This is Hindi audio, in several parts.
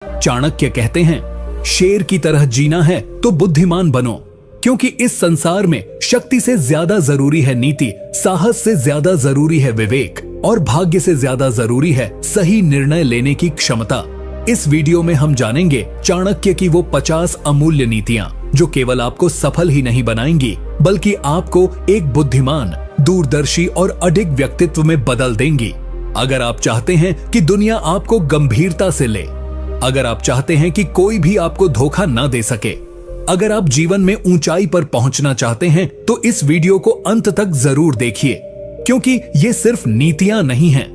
चाणक्य कहते हैं, शेर की तरह जीना है तो बुद्धिमान बनो, क्योंकि इस संसार में शक्ति से ज्यादा जरूरी है नीति, साहस से ज्यादा जरूरी है विवेक और भाग्य से ज्यादा जरूरी है सही निर्णय लेने की क्षमता। इस वीडियो में हम जानेंगे चाणक्य की वो 50 अमूल्य नीतियां जो केवल आपको सफल ही नहीं बनाएंगी, बल्कि आपको एक बुद्धिमान, दूरदर्शी और अडिग व्यक्तित्व में बदल देंगी। अगर आप चाहते हैं कि दुनिया आपको गंभीरता से ले, अगर आप चाहते हैं कि कोई भी आपको धोखा ना दे सके, अगर आप जीवन में ऊंचाई पर पहुंचना चाहते हैं तो इस वीडियो को अंत तक जरूर देखिए, क्योंकि ये सिर्फ नीतियां नहीं हैं,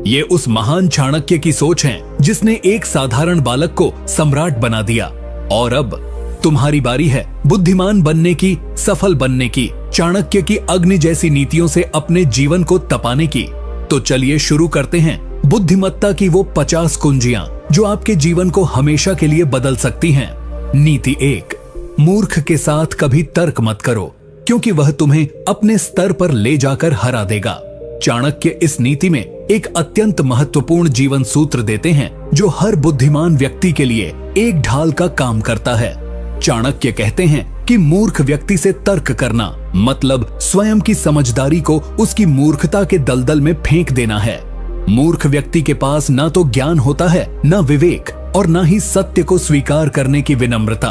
ये उस महान चाणक्य की सोच है जिसने एक साधारण बालक को सम्राट बना दिया। और अब तुम्हारी बारी है बुद्धिमान बनने की, सफल बनने की, चाणक्य की अग्नि जैसी नीतियों से अपने जीवन को तपाने की। तो चलिए शुरू करते हैं बुद्धिमत्ता की वो 50 कुंजियां जो आपके जीवन को हमेशा के लिए बदल सकती हैं। नीति 1, मूर्ख के साथ कभी तर्क मत करो, क्योंकि वह तुम्हें अपने स्तर पर ले जाकर हरा देगा। चाणक्य इस नीति में एक अत्यंत महत्वपूर्ण जीवन सूत्र देते हैं जो हर बुद्धिमान व्यक्ति के लिए एक ढाल का काम करता है। चाणक्य कहते हैं कि मूर्ख व्यक्ति से तर्क करना मतलब स्वयं की समझदारी को उसकी मूर्खता के दलदल में फेंक देना है। मूर्ख व्यक्ति के पास ना तो ज्ञान होता है, ना विवेक और ना ही सत्य को स्वीकार करने की विनम्रता।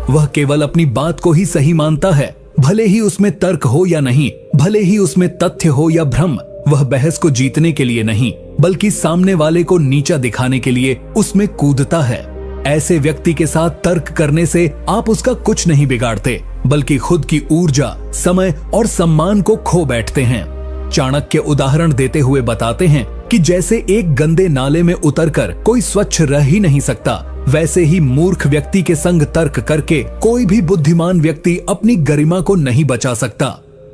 वह केवल अपनी बात को ही सही मानता है, भले ही उसमें तर्क हो या नहीं, भले ही उसमें तथ्य हो या भ्रम। वह बहस को जीतने के लिए नहीं, बल्कि सामने वाले को नीचा दिखाने के लिए उसमें कूदता है। ऐसे व्यक्ति के साथ तर्क करने से आप उसका कुछ नहीं बिगाड़ते, बल्कि खुद की ऊर्जा, समय और सम्मान को खो बैठते हैं। चाणक्य उदाहरण देते हुए बताते हैं कि जैसे एक गंदे नाले में उतरकर कोई स्वच्छ रह ही नहीं सकता, वैसे ही मूर्ख व्यक्ति के संग तर्क करके कोई भी बुद्धिमान व्यक्ति अपनी गरिमा को नहीं बचा सकता।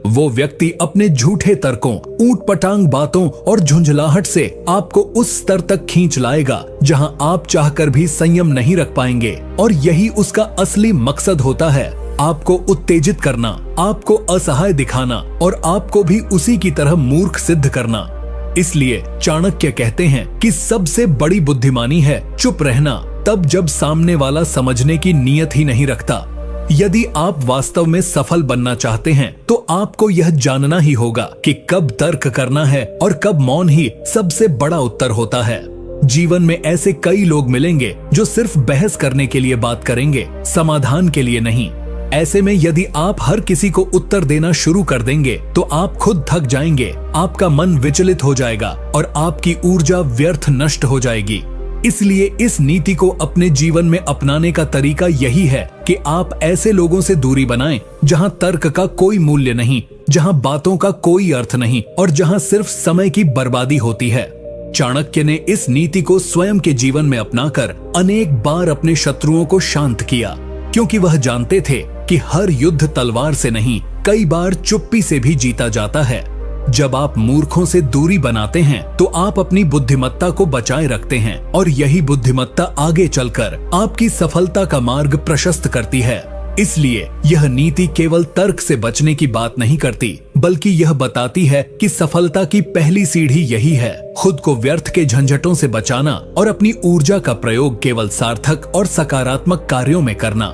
वो व्यक्ति अपने झूठे तर्कों, ऊंटपटांग बातों और झुंझलाहट से आपको उस स्तर तक खींच लाएगा जहां आप चाहकर भी संयम नहीं रख पाएंगे। और यही उसका असली मकसद होता है, आपको उत्तेजित करना, आपको असहाय दिखाना और आपको भी उसी की तरह मूर्ख सिद्ध करना। इसलिए चाणक्य कहते हैं कि सबसे बड़ी बुद्धिमानी है चुप रहना, तब जब सामने वाला समझने की नीयत ही नहीं रखता। यदि आप वास्तव में सफल बनना चाहते हैं तो आपको यह जानना ही होगा कि कब तर्क करना है और कब मौन ही सबसे बड़ा उत्तर होता है। जीवन में ऐसे कई लोग मिलेंगे जो सिर्फ बहस करने के लिए बात करेंगे, समाधान के लिए नहीं। ऐसे में यदि आप हर किसी को उत्तर देना शुरू कर देंगे तो आप खुद थक जाएंगे, आपका मन विचलित हो जाएगा और आपकी ऊर्जा व्यर्थ नष्ट हो जाएगी। इसलिए इस नीति को अपने जीवन में अपनाने का तरीका यही है कि आप ऐसे लोगों से दूरी बनाएं जहां तर्क का कोई मूल्य नहीं, जहां बातों का कोई अर्थ नहीं और जहां सिर्फ समय की बर्बादी होती है। चाणक्य ने इस नीति को स्वयं के जीवन में अपनाकर अनेक बार अपने शत्रुओं को शांत किया, क्योंकि वह जानते थे कि हर युद्ध तलवार से नहीं, कई बार चुप्पी से भी जीता जाता है। जब आप मूर्खों से दूरी बनाते हैं तो आप अपनी बुद्धिमत्ता को बचाए रखते हैं और यही बुद्धिमत्ता आगे चलकर आपकी सफलता का मार्ग प्रशस्त करती है। इसलिए यह नीति केवल तर्क से बचने की बात नहीं करती, बल्कि यह बताती है कि सफलता की पहली सीढ़ी यही है, खुद को व्यर्थ के झंझटों से बचाना और अपनी ऊर्जा का प्रयोग केवल सार्थक और सकारात्मक कार्यों में करना।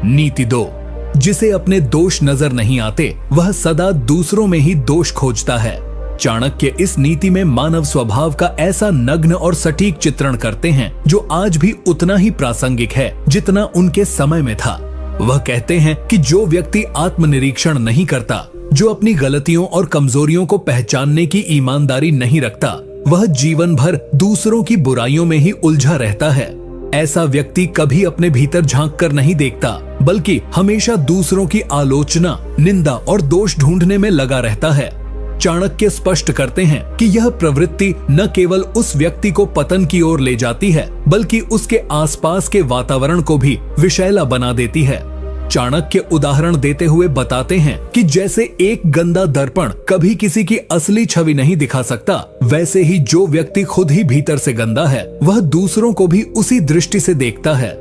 नीति 2, जिसे अपने दोष नजर नहीं आते वह सदा दूसरों में ही दोष खोजता है। चाणक्य इस नीति में मानव स्वभाव का ऐसा नग्न और सटीक चित्रण करते हैं जो आज भी उतना ही प्रासंगिक है जितना उनके समय में था। वह कहते हैं कि जो व्यक्ति आत्मनिरीक्षण नहीं करता, जो अपनी गलतियों और कमजोरियों को पहचानने की ईमानदारी नहीं रखता, वह जीवन भर दूसरों की बुराइयों में ही उलझा रहता है। ऐसा व्यक्ति कभी अपने भीतर झांक कर नहीं देखता, बल्कि हमेशा दूसरों की आलोचना, निंदा और दोष ढूंढने में लगा रहता है। चाणक्य स्पष्ट करते हैं कि यह प्रवृत्ति न केवल उस व्यक्ति को पतन की ओर ले जाती है, बल्कि उसके आसपास के वातावरण को भी विषैला बना देती है। चाणक्य उदाहरण देते हुए बताते हैं कि जैसे एक गंदा दर्पण कभी किसी की असली छवि नहीं दिखा सकता, वैसे ही जो व्यक्ति खुद ही भीतर से गंदा है वह दूसरों को भी उसी दृष्टि से देखता है।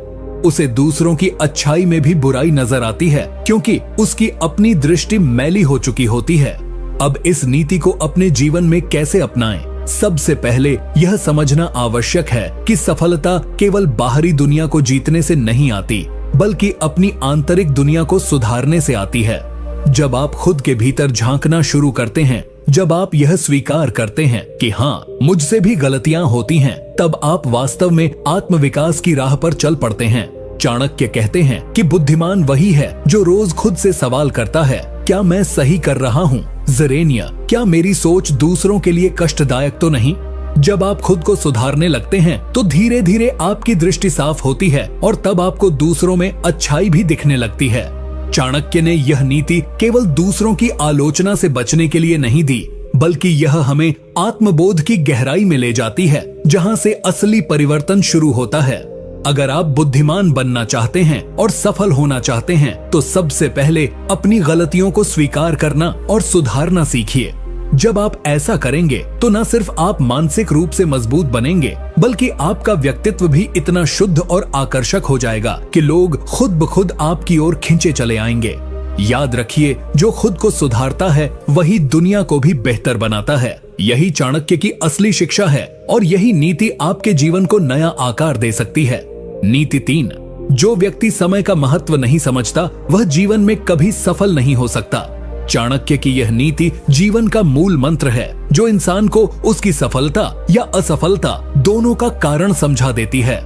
उसे दूसरों की अच्छाई में भी बुराई नजर आती है, क्योंकि उसकी अपनी दृष्टि मैली हो चुकी होती है। अब इस नीति को अपने जीवन में कैसे अपनाएं? सबसे पहले यह समझना आवश्यक है कि सफलता केवल बाहरी दुनिया को जीतने से नहीं आती, बल्कि अपनी आंतरिक दुनिया को सुधारने से आती है। जब आप खुद के भीतर झांकना शुरू करते हैं, जब आप यह स्वीकार करते हैं कि हाँ, मुझसे भी गलतियां होती हैं, तब आप वास्तव में आत्मविकास की राह पर चल पड़ते हैं। चाणक्य कहते हैं कि बुद्धिमान वही है जो रोज खुद से सवाल करता है, क्या मैं सही कर रहा हूँ? ज़रेनिया, क्या मेरी सोच दूसरों के लिए कष्टदायक तो नहीं? जब आप खुद को सुधारने लगते हैं तो धीरे धीरे आपकी दृष्टि साफ होती है और तब आपको दूसरों में अच्छाई भी दिखने लगती है। चाणक्य ने यह नीति केवल दूसरों की आलोचना से बचने के लिए नहीं दी, बल्कि यह हमें आत्मबोध की गहराई में ले जाती है, जहां से असली परिवर्तन शुरू होता है। अगर आप बुद्धिमान बनना चाहते हैं और सफल होना चाहते हैं, तो सबसे पहले अपनी गलतियों को स्वीकार करना और सुधारना सीखिए। जब आप ऐसा करेंगे तो न सिर्फ आप मानसिक रूप से मजबूत बनेंगे, बल्कि आपका व्यक्तित्व भी इतना शुद्ध और आकर्षक हो जाएगा कि लोग खुद ब खुद आपकी ओर खींचे चले आएंगे। याद रखिए, जो खुद को सुधारता है वही दुनिया को भी बेहतर बनाता है। यही चाणक्य की असली शिक्षा है और यही नीति आपके जीवन को नया आकार दे सकती है। नीति 3, जो व्यक्ति समय का महत्व नहीं समझता वह जीवन में कभी सफल नहीं हो सकता। चाणक्य की यह नीति जीवन का मूल मंत्र है, जो इंसान को उसकी सफलता या असफलता दोनों का कारण समझा देती है।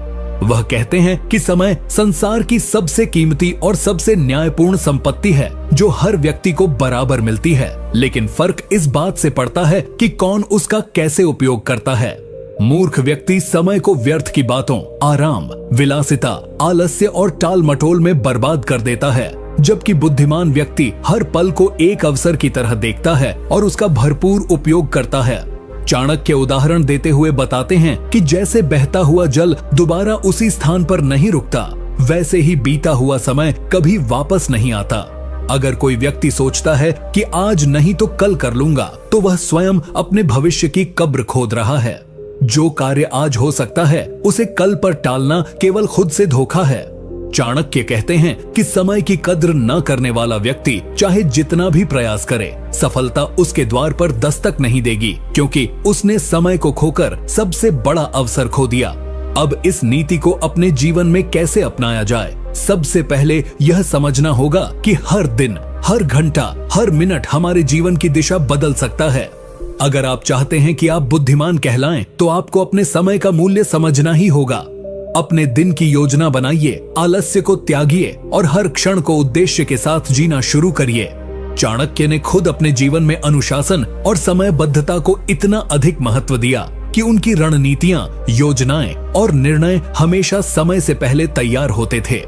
वह कहते हैं कि समय संसार की सबसे कीमती और सबसे न्यायपूर्ण संपत्ति है, जो हर व्यक्ति को बराबर मिलती है, लेकिन फर्क इस बात से पड़ता है कि कौन उसका कैसे उपयोग करता है। मूर्ख व्यक्ति समय को व्यर्थ की बातों, आराम, विलासिता, आलस्य और टाल मटोल में बर्बाद कर देता है, जबकि बुद्धिमान व्यक्ति हर पल को एक अवसर की तरह देखता है और उसका भरपूर उपयोग करता है। चाणक्य उदाहरण देते हुए बताते हैं कि जैसे बहता हुआ जल दोबारा उसी स्थान पर नहीं रुकता, वैसे ही बीता हुआ समय कभी वापस नहीं आता। अगर कोई व्यक्ति सोचता है कि आज नहीं तो कल कर लूंगा, तो वह स्वयं अपने भविष्य की कब्र खोद रहा है। जो कार्य आज हो सकता है, उसे कल पर टालना केवल खुद से धोखा है। चाणक्य कहते हैं कि समय की कद्र न करने वाला व्यक्ति चाहे जितना भी प्रयास करे, सफलता उसके द्वार पर दस्तक नहीं देगी, क्योंकि उसने समय को खोकर सबसे बड़ा अवसर खो दिया। अब इस नीति को अपने जीवन में कैसे अपनाया जाए? सबसे पहले यह समझना होगा कि हर दिन, हर घंटा, हर मिनट हमारे जीवन की दिशा बदल सकता है। अगर आप चाहते हैं कि आप बुद्धिमान कहलाएं, तो आपको अपने समय का मूल्य समझना ही होगा। अपने दिन की योजना बनाइए, आलस्य को त्यागिए और हर क्षण को उद्देश्य के साथ जीना शुरू करिए। चाणक्य ने खुद अपने जीवन में अनुशासन और समयबद्धता को इतना अधिक महत्व दिया कि उनकी रणनीतियां, योजनाएं और निर्णय हमेशा समय से पहले तैयार होते थे।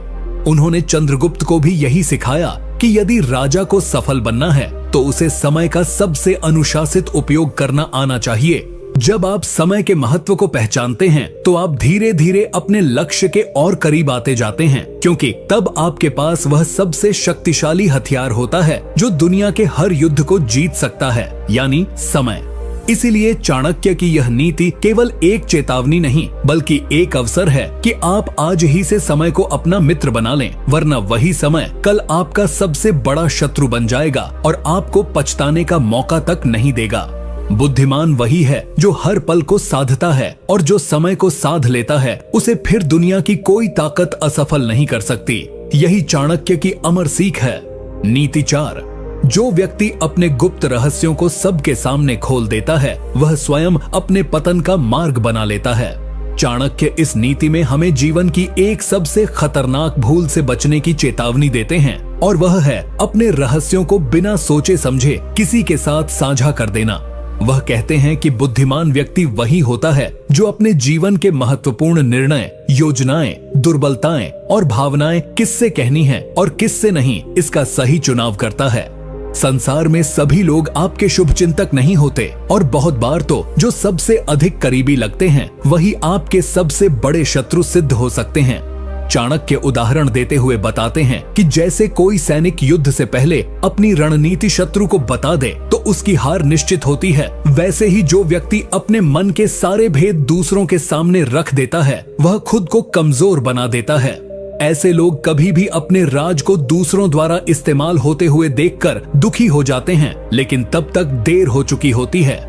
उन्होंने चंद्रगुप्त को भी यही सिखाया कि यदि राजा को सफल बनना है तो उसे समय का सबसे अनुशासित उपयोग करना आना चाहिए। जब आप समय के महत्व को पहचानते हैं तो आप धीरे धीरे अपने लक्ष्य के और करीब आते जाते हैं, क्योंकि तब आपके पास वह सबसे शक्तिशाली हथियार होता है जो दुनिया के हर युद्ध को जीत सकता है, यानी समय। इसीलिए चाणक्य की यह नीति केवल एक चेतावनी नहीं, बल्कि एक अवसर है कि आप आज ही से समय को अपना मित्र बना लें, वरना वही समय कल आपका सबसे बड़ा शत्रु बन जाएगा और आपको पछताने का मौका तक नहीं देगा। बुद्धिमान वही है जो हर पल को साधता है, और जो समय को साध लेता है उसे फिर दुनिया की कोई ताकत असफल नहीं कर सकती। यही चाणक्य की अमर सीख है। नीति 4, जो व्यक्ति अपने गुप्त रहस्यों को सबके सामने खोल देता है, वह स्वयं अपने पतन का मार्ग बना लेता है। चाणक्य इस नीति में हमें जीवन की एक सबसे खतरनाक भूल से बचने की चेतावनी देते हैं, और वह है अपने रहस्यों को बिना सोचे समझे किसी के साथ साझा कर देना। वह कहते हैं कि बुद्धिमान व्यक्ति वही होता है जो अपने जीवन के महत्वपूर्ण निर्णय, योजनाएं, दुर्बलताएं और भावनाएं किससे कहनी है और किससे नहीं, इसका सही चुनाव करता है। संसार में सभी लोग आपके शुभचिंतक नहीं होते, और बहुत बार तो जो सबसे अधिक करीबी लगते हैं वही आपके सबसे बड़े शत्रु सिद्ध हो सकते हैं। चाणक्य उदाहरण देते हुए बताते हैं कि जैसे कोई सैनिक युद्ध से पहले अपनी रणनीति शत्रु को बता दे तो उसकी हार निश्चित होती है, वैसे ही जो व्यक्ति अपने मन के सारे भेद दूसरों के सामने रख देता है वह खुद को कमजोर बना देता है। ऐसे लोग कभी भी अपने राज को दूसरों द्वारा इस्तेमाल होते हुए देखकर दुखी हो जाते हैं, लेकिन तब तक देर हो चुकी होती है।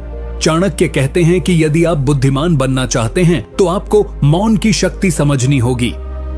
चाणक्य कहते हैं कि यदि आप बुद्धिमान बनना चाहते हैं तो आपको मौन की शक्ति समझनी होगी।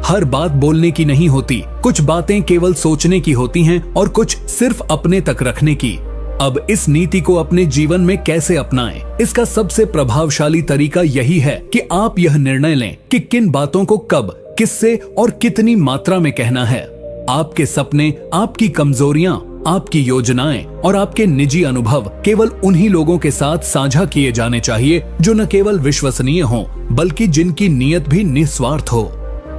हर बात बोलने की नहीं होती, कुछ बातें केवल सोचने की होती हैं और कुछ सिर्फ अपने तक रखने की। अब इस नीति को अपने जीवन में कैसे अपनाएं? इसका सबसे प्रभावशाली तरीका यही है कि आप यह निर्णय लें कि किन बातों को कब, किससे और कितनी मात्रा में कहना है। आपके सपने, आपकी कमजोरियां, आपकी योजनाएं और आपके निजी अनुभव केवल उन्हीं लोगों के साथ साझा किए जाने चाहिए जो न केवल विश्वसनीय हों, बल्कि जिनकी नीयत भी निस्वार्थ हो।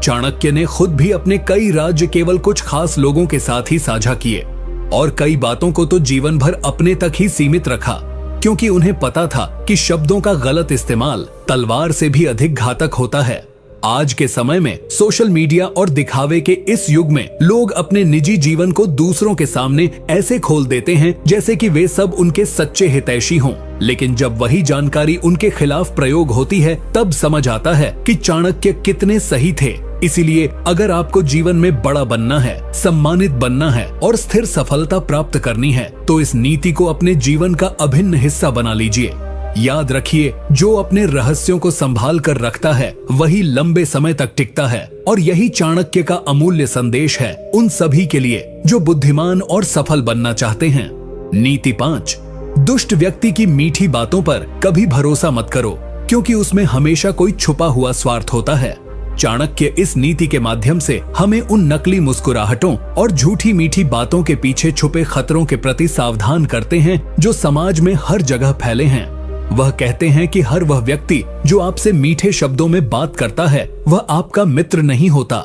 चाणक्य ने खुद भी अपने कई राज्य केवल कुछ खास लोगों के साथ ही साझा किए और कई बातों को तो जीवन भर अपने तक ही सीमित रखा, क्योंकि उन्हें पता था कि शब्दों का गलत इस्तेमाल तलवार से भी अधिक घातक होता है। आज के समय में सोशल मीडिया और दिखावे के इस युग में लोग अपने निजी जीवन को दूसरों के सामने ऐसे खोल देते हैं जैसे कि वे सब उनके सच्चे हितैषी हों। लेकिन जब वही जानकारी उनके खिलाफ प्रयोग होती है तब समझ आता है कि चाणक्य कितने सही थे। इसीलिए अगर आपको जीवन में बड़ा बनना है, सम्मानित बनना है और स्थिर सफलता प्राप्त करनी है तो इस नीति को अपने जीवन का अभिन्न हिस्सा बना लीजिए। याद रखिए, जो अपने रहस्यों को संभाल कर रखता है वही लंबे समय तक टिकता है और यही चाणक्य का अमूल्य संदेश है उन सभी के लिए जो बुद्धिमान और सफल बनना चाहते हैं। नीति 5, दुष्ट व्यक्ति की मीठी बातों पर कभी भरोसा मत करो, क्योंकि उसमें हमेशा कोई छुपा हुआ स्वार्थ होता है। चाणक्य इस नीति के माध्यम से हमें उन नकली मुस्कुराहटों और झूठी मीठी बातों के पीछे छुपे खतरों के प्रति सावधान करते हैं जो समाज में हर जगह फैले हैं। वह कहते हैं कि हर वह व्यक्ति जो आपसे मीठे शब्दों में बात करता है वह आपका मित्र नहीं होता।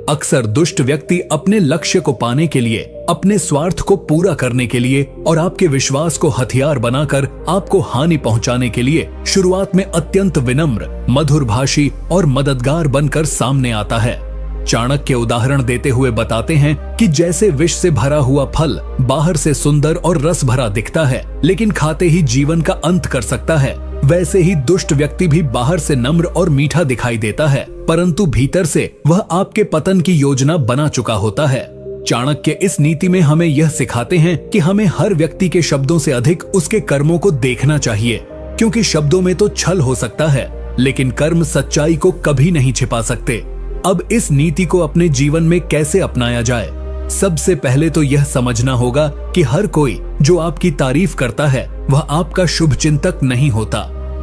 अक्सर दुष्ट व्यक्ति अपने लक्ष्य को पाने के लिए, अपने स्वार्थ को पूरा करने के लिए और आपके विश्वास को हथियार बनाकर आपको हानि पहुंचाने के लिए शुरुआत में अत्यंत विनम्र, मधुरभाषी और मददगार बनकर सामने आता है। चाणक्य उदाहरण देते हुए बताते हैं कि जैसे विष से भरा हुआ फल बाहर से सुंदर और रस भरा दिखता है लेकिन खाते ही जीवन का अंत कर सकता है, वैसे ही दुष्ट व्यक्ति भी बाहर से नम्र और मीठा दिखाई देता है परंतु भीतर से वह आपके पतन की योजना बना चुका होता है। चाणक्य इस नीति में हमें यह सिखाते हैं कि हमें हर व्यक्ति के शब्दों से अधिक उसके कर्मों को देखना चाहिए, क्योंकि शब्दों में तो छल हो सकता है लेकिन कर्म सच्चाई को कभी नहीं छिपा सकते। अब इस नीति को अपने जीवन में कैसे अपनाया जाए? सबसे पहले तो यह समझना होगा कि हर कोई जो आपकी तारीफ करता है वह आपका शुभचिंतक नहीं होता।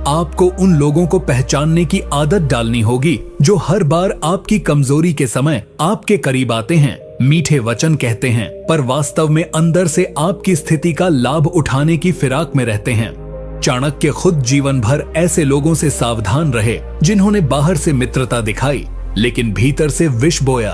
आपको उन लोगों को पहचानने की आदत डालनी होगी जो हर बार आपकी कमजोरी के समय आपके करीब आते हैं, मीठे वचन कहते हैं पर वास्तव में अंदर से आपकी स्थिति का लाभ उठाने की फिराक में रहते हैं। चाणक्य खुद जीवन भर ऐसे लोगों से सावधान रहे जिन्होंने बाहर से मित्रता दिखाई लेकिन भीतर से विष बोया।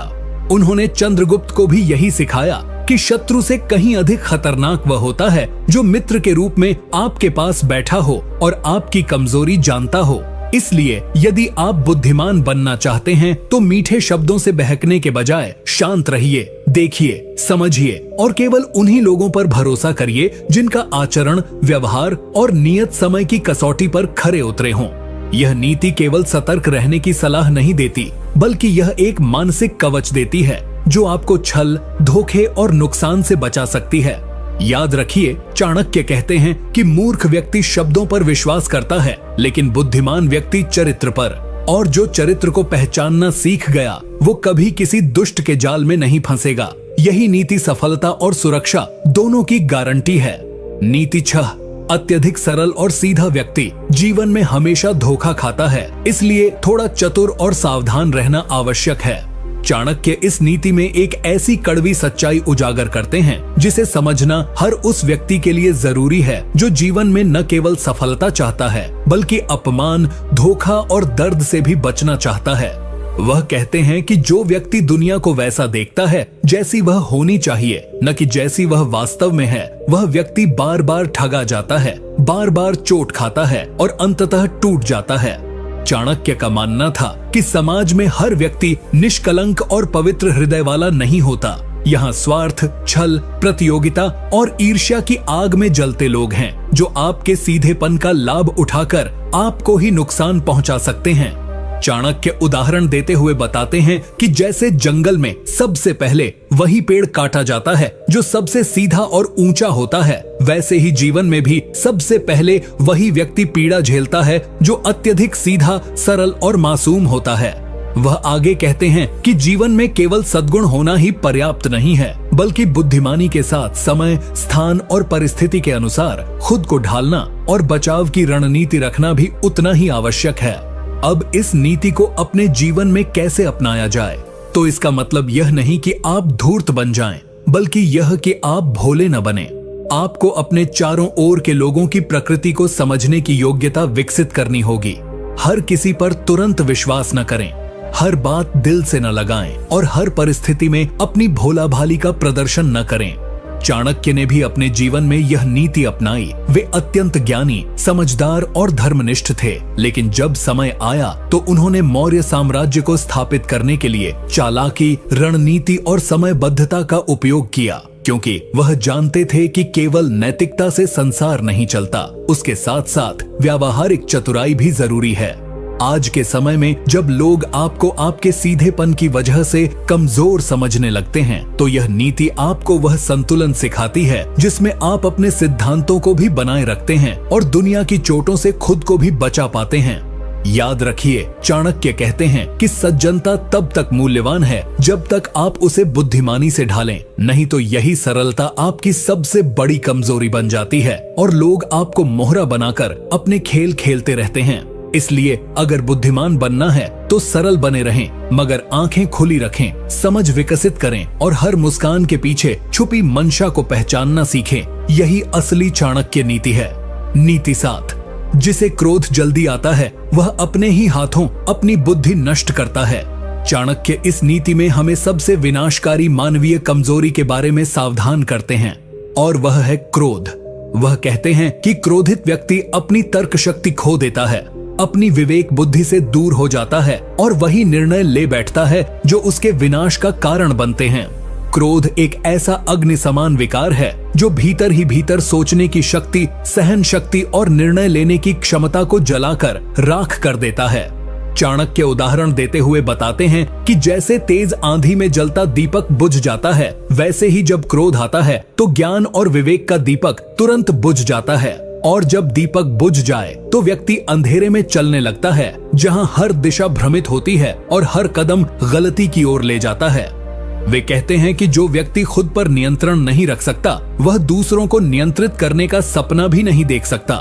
उन्होंने चंद्रगुप्त को भी यही सिखाया कि शत्रु से कहीं अधिक खतरनाक वह होता है जो मित्र के रूप में आपके पास बैठा हो और आपकी कमजोरी जानता हो। इसलिए यदि आप बुद्धिमान बनना चाहते हैं तो मीठे शब्दों से बहकने के बजाय शांत रहिए, देखिए, समझिए और केवल उन्हीं लोगों पर भरोसा करिए जिनका आचरण, व्यवहार और नियत समय की कसौटी पर खरे उतरे हों। यह नीति केवल सतर्क रहने की सलाह नहीं देती बल्कि यह एक मानसिक कवच देती है जो आपको छल, धोखे और नुकसान से बचा सकती है। याद रखिए, चाणक्य कहते हैं कि मूर्ख व्यक्ति शब्दों पर विश्वास करता है लेकिन बुद्धिमान व्यक्ति चरित्र पर, और जो चरित्र को पहचानना सीख गया वो कभी किसी दुष्ट के जाल में नहीं फंसेगा। यही नीति सफलता और सुरक्षा दोनों की गारंटी है। नीति 6, अत्यधिक सरल और सीधा व्यक्ति जीवन में हमेशा धोखा खाता है, इसलिए थोड़ा चतुर और सावधान रहना आवश्यक है। चाणक्य इस नीति में एक ऐसी कड़वी सच्चाई उजागर करते हैं जिसे समझना हर उस व्यक्ति के लिए जरूरी है जो जीवन में न केवल सफलता चाहता है बल्कि अपमान, धोखा और दर्द से भी बचना चाहता है। वह कहते हैं कि जो व्यक्ति दुनिया को वैसा देखता है जैसी वह होनी चाहिए, न कि जैसी वह वास्तव में है, वह व्यक्ति बार बार ठगा जाता है, बार बार चोट खाता है और अंततः टूट जाता है। चाणक्य का मानना था कि समाज में हर व्यक्ति निष्कलंक और पवित्र हृदय वाला नहीं होता। यहाँ स्वार्थ, छल, प्रतियोगिता और ईर्ष्या की आग में जलते लोग हैं जो आपके सीधेपन का लाभ उठाकर आपको ही नुकसान पहुंचा सकते हैं। चाणक्य उदाहरण देते हुए बताते हैं कि जैसे जंगल में सबसे पहले वही पेड़ काटा जाता है जो सबसे सीधा और ऊंचा होता है, वैसे ही जीवन में भी सबसे पहले वही व्यक्ति पीड़ा झेलता है जो अत्यधिक सीधा, सरल और मासूम होता है। वह आगे कहते हैं कि जीवन में केवल सद्गुण होना ही पर्याप्त नहीं है, बल्कि बुद्धिमानी के साथ समय, स्थान और परिस्थिति के अनुसार खुद को ढालना और बचाव की रणनीति रखना भी उतना ही आवश्यक है। अब इस नीति को अपने जीवन में कैसे अपनाया जाए? तो इसका मतलब यह नहीं कि आप धूर्त बन जाएं, बल्कि यह कि आप भोले न बने। आपको अपने चारों ओर के लोगों की प्रकृति को समझने की योग्यता विकसित करनी होगी। हर किसी पर तुरंत विश्वास न करें, हर बात दिल से न लगाएं और हर परिस्थिति में अपनी भोला भाली का प्रदर्शन न करें। चाणक्य ने भी अपने जीवन में यह नीति अपनाई। वे अत्यंत ज्ञानी, समझदार और धर्मनिष्ठ थे, लेकिन जब समय आया तो उन्होंने मौर्य साम्राज्य को स्थापित करने के लिए चालाकी, रणनीति और समयबद्धता का उपयोग किया, क्योंकि वह जानते थे कि केवल नैतिकता से संसार नहीं चलता, उसके साथ साथ व्यावहारिक चतुराई भी जरूरी है। आज के समय में जब लोग आपको आपके सीधेपन की वजह से कमजोर समझने लगते हैं, तो यह नीति आपको वह संतुलन सिखाती है जिसमें आप अपने सिद्धांतों को भी बनाए रखते हैं और दुनिया की चोटों से खुद को भी बचा पाते हैं। याद रखिए, चाणक्य कहते हैं कि सज्जनता तब तक मूल्यवान है जब तक आप उसे बुद्धिमानी से ढालें, नहीं तो यही सरलता आपकी सबसे बड़ी कमजोरी बन जाती है और लोग आपको मोहरा बनाकर अपने खेल खेलते रहते हैं। इसलिए अगर बुद्धिमान बनना है तो सरल बने रहें, मगर आंखें खुली रखें, समझ विकसित करें और हर मुस्कान के पीछे छुपी मंशा को पहचानना सीखें। यही असली चाणक्य नीति है। नीति 7, जिसे क्रोध जल्दी आता है वह अपने ही हाथों अपनी बुद्धि नष्ट करता है। चाणक्य इस नीति में हमें सबसे विनाशकारी मानवीय कमजोरी के बारे में सावधान करते हैं, और वह है क्रोध। वह कहते हैं कि क्रोधित व्यक्ति अपनी तर्क शक्ति खो देता है, अपनी विवेक बुद्धि से दूर हो जाता है और वही निर्णय ले बैठता है जो उसके विनाश का कारण बनते हैं। क्रोध एक ऐसा अग्नि समान विकार है जो भीतर ही भीतर सोचने की शक्ति, सहन शक्ति और निर्णय लेने की क्षमता को जलाकर राख कर देता है। चाणक्य उदाहरण देते हुए बताते हैं कि जैसे तेज आंधी में जलता दीपक बुझ जाता है, वैसे ही जब क्रोध आता है तो ज्ञान और विवेक का दीपक तुरंत बुझ जाता है, और जब दीपक बुझ जाए तो व्यक्ति अंधेरे में चलने लगता है, जहां हर दिशा भ्रमित होती है और हर कदम गलती की ओर ले जाता है। वे कहते हैं कि जो व्यक्ति खुद पर नियंत्रण नहीं रख सकता, वह दूसरों को नियंत्रित करने का सपना भी नहीं देख सकता।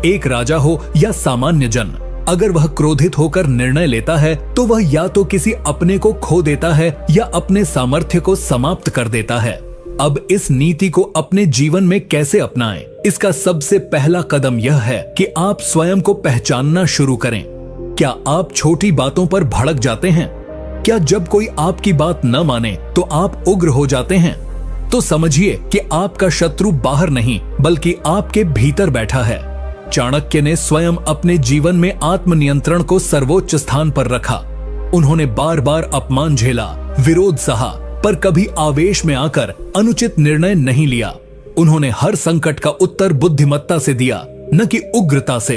एक राजा हो या सामान्य जन, अगर वह क्रोधित होकर निर्णय लेता है तो वह या तो किसी अपने को खो देता है या अपने सामर्थ्य को समाप्त कर देता है। अब इस नीति को अपने जीवन में कैसे अपनाएं? इसका सबसे पहला कदम यह है कि आप स्वयं को पहचानना शुरू करें। क्या आप छोटी बातों पर भड़क जाते हैं? क्या जब कोई आपकी बात न माने तो आप उग्र हो जाते हैं? तो समझिए कि आपका शत्रु बाहर नहीं बल्कि आपके भीतर बैठा है। चाणक्य ने स्वयं अपने जीवन में आत्मनियंत्रण को सर्वोच्च स्थान पर रखा। उन्होंने बार बार अपमान झेला, विरोध सहा, पर कभी आवेश में आकर अनुचित निर्णय नहीं लिया। उन्होंने हर संकट का उत्तर बुद्धिमत्ता से दिया, न कि उग्रता से।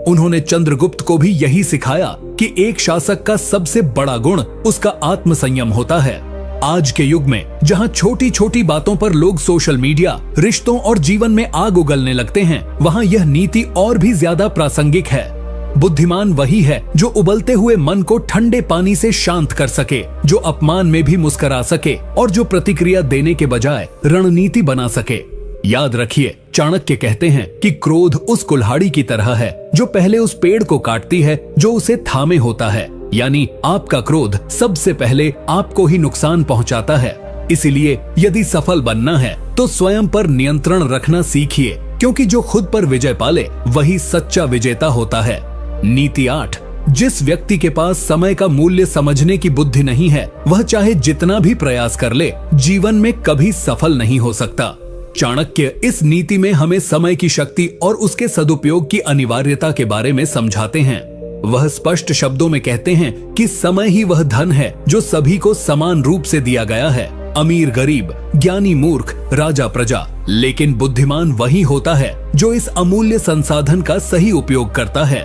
उन्होंने चंद्रगुप्त को भी यही सिखाया कि एक शासक का सबसे बड़ा गुण उसका आत्मसंयम होता है। आज के युग में जहां छोटी छोटी बातों पर लोग सोशल मीडिया, रिश्तों और जीवन में आग उगलने लगते हैं, वहां यह नीति और भी ज्यादा प्रासंगिक है। बुद्धिमान वही है जो उबलते हुए मन को ठंडे पानी से शांत कर सके, जो अपमान में भी मुस्कुरा सके और जो प्रतिक्रिया देने के बजाय रणनीति बना सके। याद रखिए, चाणक्य कहते हैं कि क्रोध उस कुल्हाड़ी की तरह है जो पहले उस पेड़ को काटती है जो उसे थामे होता है। यानी आपका क्रोध सबसे पहले आपको ही नुकसान पहुंचाता है। इसीलिए यदि सफल बनना है तो स्वयं पर नियंत्रण रखना सीखिए, क्योंकि जो खुद पर विजय पाले वही सच्चा विजेता होता है। नीति 8, जिस व्यक्ति के पास समय का मूल्य समझने की बुद्धि नहीं है, वह चाहे जितना भी प्रयास कर ले, जीवन में कभी सफल नहीं हो सकता। चाणक्य इस नीति में हमें समय की शक्ति और उसके सदुपयोग की अनिवार्यता के बारे में समझाते हैं। वह स्पष्ट शब्दों में कहते हैं कि समय ही वह धन है जो सभी को समान रूप से दिया गया है, अमीर गरीब, ज्ञानी मूर्ख, राजा प्रजा। लेकिन बुद्धिमान वही होता है जो इस अमूल्य संसाधन का सही उपयोग करता है।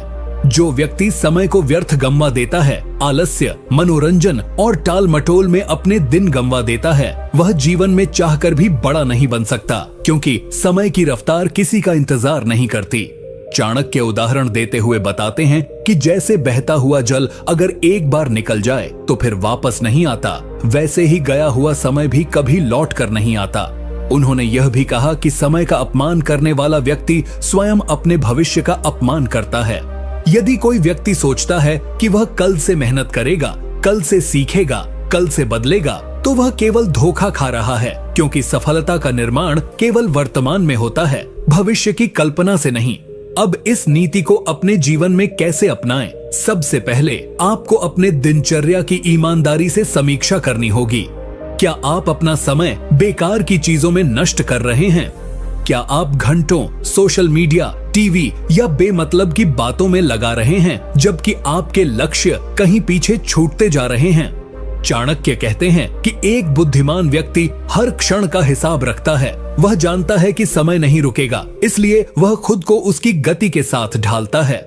जो व्यक्ति समय को व्यर्थ गंवा देता है, आलस्य, मनोरंजन और टाल मटोल में अपने दिन गंवा देता है, वह जीवन में चाहकर भी बड़ा नहीं बन सकता, क्योंकि समय की रफ्तार किसी का इंतजार नहीं करती। चाणक्य उदाहरण देते हुए बताते हैं कि जैसे बहता हुआ जल अगर एक बार निकल जाए तो फिर वापस नहीं आता, वैसे ही गया हुआ समय भी कभी लौट कर नहीं आता। उन्होंने यह भी कहा कि समय का अपमान करने वाला व्यक्ति स्वयं अपने भविष्य का अपमान करता है। यदि कोई व्यक्ति सोचता है कि वह कल से मेहनत करेगा, कल से सीखेगा, कल से बदलेगा, तो वह केवल धोखा खा रहा है, क्योंकि सफलता का निर्माण केवल वर्तमान में होता है, भविष्य की कल्पना से नहीं। अब इस नीति को अपने जीवन में कैसे अपनाएं? सबसे पहले आपको अपने दिनचर्या की ईमानदारी से समीक्षा करनी होगी। क्या आप अपना समय बेकार की चीजों में नष्ट कर रहे हैं? क्या आप घंटों सोशल मीडिया, टीवी या बेमतलब की बातों में लगा रहे हैं, जबकि आपके लक्ष्य कहीं पीछे छूटते जा रहे हैं? चाणक्य कहते हैं कि एक बुद्धिमान व्यक्ति हर क्षण का हिसाब रखता है। वह जानता है कि समय नहीं रुकेगा, इसलिए वह खुद को उसकी गति के साथ ढालता है।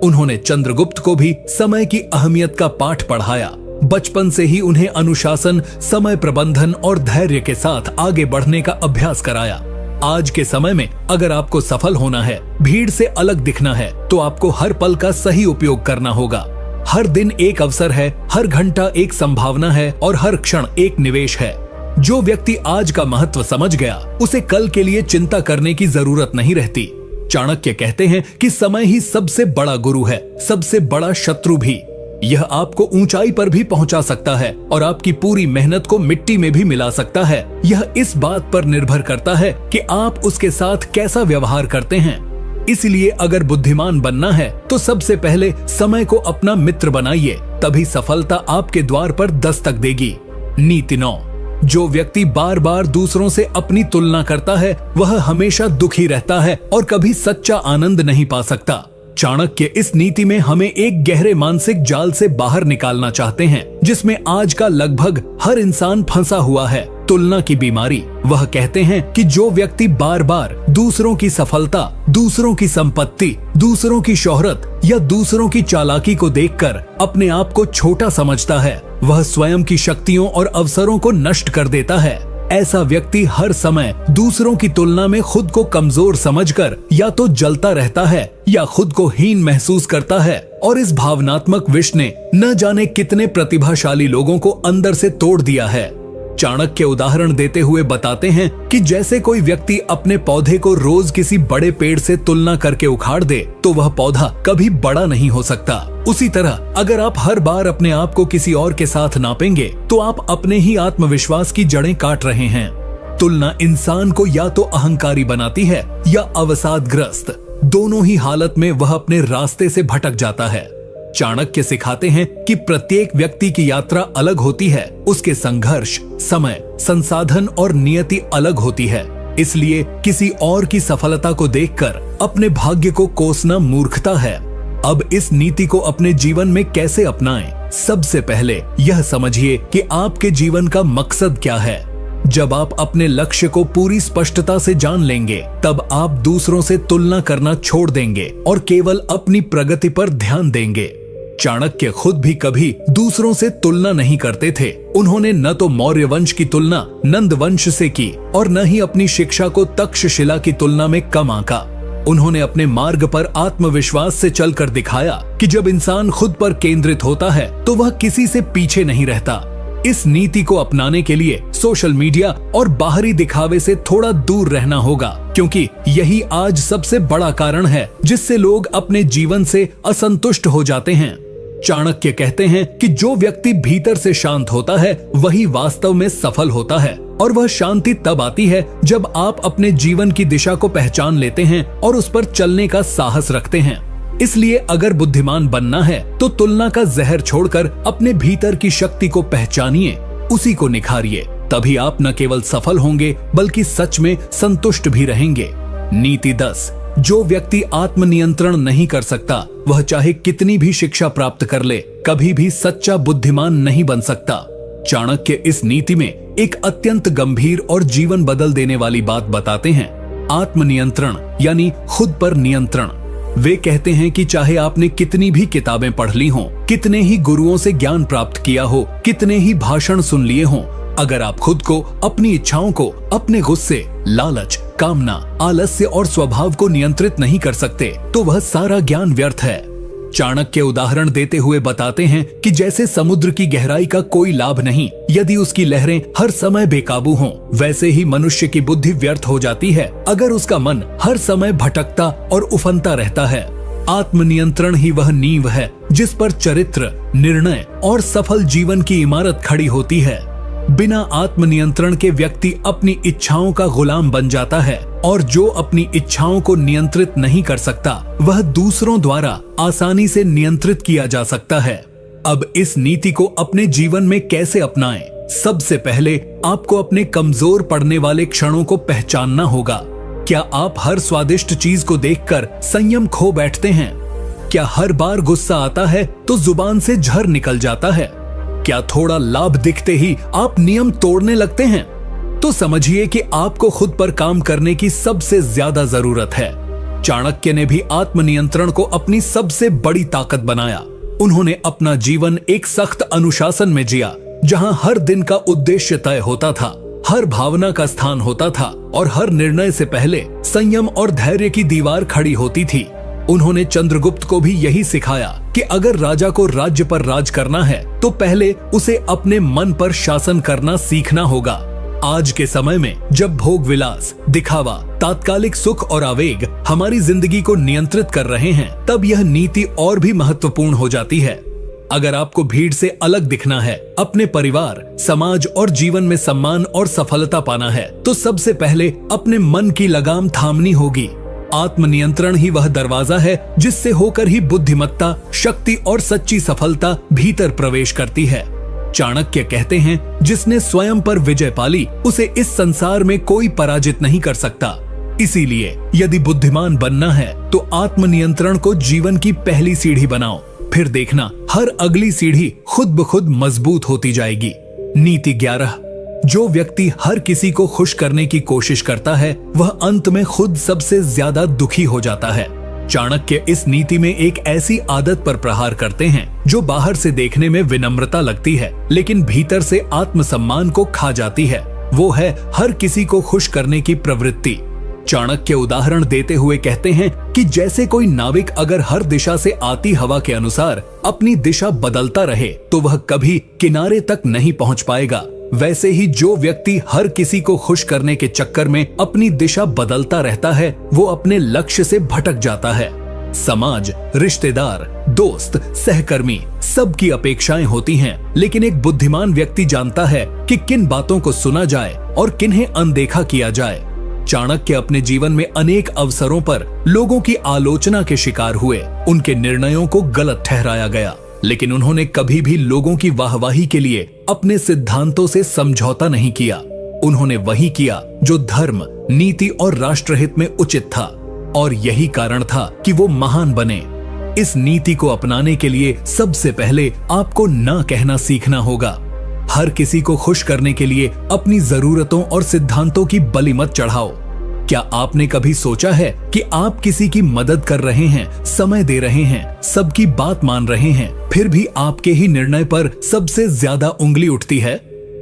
उन्होंने चंद्रगुप्त को भी समय की अहमियत का पाठ पढ़ाया। बचपन से ही उन्हें अनुशासन, समय प्रबंधन और धैर्य के साथ आगे बढ़ने का अभ्यास कराया। आज के समय में अगर आपको सफल होना है, भीड़ से अलग दिखना है, तो आपको हर पल का सही उपयोग करना होगा। हर दिन एक अवसर है, हर घंटा एक संभावना है और हर क्षण एक निवेश है। जो व्यक्ति आज का महत्व समझ गया, उसे कल के लिए चिंता करने की जरूरत नहीं रहती। चाणक्य कहते हैं कि समय ही सबसे बड़ा गुरु है, सबसे बड़ा शत्रु भी। यह आपको ऊंचाई पर भी पहुंचा सकता है और आपकी पूरी मेहनत को मिट्टी में भी मिला सकता है। यह इस बात पर निर्भर करता है कि आप उसके साथ कैसा व्यवहार करते हैं। इसलिए अगर बुद्धिमान बनना है तो सबसे पहले समय को अपना मित्र बनाइए, तभी सफलता आपके द्वार पर दस्तक देगी। नीति 9। जो व्यक्ति बार बार दूसरों से अपनी तुलना करता है, वह हमेशा दुखी रहता है और कभी सच्चा आनंद नहीं पा सकता। चाणक्य इस नीति में हमें एक गहरे मानसिक जाल से बाहर निकालना चाहते हैं, जिसमें आज का लगभग हर इंसान फंसा हुआ है, तुलना की बीमारी। वह कहते हैं कि जो व्यक्ति बार बार दूसरों की सफलता, दूसरों की संपत्ति, दूसरों की शोहरत या दूसरों की चालाकी को देखकर अपने आप को छोटा समझता है, वह स्वयं की शक्तियों और अवसरों को नष्ट कर देता है। ऐसा व्यक्ति हर समय दूसरों की तुलना में खुद को कमजोर समझकर या तो जलता रहता है या खुद को हीन महसूस करता है, और इस भावनात्मक विष ने न जाने कितने प्रतिभाशाली लोगों को अंदर से तोड़ दिया है। चाणक्य उदाहरण देते हुए बताते हैं कि जैसे कोई व्यक्ति अपने पौधे को रोज किसी बड़े पेड़ से तुलना करके उखाड़ दे, तो वह पौधा कभी बड़ा नहीं हो सकता। उसी तरह अगर आप हर बार अपने आप को किसी और के साथ नापेंगे, तो आप अपने ही आत्मविश्वास की जड़ें काट रहे हैं। तुलना इंसान को या तो अहंकारी बनाती है या अवसादग्रस्त। दोनों ही हालत में वह अपने रास्ते से भटक जाता है। चाणक्य सिखाते हैं कि प्रत्येक व्यक्ति की यात्रा अलग होती है, उसके संघर्ष, समय, संसाधन और नियति अलग होती है। इसलिए किसी और की सफलता को देखकर अपने भाग्य को कोसना मूर्खता है। अब इस नीति को अपने जीवन में कैसे अपनाएं? सबसे पहले यह समझिए कि आपके जीवन का मकसद क्या है। जब आप अपने लक्ष्य को पूरी स्पष्टता से जान लेंगे, तब आप दूसरों से तुलना करना छोड़ देंगे और केवल अपनी प्रगति पर ध्यान देंगे। चाणक्य खुद भी कभी दूसरों से तुलना नहीं करते थे। उन्होंने न तो मौर्य वंश की तुलना नंद वंश से की और न ही अपनी शिक्षा को तक्षशिला की तुलना में कम आंका। उन्होंने अपने मार्ग पर आत्मविश्वास से चलकर दिखाया कि जब इंसान खुद पर केंद्रित होता है तो वह किसी से पीछे नहीं रहता। इस नीति को अपनाने के लिए सोशल मीडिया और बाहरी दिखावे से थोड़ा दूर रहना होगा, क्योंकि यही आज सबसे बड़ा कारण है जिससे लोग अपने जीवन से असंतुष्ट हो जाते हैं। चाणक्य कहते हैं कि जो व्यक्ति भीतर से शांत होता है, वही वास्तव में सफल होता है, और वह शांति तब आती है जब आप अपने जीवन की दिशा को पहचान लेते हैं और उस पर चलने का साहस रखते हैं। इसलिए अगर बुद्धिमान बनना है तो तुलना का जहर छोड़कर अपने भीतर की शक्ति को पहचानिए, उसी को निखारिए। तभी आप न केवल सफल होंगे बल्कि सच में संतुष्ट भी रहेंगे। नीति 10। जो व्यक्ति आत्मनियंत्रण नहीं कर सकता, वह चाहे कितनी भी शिक्षा प्राप्त कर ले, कभी भी सच्चा बुद्धिमान नहीं बन सकता। चाणक्य इस नीति में एक अत्यंत गंभीर और जीवन बदल देने वाली बात बताते हैं। आत्मनियंत्रण यानी खुद पर नियंत्रण। वे कहते हैं कि चाहे आपने कितनी भी किताबें पढ़ ली हों, कितने ही गुरुओं से ज्ञान प्राप्त किया हो, कितने ही भाषण सुन लिए हों, अगर आप खुद को, अपनी इच्छाओं को, अपने गुस्से, लालच, कामना, आलस्य और स्वभाव को नियंत्रित नहीं कर सकते तो वह सारा ज्ञान व्यर्थ है। चाणक्य उदाहरण देते हुए बताते हैं कि जैसे समुद्र की गहराई का कोई लाभ नहीं यदि उसकी लहरें हर समय बेकाबू हों, वैसे ही मनुष्य की बुद्धि व्यर्थ हो जाती है अगर उसका मन हर समय भटकता और उफनता रहता है। आत्मनियंत्रण ही वह नींव है जिस पर चरित्र, निर्णय और सफल जीवन की इमारत खड़ी होती है। बिना आत्मनियंत्रण के व्यक्ति अपनी इच्छाओं का गुलाम बन जाता है और जो अपनी इच्छाओं को नियंत्रित नहीं कर सकता वह दूसरों द्वारा आसानी से नियंत्रित किया जा सकता है। अब इस नीति को अपने जीवन में कैसे अपनाएं? सबसे पहले आपको अपने कमजोर पड़ने वाले क्षणों को पहचानना होगा। क्या आप हर स्वादिष्ट चीज को देखकर संयम खो बैठते हैं? क्या हर बार गुस्सा आता है तो जुबान से झर निकल जाता है? क्या थोड़ा लाभ दिखते ही आप नियम तोड़ने लगते हैं? तो समझिए कि आपको खुद पर काम करने की सबसे ज्यादा जरूरत है। चाणक्य ने भी आत्मनियंत्रण को अपनी सबसे बड़ी ताकत बनाया। उन्होंने अपना जीवन एक सख्त अनुशासन में जिया, जहां हर दिन का उद्देश्य तय होता था, हर भावना का स्थान होता था और हर निर्णय से पहले संयम और धैर्य की दीवार खड़ी होती थी। उन्होंने चंद्रगुप्त को भी यही सिखाया कि अगर राजा को राज्य पर राज करना है तो पहले उसे अपने मन पर शासन करना सीखना होगा। आज के समय में जब भोग विलास, दिखावा, तात्कालिक सुख और आवेग हमारी जिंदगी को नियंत्रित कर रहे हैं, तब यह नीति और भी महत्वपूर्ण हो जाती है। अगर आपको भीड़ से अलग दिखना है, अपने परिवार, समाज और जीवन में सम्मान और सफलता पाना है, तो सबसे पहले अपने मन की लगाम थामनी होगी। आत्मनियंत्रण ही वह दरवाजा है जिससे होकर ही बुद्धिमत्ता, शक्ति और सच्ची सफलता भीतर प्रवेश करती है। चाणक्य कहते हैं, जिसने स्वयं पर विजय पाली उसे इस संसार में कोई पराजित नहीं कर सकता। इसीलिए यदि बुद्धिमान बनना है तो आत्मनियंत्रण को जीवन की पहली सीढ़ी बनाओ, फिर देखना हर अगली सीढ़ी खुद ब खुद मजबूत होती जाएगी। नीति 11। जो व्यक्ति हर किसी को खुश करने की कोशिश करता है वह अंत में खुद सबसे ज्यादा दुखी हो जाता है। चाणक्य इस नीति में एक ऐसी आदत पर प्रहार करते हैं जो बाहर से देखने में विनम्रता लगती है लेकिन भीतर से आत्मसम्मान को खा जाती है। वो है हर किसी को खुश करने की प्रवृत्ति। चाणक्य उदाहरण देते हुए कहते हैं कि जैसे कोई नाविक अगर हर दिशा से आती हवा के अनुसार अपनी दिशा बदलता रहे तो वह कभी किनारे तक नहीं पहुंच पाएगा, वैसे ही जो व्यक्ति हर किसी को खुश करने के चक्कर में अपनी दिशा बदलता रहता है वो अपने लक्ष्य से भटक जाता है। समाज, रिश्तेदार, दोस्त, सहकर्मी सबकी अपेक्षाएं होती हैं, लेकिन एक बुद्धिमान व्यक्ति जानता है कि किन बातों को सुना जाए और किन्हें अनदेखा किया जाए। चाणक्य अपने जीवन में अनेक अवसरों पर लोगों की आलोचना के शिकार हुए, उनके निर्णयों को गलत ठहराया गया, लेकिन उन्होंने कभी भी लोगों की वाहवाही के लिए अपने सिद्धांतों से समझौता नहीं किया। उन्होंने वही किया जो धर्म, नीति और राष्ट्रहित में उचित था और यही कारण था कि वो महान बने। इस नीति को अपनाने के लिए सबसे पहले आपको ना कहना सीखना होगा। हर किसी को खुश करने के लिए अपनी जरूरतों और सिद्धांतों की बलि मत चढ़ाओ। क्या आपने कभी सोचा है कि आप किसी की मदद कर रहे हैं, समय दे रहे हैं, सबकी बात मान रहे हैं, फिर भी आपके ही निर्णय पर सबसे ज्यादा उंगली उठती है?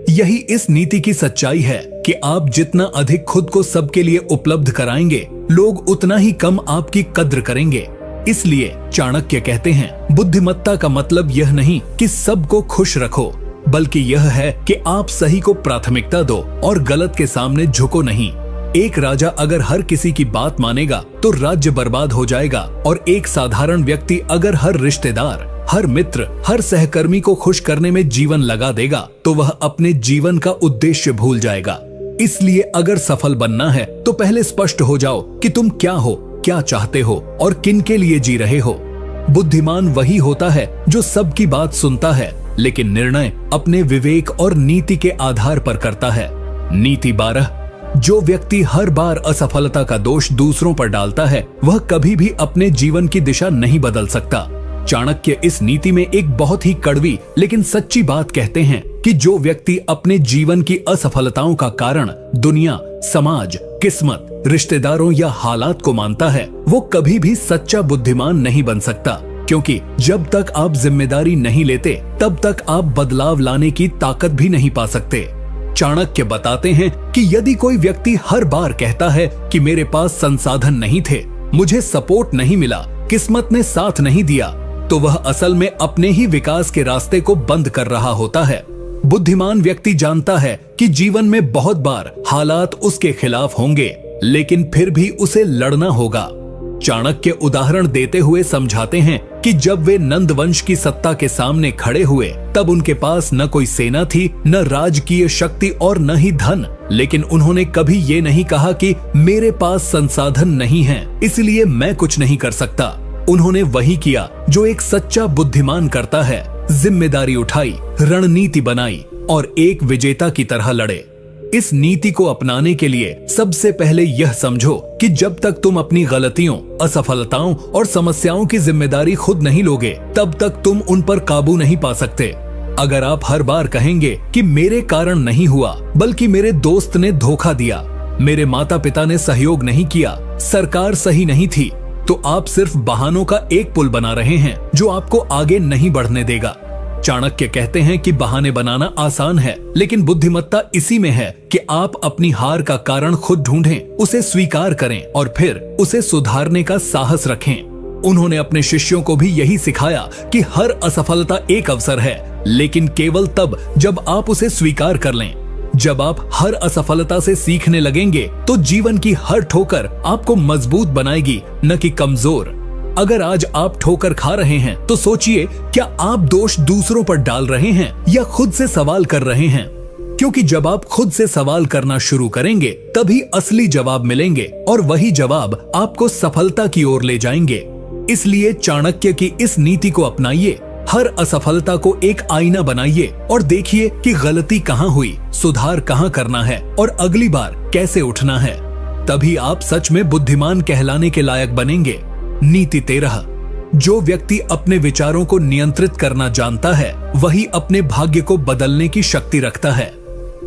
यही इस नीति की सच्चाई है कि आप जितना अधिक खुद को सबके लिए उपलब्ध कराएंगे, लोग उतना ही कम आपकी कद्र करेंगे। इसलिए चाणक्य कहते हैं, बुद्धिमत्ता का मतलब यह नहीं कि सबको खुश रखो, बल्कि यह है कि आप सही को प्राथमिकता दो और गलत के सामने झुको नहीं। एक राजा अगर हर किसी की बात मानेगा तो राज्य बर्बाद हो जाएगा और एक साधारण व्यक्ति अगर हर रिश्तेदार, हर मित्र, हर सहकर्मी को खुश करने में जीवन लगा देगा तो वह अपने जीवन का उद्देश्य भूल जाएगा। इसलिए अगर सफल बनना है तो पहले स्पष्ट हो जाओ कि तुम क्या हो, क्या चाहते हो और किन के लिए जी रहे हो। बुद्धिमान वही होता है जो सबकी बात सुनता है लेकिन निर्णय अपने विवेक और नीति के आधार पर करता है। नीति 12। जो व्यक्ति हर बार असफलता का दोष दूसरों पर डालता है वह कभी भी अपने जीवन की दिशा नहीं बदल सकता। चाणक्य इस नीति में एक बहुत ही कड़वी लेकिन सच्ची बात कहते हैं कि जो व्यक्ति अपने जीवन की असफलताओं का कारण दुनिया, समाज, किस्मत, रिश्तेदारों या हालात को मानता है, वो कभी भी सच्चा बुद्धिमान नहीं बन सकता, क्योंकि जब तक आप जिम्मेदारी नहीं लेते तब तक आप बदलाव लाने की ताकत भी नहीं पा सकते। चाणक्य बताते हैं कि यदि कोई व्यक्ति हर बार कहता है कि मेरे पास संसाधन नहीं थे, मुझे सपोर्ट नहीं मिला, किस्मत ने साथ नहीं दिया, तो वह असल में अपने ही विकास के रास्ते को बंद कर रहा होता है। बुद्धिमान व्यक्ति जानता है कि जीवन में बहुत बार हालात उसके खिलाफ होंगे, लेकिन फिर भी उसे लड़ना होगा। चाणक्य उदाहरण देते हुए समझाते हैं कि जब वे नंद वंश की सत्ता के सामने खड़े हुए, तब उनके पास न कोई सेना थी, न राजकीय शक्ति और न ही धन, लेकिन उन्होंने कभी ये नहीं कहा कि मेरे पास संसाधन नहीं है, इसलिए मैं कुछ नहीं कर सकता। उन्होंने वही किया जो एक सच्चा बुद्धिमान करता है, जिम्मेदारी उठाई, रणनीति बनाई और एक विजेता की तरह लड़े। इस नीति को अपनाने के लिए सबसे पहले यह समझो कि जब तक तुम अपनी गलतियों, असफलताओं और समस्याओं की जिम्मेदारी खुद नहीं लोगे, तब तक तुम उन पर काबू नहीं पा सकते। अगर आप हर बार कहेंगे कि मेरे कारण नहीं हुआ, बल्कि मेरे दोस्त ने धोखा दिया, मेरे माता पिता ने सहयोग नहीं किया, सरकार सही नहीं थी, तो आप सिर्फ बहानों का एक पुल बना रहे हैं जो आपको आगे नहीं बढ़ने देगा। चाणक्य कहते हैं कि बहाने बनाना आसान है, लेकिन बुद्धिमत्ता इसी में है कि आप अपनी हार का कारण खुद ढूंढें, उसे स्वीकार करें और फिर उसे सुधारने का साहस रखें। उन्होंने अपने शिष्यों को भी यही सिखाया कि हर असफलता एक अवसर है, लेकिन केवल तब जब आप उसे स्वीकार कर लें। जब आप हर असफलता से सीखने लगेंगे, तो जीवन की हर ठोकर आपको मजबूत बनाएगी, न कि कमजोर। अगर आज आप ठोकर खा रहे हैं, तो सोचिए, क्या आप दोष दूसरों पर डाल रहे हैं या खुद से सवाल कर रहे हैं? क्योंकि जब आप खुद से सवाल करना शुरू करेंगे, तभी असली जवाब मिलेंगे और वही जवाब आपको सफलता की ओर ले जाएंगे। इसलिए चाणक्य की इस नीति को अपनाइए, हर असफलता को एक आईना बनाइए और देखिए कि गलती कहाँ हुई, सुधार कहाँ करना है और अगली बार कैसे उठना है। तभी आप सच में बुद्धिमान कहलाने के लायक बनेंगे। नीति 13। जो व्यक्ति अपने विचारों को नियंत्रित करना जानता है, वही अपने भाग्य को बदलने की शक्ति रखता है।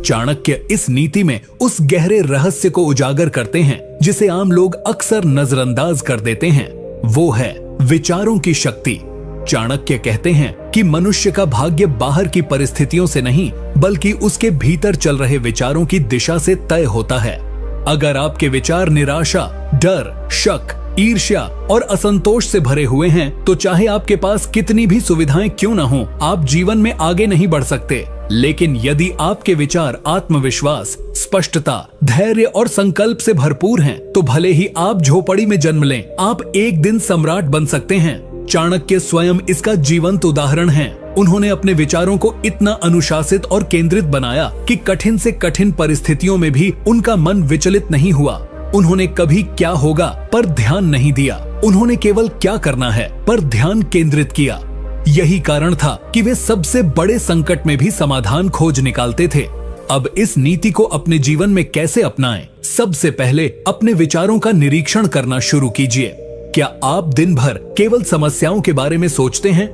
चाणक्य इस नीति में उस गहरे रहस्य को उजागर करते हैं जिसे आम लोग अक्सर नजरअंदाज कर देते हैं। वो है विचारों की शक्ति। चाणक्य कहते हैं कि मनुष्य का भाग्य बाहर की परिस्थितियों से नहीं, बल्कि उसके भीतर चल रहे विचारों की दिशा से तय होता है। अगर आपके विचार निराशा, डर, शक, ईर्ष्या और असंतोष से भरे हुए हैं, तो चाहे आपके पास कितनी भी सुविधाएं क्यों न हो, आप जीवन में आगे नहीं बढ़ सकते। लेकिन यदि आपके विचार आत्मविश्वास, स्पष्टता, धैर्य और संकल्प से भरपूर हैं, तो भले ही आप झोपड़ी में जन्म लें, आप एक दिन सम्राट बन सकते हैं। चाणक्य स्वयं इसका जीवंत उदाहरण हैं। उन्होंने अपने विचारों को इतना अनुशासित और केंद्रित बनाया कि कठिन से कठिन परिस्थितियों में भी उनका मन विचलित नहीं हुआ। उन्होंने कभी क्या होगा पर ध्यान नहीं दिया, उन्होंने केवल क्या करना है पर ध्यान केंद्रित किया। यही कारण था कि वे सबसे बड़े संकट में भी समाधान खोज निकालते थे। अब इस नीति को अपने जीवन में कैसे अपनाएं? सबसे पहले अपने विचारों का निरीक्षण करना शुरू कीजिए। क्या आप दिन भर केवल समस्याओं के बारे में सोचते हैं?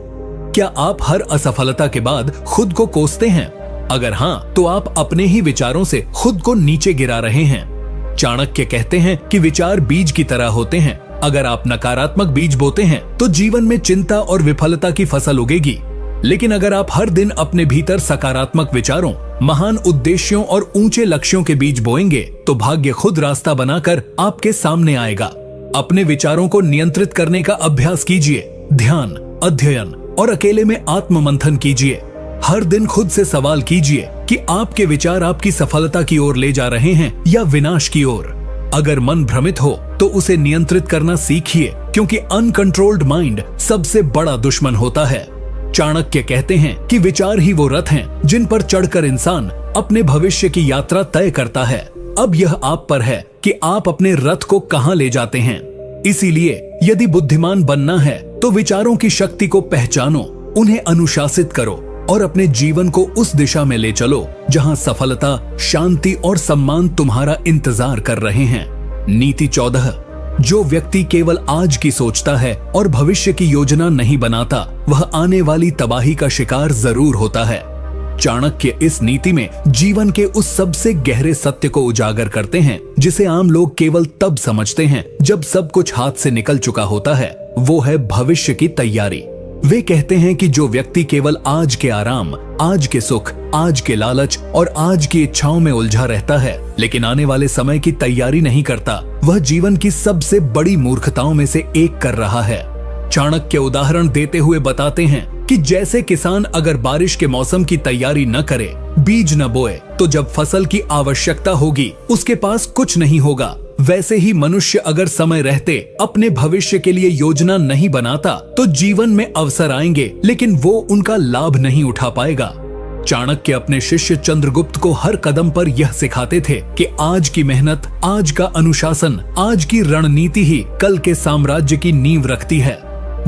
क्या आप हर असफलता के बाद खुद को कोसते हैं? अगर हाँ, तो आप अपने ही विचारों से खुद को नीचे गिरा रहे हैं। चाणक्य कहते हैं कि विचार बीज की तरह होते हैं। अगर आप नकारात्मक बीज बोते हैं, तो जीवन में चिंता और विफलता की फसल उगेगी। लेकिन अगर आप हर दिन अपने भीतर सकारात्मक विचारों, महान उद्देश्यों और ऊंचे लक्ष्यों के बीज बोएंगे, तो भाग्य खुद रास्ता बनाकर आपके सामने आएगा। अपने विचारों को नियंत्रित करने का अभ्यास कीजिए। ध्यान, अध्ययन और अकेले में आत्म मंथन कीजिए। हर दिन खुद से सवाल कीजिए कि आपके विचार आपकी सफलता की ओर ले जा रहे हैं या विनाश की ओर। अगर मन भ्रमित हो तो उसे नियंत्रित करना सीखिए, क्योंकि अनकंट्रोल्ड माइंड सबसे बड़ा दुश्मन होता है। चाणक्य कहते हैं कि विचार ही वो रथ हैं जिन पर चढ़कर इंसान अपने भविष्य की यात्रा तय करता है। अब यह आप पर है कि आप अपने रथ को कहां ले जाते हैं। इसीलिए यदि बुद्धिमान बनना है, तो विचारों की शक्ति को पहचानो, उन्हें अनुशासित करो और अपने जीवन को उस दिशा में ले चलो जहां सफलता, शांति और सम्मान तुम्हारा इंतजार कर रहे हैं। नीति 14। जो व्यक्ति केवल आज की सोचता है और भविष्य की योजना नहीं बनाता, वह आने वाली तबाही का शिकार जरूर होता है। चाणक्य इस नीति में जीवन के उस सबसे गहरे सत्य को उजागर करते हैं जिसे आम लोग केवल तब समझते हैं जब सब कुछ हाथ से निकल चुका होता है। वो है भविष्य की तैयारी। वे कहते हैं कि जो व्यक्ति केवल आज के आराम, आज के सुख, आज के लालच और आज की इच्छाओं में उलझा रहता है लेकिन आने वाले समय की तैयारी नहीं करता, वह जीवन की सबसे बड़ी मूर्खताओं में से एक कर रहा है। चाणक्य उदाहरण देते हुए बताते हैं कि जैसे किसान अगर बारिश के मौसम की तैयारी न करे, बीज न बोए, तो जब फसल की आवश्यकता होगी उसके पास कुछ नहीं होगा। वैसे ही मनुष्य अगर समय रहते अपने भविष्य के लिए योजना नहीं बनाता तो जीवन में अवसर आएंगे लेकिन वो उनका लाभ नहीं उठा पाएगा। चाणक्य अपने शिष्य चंद्रगुप्त को हर कदम पर यह सिखाते थे कि आज की मेहनत, आज का अनुशासन, आज की रणनीति ही कल के साम्राज्य की नींव रखती है।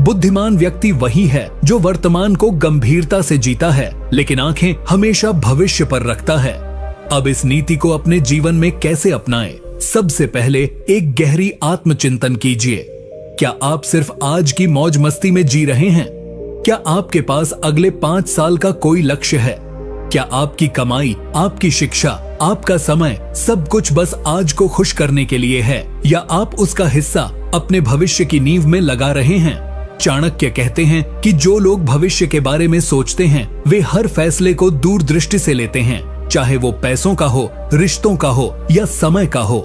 बुद्धिमान व्यक्ति वही है जो वर्तमान को गंभीरता से जीता है लेकिन आंखें हमेशा भविष्य पर रखता है। अब इस नीति को अपने जीवन में कैसे अपनाएं? सबसे पहले एक गहरी आत्मचिंतन कीजिए। क्या आप सिर्फ आज की मौज मस्ती में जी रहे हैं? क्या आपके पास अगले 5 साल का कोई लक्ष्य है? क्या आपकी कमाई, आपकी शिक्षा, आपका समय सब कुछ बस आज को खुश करने के लिए है या आप उसका हिस्सा अपने भविष्य की नींव में लगा रहे हैं? चाणक्य कहते हैं कि जो लोग भविष्य के बारे में सोचते हैं वे हर फैसले को दूरदृष्टि से लेते हैं, चाहे वो पैसों का हो, रिश्तों का हो या समय का हो।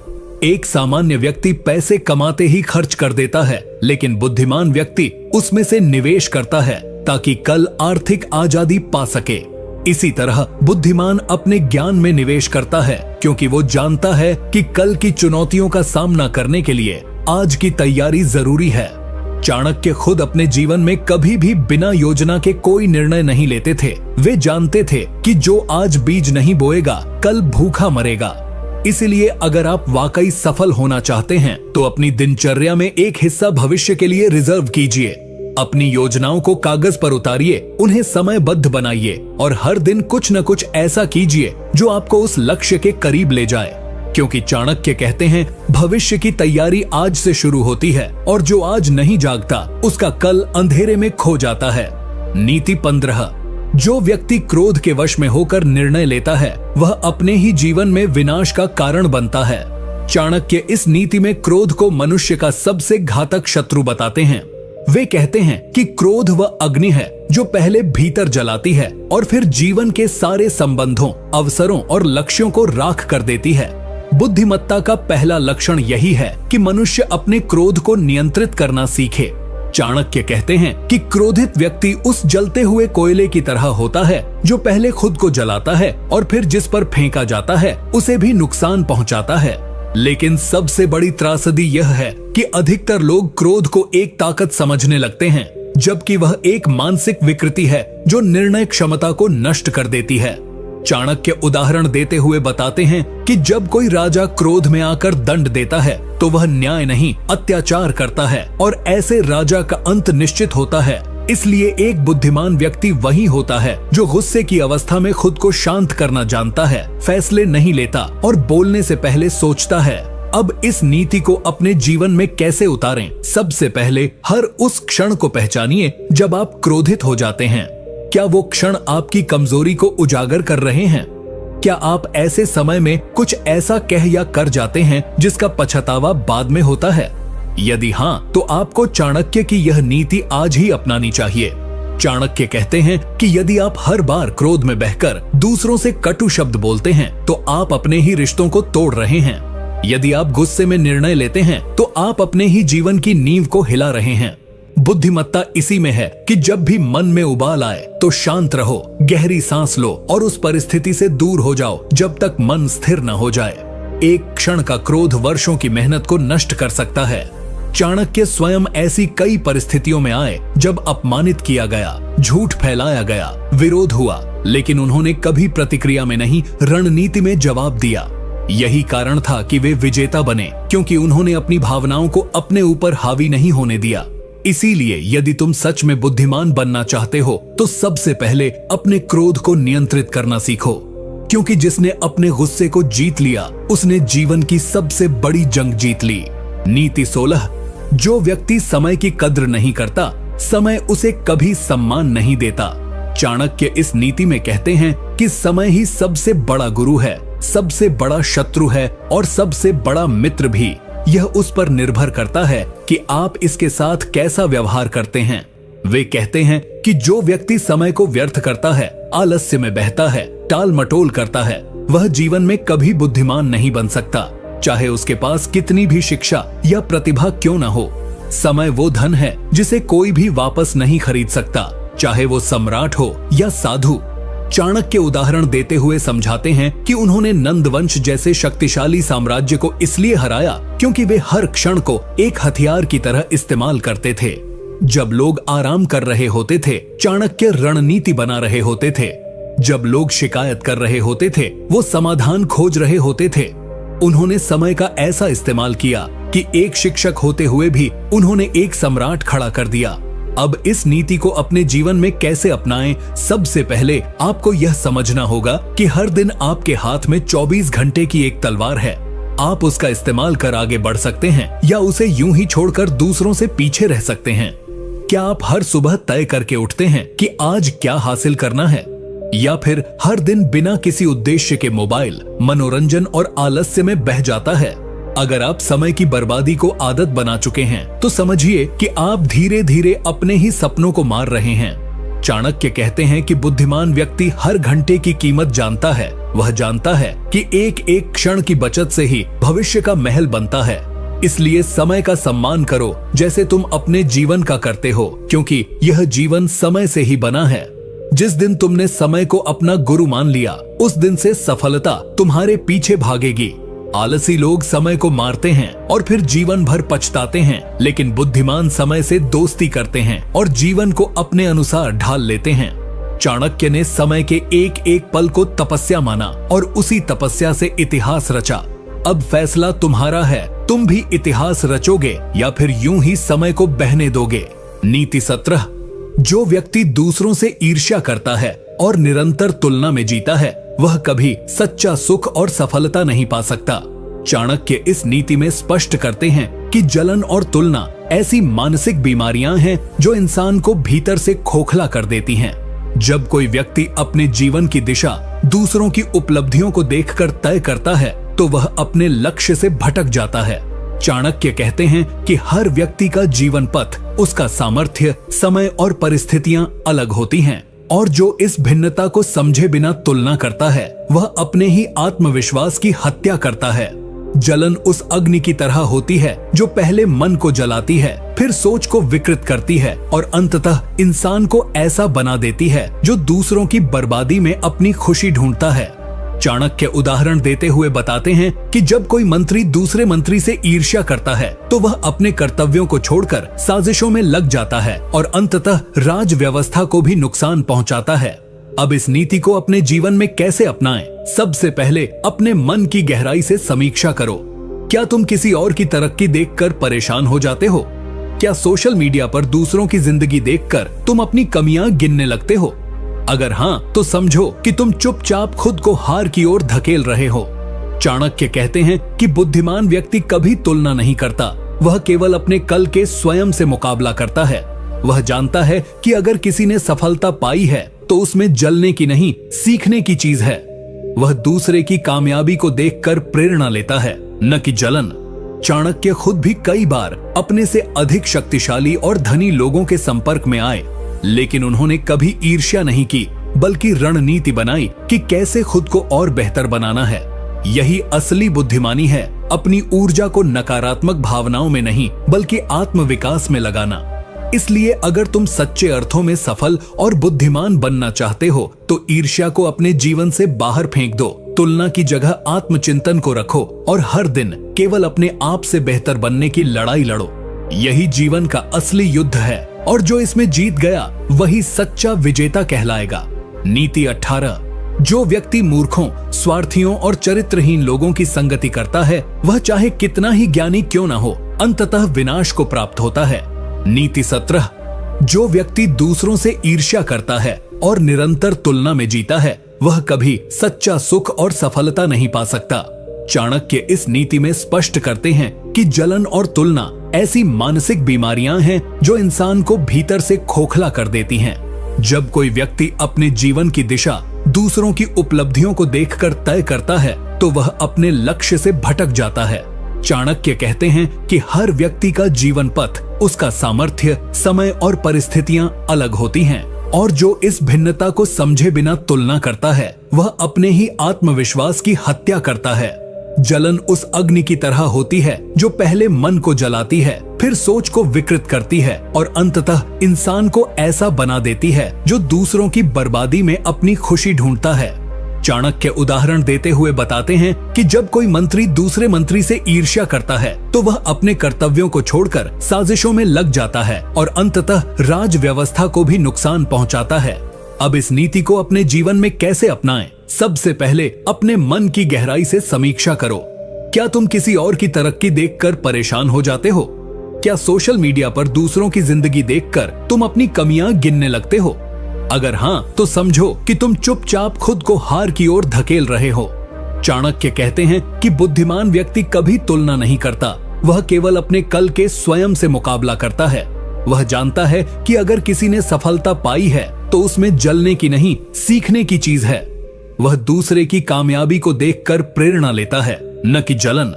एक सामान्य व्यक्ति पैसे कमाते ही खर्च कर देता है लेकिन बुद्धिमान व्यक्ति उसमें से निवेश करता है ताकि कल आर्थिक आजादी पा सके। इसी तरह बुद्धिमान अपने ज्ञान में निवेश करता है क्योंकि वो जानता है कि कल की चुनौतियों का सामना करने के लिए आज की तैयारी जरूरी है। चाणक्य खुद अपने जीवन में कभी भी बिना योजना के कोई निर्णय नहीं लेते थे। वे जानते थे कि जो आज बीज नहीं बोएगा कल भूखा मरेगा। इसलिए अगर आप वाकई सफल होना चाहते हैं तो अपनी दिनचर्या में एक हिस्सा भविष्य के लिए रिजर्व कीजिए। अपनी योजनाओं को कागज पर उतारिए, उन्हें समयबद्ध बनाइए और हर दिन कुछ न कुछ ऐसा कीजिए जो आपको उस लक्ष्य के करीब ले जाए। क्योंकि चाणक्य कहते हैं भविष्य की तैयारी आज से शुरू होती है और जो आज नहीं जागता उसका कल अंधेरे में खो जाता है। नीति 15। जो व्यक्ति क्रोध के वश में होकर निर्णय लेता है वह अपने ही जीवन में विनाश का कारण बनता है। चाणक्य इस नीति में क्रोध को मनुष्य का सबसे घातक शत्रु बताते हैं। वे कहते हैं कि क्रोध वह अग्नि है जो पहले भीतर जलाती है और फिर जीवन के सारे संबंधों, अवसरों और लक्ष्यों को राख कर देती है। बुद्धिमत्ता का पहला लक्षण यही है कि मनुष्य अपने क्रोध को नियंत्रित करना सीखे। चाणक्य कहते हैं कि क्रोधित व्यक्ति उस जलते हुए कोयले की तरह होता है जो पहले खुद को जलाता है और फिर जिस पर फेंका जाता है उसे भी नुकसान पहुंचाता है। लेकिन सबसे बड़ी त्रासदी यह है कि अधिकतर लोग क्रोध को एक ताकत समझने लगते हैं जबकि वह एक मानसिक विकृति है जो निर्णय क्षमता को नष्ट कर देती है। चाणक्य उदाहरण देते हुए बताते हैं कि जब कोई राजा क्रोध में आकर दंड देता है तो वह न्याय नहीं अत्याचार करता है और ऐसे राजा का अंत निश्चित होता है। इसलिए एक बुद्धिमान व्यक्ति वही होता है जो गुस्से की अवस्था में खुद को शांत करना जानता है, फैसले नहीं लेता और बोलने से पहले सोचता है। अब इस नीति को अपने जीवन में कैसे उतारें? सबसे पहले हर उस क्षण को पहचानिए जब आप क्रोधित हो जाते हैं। क्या वो क्षण आपकी कमजोरी को उजागर कर रहे हैं? क्या आप ऐसे समय में कुछ ऐसा कह या कर जाते हैं जिसका पछतावा बाद में होता है? यदि हाँ, तो आपको चाणक्य की यह नीति आज ही अपनानी चाहिए। चाणक्य कहते हैं कि यदि आप हर बार क्रोध में बहकर दूसरों से कटु शब्द बोलते हैं तो आप अपने ही रिश्तों को तोड़ रहे हैं। यदि आप गुस्से में निर्णय लेते हैं तो आप अपने ही जीवन की नींव को हिला रहे हैं। बुद्धिमत्ता इसी में है कि जब भी मन में उबाल आए तो शांत रहो, गहरी सांस लो और उस परिस्थिति से दूर हो जाओ जब तक मन स्थिर न हो जाए। एक क्षण का क्रोध वर्षों की मेहनत को नष्ट कर सकता है। चाणक्य स्वयं ऐसी कई परिस्थितियों में आए जब अपमानित किया गया, झूठ फैलाया गया, विरोध हुआ, लेकिन उन्होंने कभी प्रतिक्रिया में नहीं, रणनीति में जवाब दिया। यही कारण था कि वे विजेता बने, क्योंकि उन्होंने अपनी भावनाओं को अपने ऊपर हावी नहीं होने दिया। इसीलिए यदि तुम सच में बुद्धिमान बनना चाहते हो तो सबसे पहले अपने क्रोध को नियंत्रित करना सीखो, क्योंकि जिसने अपने गुस्से को जीत लिया उसने जीवन की सबसे बड़ी जंग जीत ली। नीति 16। जो व्यक्ति समय की कद्र नहीं करता, समय उसे कभी सम्मान नहीं देता। चाणक्य इस नीति में कहते हैं कि समय ही सबसे बड़ा गुरु है, सबसे बड़ा शत्रु है और सबसे बड़ा मित्र भी। यह उस पर निर्भर करता है कि आप इसके साथ कैसा व्यवहार करते हैं। वे कहते हैं कि जो व्यक्ति समय को व्यर्थ करता है, आलस्य में बहता है, टाल मटोल करता है, वह जीवन में कभी बुद्धिमान नहीं बन सकता, चाहे उसके पास कितनी भी शिक्षा या प्रतिभा क्यों न हो। समय वो धन है जिसे कोई भी वापस नहीं खरीद सकता, चाहे वो सम्राट हो या साधु। चाणक्य उदाहरण देते हुए समझाते हैं कि उन्होंने नंदवंश जैसे शक्तिशाली साम्राज्य को इसलिए हराया क्योंकि वे हर क्षण को एक हथियार की तरह इस्तेमाल करते थे। जब लोग आराम कर रहे होते थे, चाणक्य रणनीति बना रहे होते थे। जब लोग शिकायत कर रहे होते थे, वो समाधान खोज रहे होते थे। उन्होंने समय का ऐसा इस्तेमाल किया कि एक शिक्षक होते हुए भी उन्होंने एक सम्राट खड़ा कर दिया। अब इस नीति को अपने जीवन में कैसे अपनाएं? सबसे पहले आपको यह समझना होगा कि हर दिन आपके हाथ में 24 घंटे की एक तलवार है। आप उसका इस्तेमाल कर आगे बढ़ सकते हैं या उसे यूं ही छोड़कर दूसरों से पीछे रह सकते हैं। क्या आप हर सुबह तय करके उठते हैं कि आज क्या हासिल करना है, या फिर हर दिन बिना किसी उद्देश्य के मोबाइल, मनोरंजन और आलस्य में बह जाता है? अगर आप समय की बर्बादी को आदत बना चुके हैं तो समझिए कि आप धीरे धीरे अपने ही सपनों को मार रहे हैं। चाणक्य कहते हैं कि बुद्धिमान व्यक्ति हर घंटे की कीमत जानता है। वह जानता है कि एक एक क्षण की बचत से ही भविष्य का महल बनता है। इसलिए समय का सम्मान करो जैसे तुम अपने जीवन का करते हो, क्योंकि यह जीवन समय से ही बना है। जिस दिन तुमने समय को अपना गुरु मान लिया, उस दिन से सफलता तुम्हारे पीछे भागेगी। आलसी लोग समय को मारते हैं और फिर जीवन भर पछताते हैं, लेकिन बुद्धिमान समय से दोस्ती करते हैं और जीवन को अपने अनुसार ढाल लेते हैं। चाणक्य ने समय के एक एक पल को तपस्या माना और उसी तपस्या से इतिहास रचा। अब फैसला तुम्हारा है, तुम भी इतिहास रचोगे या फिर यूं ही समय को बहने दोगे। नीति 17। जो व्यक्ति दूसरों से ईर्ष्या करता है और निरंतर तुलना में जीता है, वह कभी सच्चा सुख और सफलता नहीं पा सकता। चाणक्य इस नीति में स्पष्ट करते हैं कि जलन और तुलना ऐसी मानसिक बीमारियां हैं जो इंसान को भीतर से खोखला कर देती हैं। जब कोई व्यक्ति अपने जीवन की दिशा दूसरों की उपलब्धियों को देखकर तय करता है, तो वह अपने लक्ष्य से भटक जाता है। चाणक्य कहते हैं कि हर व्यक्ति का जीवन पथ, उसका सामर्थ्य, समय और परिस्थितियां अलग होती हैं, और जो इस भिन्नता को समझे बिना तुलना करता है, वह अपने ही आत्मविश्वास की हत्या करता है। जलन उस अग्नि की तरह होती है जो पहले मन को जलाती है, फिर सोच को विकृत करती है और अंततः इंसान को ऐसा बना देती है जो दूसरों की बर्बादी में अपनी खुशी ढूंढता है। चाणक्य उदाहरण देते हुए बताते हैं कि जब कोई मंत्री दूसरे मंत्री से ईर्ष्या करता है, तो वह अपने कर्तव्यों को छोड़कर साजिशों में लग जाता है और अंततः राज व्यवस्था को भी नुकसान पहुंचाता है। अब इस नीति को अपने जीवन में कैसे अपनाएं? सबसे पहले अपने मन की गहराई से समीक्षा करो। क्या तुम किसी और की तरक्की देखकर परेशान हो जाते हो? क्या सोशल मीडिया पर दूसरों की जिंदगी देखकर तुम अपनी कमियां गिनने लगते हो? अगर हाँ, तो समझो कि तुम चुपचाप खुद को हार की ओर धकेल रहे हो। चाणक्य कहते हैं कि बुद्धिमान व्यक्ति कभी तुलना नहीं करता, वह केवल अपने कल के स्वयं से मुकाबला करता है। वह जानता है कि अगर किसी ने सफलता पाई है तो उसमें जलने की नहीं, सीखने की चीज है। वह दूसरे की कामयाबी को देखकर प्रेरणा लेता है, न कि जलन। चाणक्य खुद भी कई बार अपने से अधिक शक्तिशाली और धनी लोगों के संपर्क में आए, लेकिन उन्होंने कभी ईर्ष्या नहीं की, बल्कि रणनीति बनाई कि कैसे खुद को और बेहतर बनाना है। यही असली बुद्धिमानी है, अपनी ऊर्जा को नकारात्मक भावनाओं में नहीं बल्कि आत्मविकास में लगाना। इसलिए अगर तुम सच्चे अर्थों में सफल और बुद्धिमान बनना चाहते हो, तो ईर्ष्या को अपने जीवन से बाहर फेंक दो, तुलना की जगह आत्मचिंतन को रखो और हर दिन केवल अपने आप से बेहतर बनने की लड़ाई लड़ो। यही जीवन का असली युद्ध है और जो इसमें जीत गया वही सच्चा विजेता कहलाएगा। नीति 18। जो व्यक्ति मूर्खों, स्वार्थियों और चरित्रहीन लोगों की संगति करता है, वह चाहे कितना ही ज्ञानी क्यों न हो, अंततः विनाश को प्राप्त होता है। नीति 17। जो व्यक्ति दूसरों से ईर्ष्या करता है और निरंतर तुलना में जीता है, वह कभी सच्चा सुख और सफलता नहीं पा सकता। चाणक्य इस नीति में स्पष्ट करते हैं कि जलन और तुलना ऐसी मानसिक बीमारियां हैं जो इंसान को भीतर से खोखला कर देती हैं। जब कोई व्यक्ति अपने जीवन की दिशा दूसरों की उपलब्धियों को देखकर तय करता है तो वह अपने लक्ष्य से भटक जाता है। चाणक्य कहते हैं कि हर व्यक्ति का जीवन पथ, उसका सामर्थ्य, समय और परिस्थितियां अलग होती हैं और जो इस भिन्नता को समझे बिना तुलना करता है वह अपने ही आत्मविश्वास की हत्या करता है। जलन उस अग्नि की तरह होती है जो पहले मन को जलाती है, फिर सोच को विकृत करती है और अंततः इंसान को ऐसा बना देती है जो दूसरों की बर्बादी में अपनी खुशी ढूंढता है। चाणक्य उदाहरण देते हुए बताते हैं कि जब कोई मंत्री दूसरे मंत्री से ईर्ष्या करता है तो वह अपने कर्तव्यों को छोड़कर साजिशों में लग जाता है और अंततः राज व्यवस्था को भी नुकसान पहुंचाता है। अब इस नीति को अपने जीवन में कैसे अपनाएं? सबसे पहले अपने मन की गहराई से समीक्षा करो। क्या तुम किसी और की तरक्की देखकर परेशान हो जाते हो? क्या सोशल मीडिया पर दूसरों की जिंदगी देखकर तुम अपनी कमियां गिनने लगते हो? अगर हाँ, तो समझो कि तुम चुपचाप खुद को हार की ओर धकेल रहे हो। चाणक्य कहते हैं कि बुद्धिमान व्यक्ति कभी तुलना नहीं करता, वह केवल अपने कल के स्वयं से मुकाबला करता है। वह जानता है कि अगर किसी ने सफलता पाई है तो उसमें जलने की नहीं, सीखने की चीज है। वह दूसरे की कामयाबी को देखकर प्रेरणा लेता है, न कि जलन।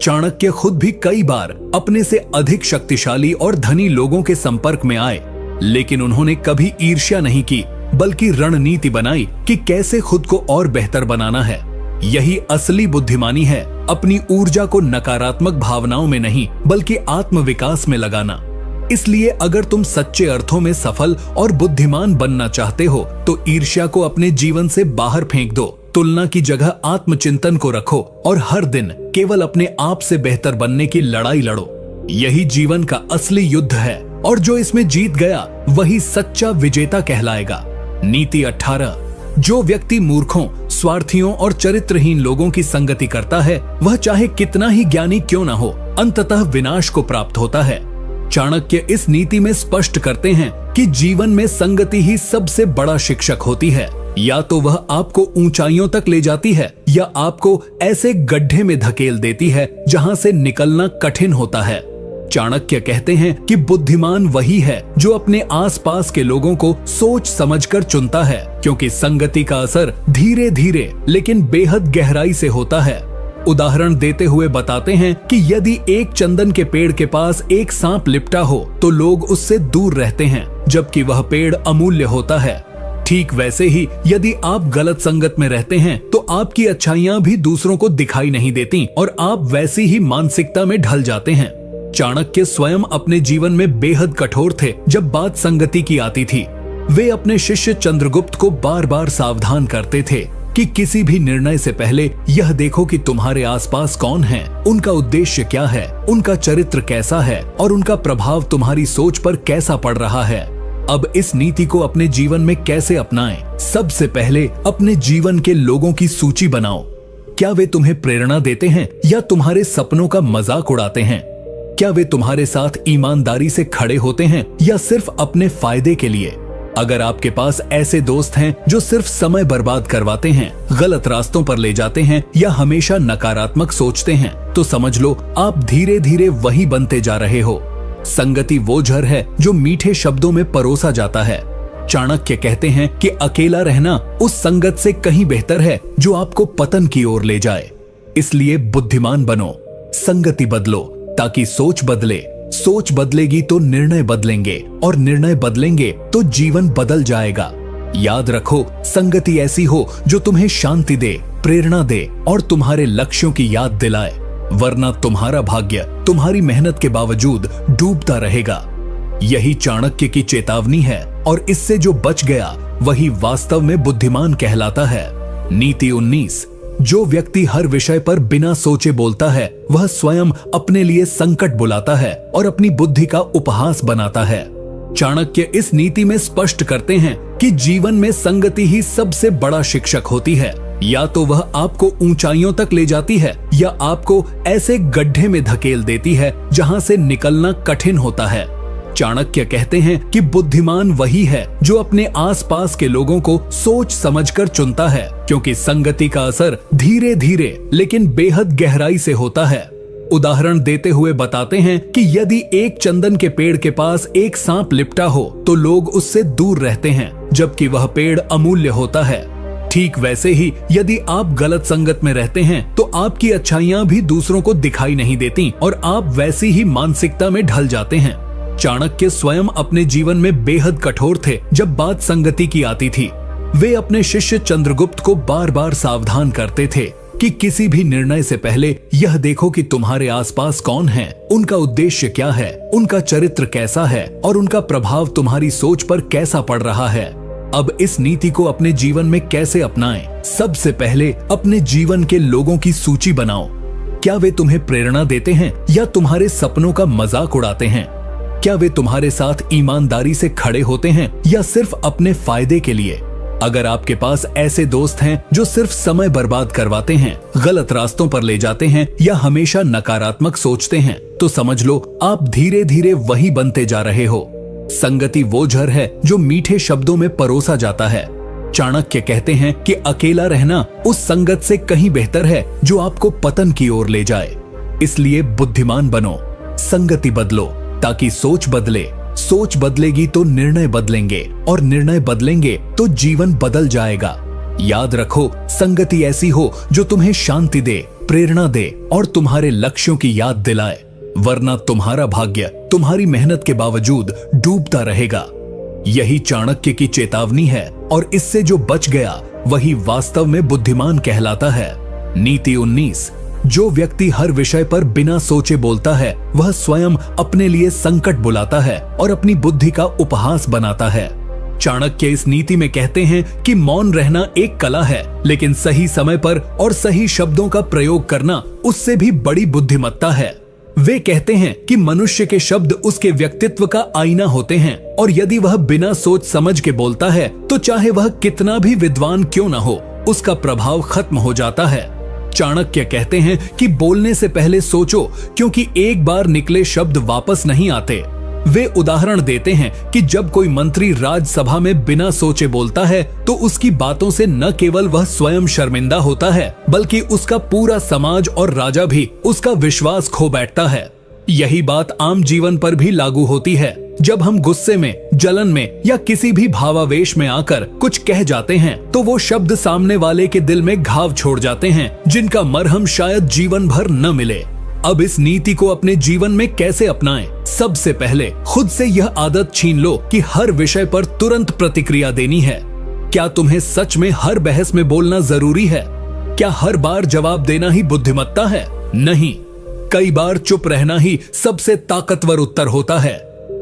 चाणक्य खुद भी कई बार अपने से अधिक शक्तिशाली और धनी लोगों के संपर्क में आए, लेकिन उन्होंने कभी ईर्ष्या नहीं की, बल्कि रणनीति बनाई कि कैसे खुद को और बेहतर बनाना है। यही असली बुद्धिमानी है, अपनी ऊर्जा को नकारात्मक भावनाओं में नहीं बल्कि आत्मविकास में लगाना। इसलिए अगर तुम सच्चे अर्थों में सफल और बुद्धिमान बनना चाहते हो तो ईर्ष्या को अपने जीवन से बाहर फेंक दो, तुलना की जगह आत्मचिंतन को रखो और हर दिन केवल अपने आप से बेहतर बनने की लड़ाई लड़ो। यही जीवन का असली युद्ध है और जो इसमें जीत गया वही सच्चा विजेता कहलाएगा। नीति 18। जो व्यक्ति मूर्खों, स्वार्थियों और चरित्रहीन लोगों की संगति करता है वह चाहे कितना ही ज्ञानी क्यों न हो, अंततः विनाश को प्राप्त होता है। चाणक्य इस नीति में स्पष्ट करते हैं कि जीवन में संगति ही सबसे बड़ा शिक्षक होती है। या तो वह आपको ऊंचाइयों तक ले जाती है या आपको ऐसे गड्ढे में धकेल देती है जहां से निकलना कठिन होता है। चाणक्य कहते हैं कि बुद्धिमान वही है जो अपने आसपास के लोगों को सोच समझकर चुनता है, क्योंकि संगति का असर धीरे धीरे लेकिन बेहद गहराई से होता है। उदाहरण देते हुए बताते हैं कि यदि एक चंदन के पेड़ के पास एक सांप लिपटा हो तो लोग उससे दूर रहते हैं, जबकि वह पेड़ अमूल्य होता है। ठीक वैसे ही यदि आप गलत संगत में रहते हैं तो आपकी अच्छाइयां भी दूसरों को दिखाई नहीं देती और आप वैसी ही मानसिकता में ढल जाते हैं। चाणक्य स्वयं अपने जीवन में बेहद कठोर थे जब बात संगति की आती थी। वे अपने शिष्य चंद्रगुप्त को बार बार सावधान करते थे कि किसी भी निर्णय से पहले यह देखो कि तुम्हारे आसपास कौन है, उनका उद्देश्य क्या है, उनका चरित्र कैसा है और उनका प्रभाव तुम्हारी सोच पर कैसा पड़ रहा है। अब इस नीति को अपने जीवन में कैसे अपनाएं? सबसे पहले अपने जीवन के लोगों की सूची बनाओ। क्या वे तुम्हें प्रेरणा देते हैं या तुम्हारे सपनों का मजाक उड़ाते हैं? क्या वे तुम्हारे साथ ईमानदारी से खड़े होते हैं या सिर्फ अपने फायदे के लिए? अगर आपके पास ऐसे दोस्त हैं जो सिर्फ समय बर्बाद करवाते हैं, गलत रास्तों पर ले जाते हैं या हमेशा नकारात्मक सोचते हैं, तो समझ लो आप धीरे धीरे वही बनते जा रहे हो। संगति वो जहर है जो मीठे शब्दों में परोसा जाता है। चाणक्य कहते हैं कि अकेला रहना उस संगत से कहीं बेहतर है जो आपको पतन की ओर ले जाए। इसलिए बुद्धिमान बनो, संगति बदलो ताकि सोच बदले। सोच बदलेगी तो निर्णय बदलेंगे और निर्णय बदलेंगे तो जीवन बदल जाएगा। याद रखो, संगति ऐसी हो जो तुम्हें शांति दे, प्रेरणा दे और तुम्हारे लक्ष्यों की याद दिलाए, वरना तुम्हारा भाग्य तुम्हारी मेहनत के बावजूद डूबता रहेगा। यही चाणक्य की चेतावनी है और इससे जो बच गया वही वास्तव में बुद्धिमान कहलाता है। नीति 19। जो व्यक्ति हर विषय पर बिना सोचे बोलता है वह स्वयं अपने लिए संकट बुलाता है और अपनी बुद्धि का उपहास बनाता है। चाणक्य इस नीति में स्पष्ट करते हैं कि जीवन में संगति ही सबसे बड़ा शिक्षक होती है। या तो वह आपको ऊंचाइयों तक ले जाती है या आपको ऐसे गड्ढे में धकेल देती है जहां से निकलना कठिन होता है। चाणक्य कहते हैं कि बुद्धिमान वही है जो अपने आसपास के लोगों को सोच समझकर चुनता है, क्योंकि संगति का असर धीरे धीरे लेकिन बेहद गहराई से होता है। उदाहरण देते हुए बताते हैं कि यदि एक चंदन के पेड़ के पास एक सांप लिपटा हो तो लोग उससे दूर रहते हैं, जबकि वह पेड़ अमूल्य होता है। ठीक वैसे ही यदि आप गलत संगत में रहते हैं तो आपकी अच्छाइयां भी दूसरों को दिखाई नहीं देती और आप वैसी ही मानसिकता में ढल जाते हैं। चाणक्य स्वयं अपने जीवन में बेहद कठोर थे जब बात संगति की आती थी। वे अपने शिष्य चंद्रगुप्त को बार बार सावधान करते थे कि किसी भी निर्णय से पहले यह देखो कि तुम्हारे आसपास कौन है, उनका उद्देश्य क्या है, उनका चरित्र कैसा है और उनका प्रभाव तुम्हारी सोच पर कैसा पड़ रहा है। अब इस नीति को अपने जीवन में कैसे अपनाएं? सबसे पहले अपने जीवन के लोगों की सूची बनाओ। क्या वे तुम्हें प्रेरणा देते हैं या तुम्हारे सपनों का मजाक उड़ाते हैं? क्या वे तुम्हारे साथ ईमानदारी से खड़े होते हैं या सिर्फ अपने फायदे के लिए? अगर आपके पास ऐसे दोस्त हैं जो सिर्फ समय बर्बाद करवाते हैं, गलत रास्तों पर ले जाते हैं या हमेशा नकारात्मक सोचते हैं, तो समझ लो आप धीरे धीरे वही बनते जा रहे हो। संगति वो झर है जो मीठे शब्दों में परोसा जाता है। चाणक्य कहते हैं कि अकेला रहना उस संगत से कहीं बेहतर है जो आपको पतन की ओर ले जाए। इसलिए बुद्धिमान बनो, संगति बदलो ताकि सोच बदले। सोच बदलेगी तो निर्णय बदलेंगे और निर्णय बदलेंगे तो जीवन बदल जाएगा। याद रखो, संगति ऐसी हो जो तुम्हें शांति दे, प्रेरणा दे और तुम्हारे लक्ष्यों की याद दिलाए, वरना तुम्हारा भाग्य तुम्हारी मेहनत के बावजूद डूबता रहेगा। यही चाणक्य की चेतावनी है और इससे जो बच गया वही वास्तव में बुद्धिमान कहलाता है। नीति 19, जो व्यक्ति हर विषय पर बिना सोचे बोलता है वह स्वयं अपने लिए संकट बुलाता है और अपनी बुद्धि का उपहास बनाता है। चाणक्य इस नीति में कहते हैं कि मौन रहना एक कला है, लेकिन सही समय पर और सही शब्दों का प्रयोग करना उससे भी बड़ी बुद्धिमत्ता है। वे कहते हैं कि मनुष्य के शब्द उसके व्यक्तित्व का आईना होते हैं और यदि वह बिना सोच समझ के बोलता है तो चाहे वह कितना भी विद्वान क्यों न हो, उसका प्रभाव खत्म हो जाता है। चाणक्य कहते हैं कि बोलने से पहले सोचो, क्योंकि एक बार निकले शब्द वापस नहीं आते। वे उदाहरण देते हैं कि जब कोई मंत्री राज्यसभा में बिना सोचे बोलता है तो उसकी बातों से न केवल वह स्वयं शर्मिंदा होता है, बल्कि उसका पूरा समाज और राजा भी उसका विश्वास खो बैठता है। यही बात आम जीवन पर भी लागू होती है। जब हम गुस्से में, जलन में या किसी भी भावावेश में आकर कुछ कह जाते हैं तो वो शब्द सामने वाले के दिल में घाव छोड़ जाते हैं, जिनका मरहम शायद जीवन भर न मिले। अब इस नीति को अपने जीवन में कैसे अपनाएं? सबसे पहले खुद से यह आदत छीन लो कि हर विषय पर तुरंत प्रतिक्रिया देनी है। क्या तुम्हें सच में हर बहस में बोलना जरूरी है? क्या हर बार जवाब देना ही बुद्धिमत्ता है? नहीं, कई बार चुप रहना ही सबसे ताकतवर उत्तर होता है।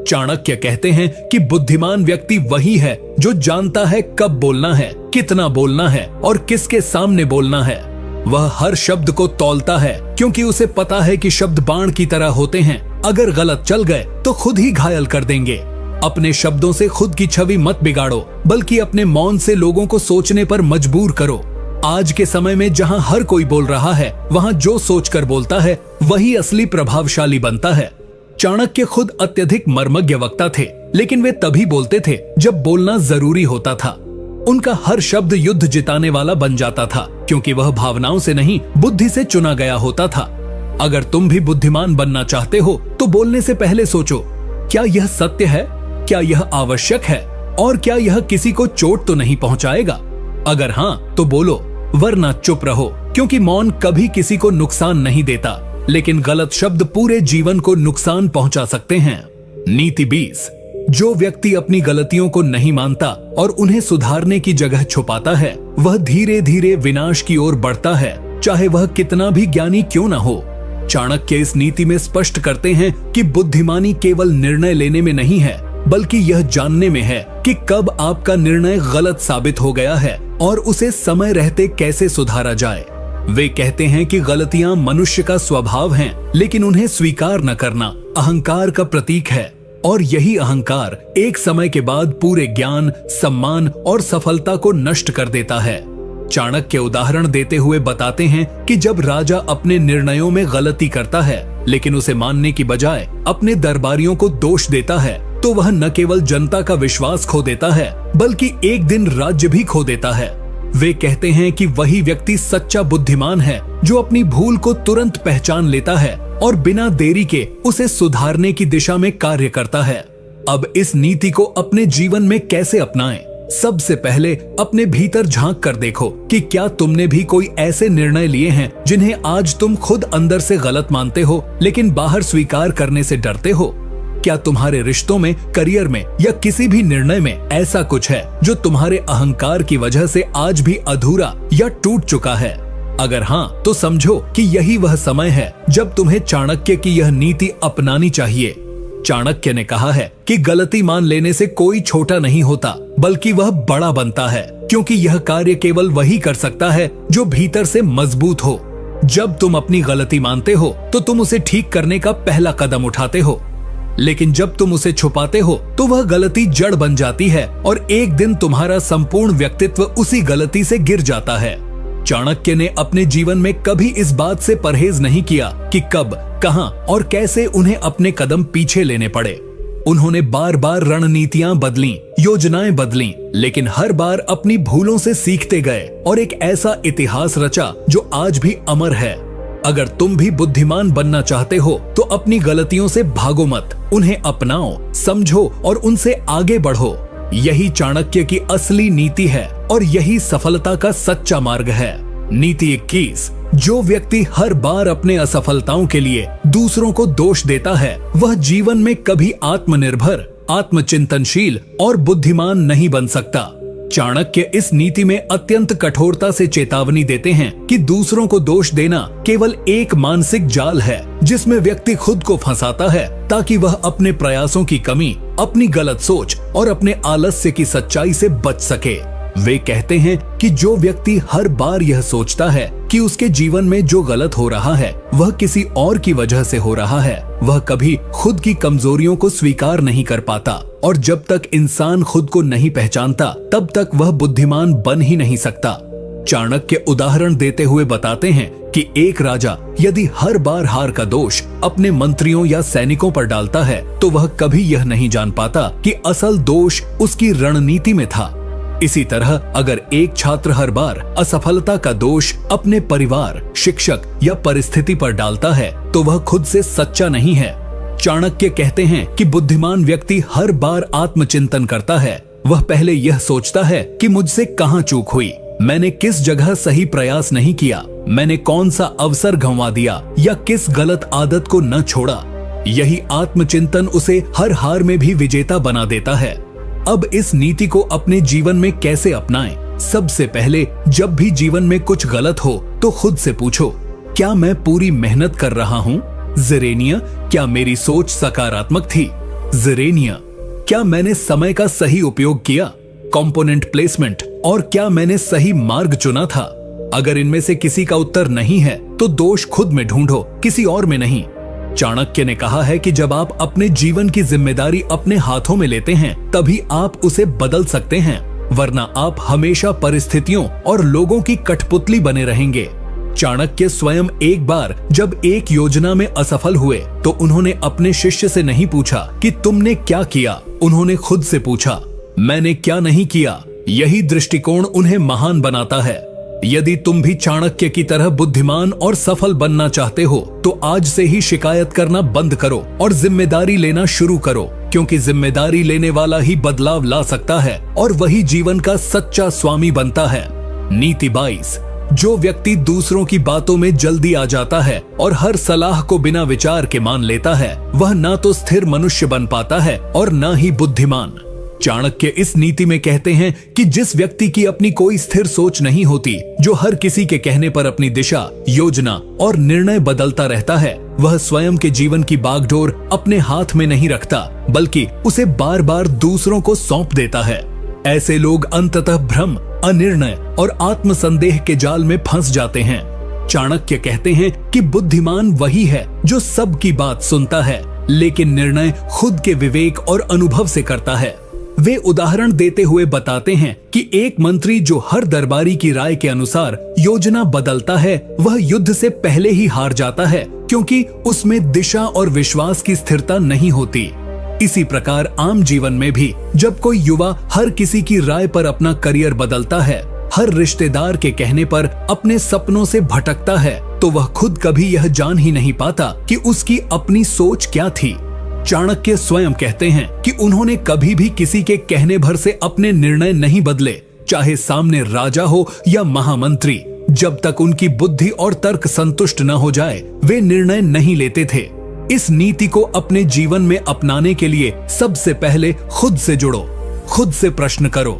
चाणक्य कहते हैं कि बुद्धिमान व्यक्ति वही है जो जानता है कब बोलना है, कितना बोलना है और किसके सामने बोलना है। वह हर शब्द को तौलता है, क्योंकि उसे पता है कि शब्द बाण की तरह होते हैं। अगर गलत चल गए तो खुद ही घायल कर देंगे। अपने शब्दों से खुद की छवि मत बिगाड़ो, बल्कि अपने मौन से लोगों को सोचने पर मजबूर करो। आज के समय में जहां हर कोई बोल रहा है, वहां जो सोचकर बोलता है वही असली प्रभावशाली बनता है। चाणक्य खुद अत्यधिक मर्मज्ञ वक्ता थे, लेकिन वे तभी बोलते थे जब बोलना जरूरी होता था। उनका हर शब्द युद्ध जिताने वाला बन जाता था, क्योंकि वह भावनाओं से नहीं, बुद्धि से चुना गया होता था। अगर तुम भी बुद्धिमान बनना चाहते हो तो बोलने से पहले सोचो, क्या यह सत्य है, क्या यह आवश्यक है और क्या यह किसी को चोट तो नहीं पहुंचाएगा। अगर हाँ तो बोलो, वरना चुप रहो, क्योंकि मौन कभी किसी को नुकसान नहीं देता, लेकिन गलत शब्द पूरे जीवन को नुकसान पहुंचा सकते हैं। नीति 20, जो व्यक्ति अपनी गलतियों को नहीं मानता और उन्हें सुधारने की जगह छुपाता है, वह धीरे धीरे विनाश की ओर बढ़ता है, चाहे वह कितना भी ज्ञानी क्यों न हो। चाणक्य इस नीति में स्पष्ट करते हैं कि बुद्धिमानी केवल निर्णय लेने में नहीं है, बल्कि यह जानने में है कि कब आपका निर्णय गलत साबित हो गया है और उसे समय रहते कैसे सुधारा जाए। वे कहते हैं कि गलतियां मनुष्य का स्वभाव हैं, लेकिन उन्हें स्वीकार न करना अहंकार का प्रतीक है, और यही अहंकार एक समय के बाद पूरे ज्ञान, सम्मान और सफलता को नष्ट कर देता है। चाणक्य उदाहरण देते हुए बताते हैं कि जब राजा अपने निर्णयों में गलती करता है, लेकिन उसे मानने की बजाय अपने दरबारियों को दोष देता है, तो वह न केवल जनता का विश्वास खो देता है, बल्कि एक दिन राज्य भी खो देता है। वे कहते हैं कि वही व्यक्ति सच्चा बुद्धिमान है जो अपनी भूल को तुरंत पहचान लेता है और बिना देरी के उसे सुधारने की दिशा में कार्य करता है। अब इस नीति को अपने जीवन में कैसे अपनाएं? सबसे पहले अपने भीतर झांक कर देखो कि क्या तुमने भी कोई ऐसे निर्णय लिए हैं जिन्हें आज तुम खुद अंदर से गलत मानते हो लेकिन बाहर स्वीकार करने से डरते हो। क्या तुम्हारे रिश्तों में, करियर में या किसी भी निर्णय में ऐसा कुछ है जो तुम्हारे अहंकार की वजह से आज भी अधूरा या टूट चुका है? अगर हाँ, तो समझो कि यही वह समय है जब तुम्हें चाणक्य की यह नीति अपनानी चाहिए। चाणक्य ने कहा है कि गलती मान लेने से कोई छोटा नहीं होता, बल्कि वह बड़ा बनता है, क्योंकि यह कार्य केवल वही कर सकता है जो भीतर से मजबूत हो। जब तुम अपनी गलती मानते हो तो तुम उसे ठीक करने का पहला कदम उठाते हो, लेकिन जब तुम उसे छुपाते हो तो वह गलती जड़ बन जाती है और एक दिन तुम्हारा संपूर्ण व्यक्तित्व उसी गलती से गिर जाता है। चाणक्य ने अपने जीवन में कभी इस बात से परहेज नहीं किया कि कब, कहां और कैसे उन्हें अपने कदम पीछे लेने पड़े। उन्होंने बार बार रणनीतियां बदली, योजनाएं बदली, लेकिन हर बार अपनी भूलों से सीखते गए और एक ऐसा इतिहास रचा जो आज भी अमर है। अगर तुम भी बुद्धिमान बनना चाहते हो तो अपनी गलतियों से भागो मत, उन्हें अपनाओ, समझो और उनसे आगे बढ़ो। यही चाणक्य की असली नीति है और यही सफलता का सच्चा मार्ग है। नीति 21। जो व्यक्ति हर बार अपने असफलताओं के लिए दूसरों को दोष देता है वह जीवन में कभी आत्मनिर्भर, आत्मचिंतनशील और बुद्धिमान नहीं बन सकता। चाणक्य इस नीति में अत्यंत कठोरता से चेतावनी देते हैं कि दूसरों को दोष देना केवल एक मानसिक जाल है जिसमें व्यक्ति खुद को फंसाता है ताकि वह अपने प्रयासों की कमी, अपनी गलत सोच और अपने आलस्य की सच्चाई से बच सके। वे कहते हैं कि जो व्यक्ति हर बार यह सोचता है कि उसके जीवन में जो गलत हो रहा है वह किसी और की वजह से हो रहा है, वह कभी खुद की कमजोरियों को स्वीकार नहीं कर पाता, और जब तक इंसान खुद को नहीं पहचानता तब तक वह बुद्धिमान बन ही नहीं सकता। चाणक्य उदाहरण देते हुए बताते हैं कि एक राजा यदि हर बार हार का दोष अपने मंत्रियों या सैनिकों पर डालता है तो वह कभी यह नहीं जान पाता कि असल दोष उसकी रणनीति में था। इसी तरह अगर एक छात्र हर बार असफलता का दोष अपने परिवार, शिक्षक या परिस्थिति पर डालता है तो वह खुद से सच्चा नहीं है। चाणक्य कहते हैं कि बुद्धिमान व्यक्ति हर बार आत्मचिंतन करता है। वह पहले यह सोचता है कि मुझसे कहां चूक हुई, मैंने किस जगह सही प्रयास नहीं किया, मैंने कौन सा अवसर गंवा दिया या किस गलत आदत को न छोड़ा। यही आत्मचिंतन उसे हर हार में भी विजेता बना देता है। अब इस नीति को अपने जीवन में कैसे अपनाएं? सबसे पहले जब भी जीवन में कुछ गलत हो तो खुद से पूछो, क्या मैं पूरी मेहनत कर रहा हूँ? ज़ेरेनिया, क्या मेरी सोच सकारात्मक थी? ज़ेरेनिया, क्या मैंने समय का सही उपयोग किया? कंपोनेंट प्लेसमेंट, और क्या मैंने सही मार्ग चुना था? अगर इनमें से किसी का उत्तर नहीं है तो दोष खुद में ढूंढो, किसी और में नहीं। चाणक्य ने कहा है कि जब आप अपने जीवन की जिम्मेदारी अपने हाथों में लेते हैं तभी आप उसे बदल सकते हैं, वरना आप हमेशा परिस्थितियों और लोगों की कठपुतली बने रहेंगे। चाणक्य स्वयं एक बार जब एक योजना में असफल हुए तो उन्होंने अपने शिष्य से नहीं पूछा कि तुमने क्या किया, उन्होंने खुद से पूछा, मैंने क्या नहीं किया। यही दृष्टिकोण उन्हें महान बनाता है। यदि तुम भी चाणक्य की तरह बुद्धिमान और सफल बनना चाहते हो तो आज से ही शिकायत करना बंद करो और जिम्मेदारी लेना शुरू करो, क्योंकि जिम्मेदारी लेने वाला ही बदलाव ला सकता है और वही जीवन का सच्चा स्वामी बनता है। नीति 22। जो व्यक्ति दूसरों की बातों में जल्दी आ जाता है और हर सलाह को बिना विचार के मान लेता है वह ना तो स्थिर मनुष्य बन पाता है और ना ही बुद्धिमान। चाणक्य इस नीति में कहते हैं कि जिस व्यक्ति की अपनी कोई स्थिर सोच नहीं होती, जो हर किसी के कहने पर अपनी दिशा, योजना और निर्णय बदलता रहता है, वह स्वयं के जीवन की बागडोर अपने हाथ में नहीं रखता बल्कि उसे बार बार दूसरों को सौंप देता है। ऐसे लोग अंततः भ्रम, अनिर्णय और आत्मसंदेह के जाल में फंस जाते हैं। चाणक्य कहते हैं कि बुद्धिमान वही है जो सबकी बात सुनता है लेकिन निर्णय खुद के विवेक और अनुभव से करता है। वे उदाहरण देते हुए बताते हैं कि एक मंत्री जो हर दरबारी की राय के अनुसार योजना बदलता है वह युद्ध से पहले ही हार जाता है, क्योंकि उसमें दिशा और विश्वास की स्थिरता नहीं होती। इसी प्रकार आम जीवन में भी जब कोई युवा हर किसी की राय पर अपना करियर बदलता है, हर रिश्तेदार के कहने पर अपने सपनों से भटकता है तो वह खुद कभी यह जान ही नहीं पाता कि उसकी अपनी सोच क्या थी। चाणक्य स्वयं कहते हैं कि उन्होंने कभी भी किसी के कहने भर से अपने निर्णय नहीं बदले, चाहे सामने राजा हो या महामंत्री। जब तक उनकी बुद्धि और तर्क संतुष्ट न हो जाए, वे निर्णय नहीं लेते थे। इस नीति को अपने जीवन में अपनाने के लिए सबसे पहले खुद से जुड़ो। खुद से प्रश्न करो,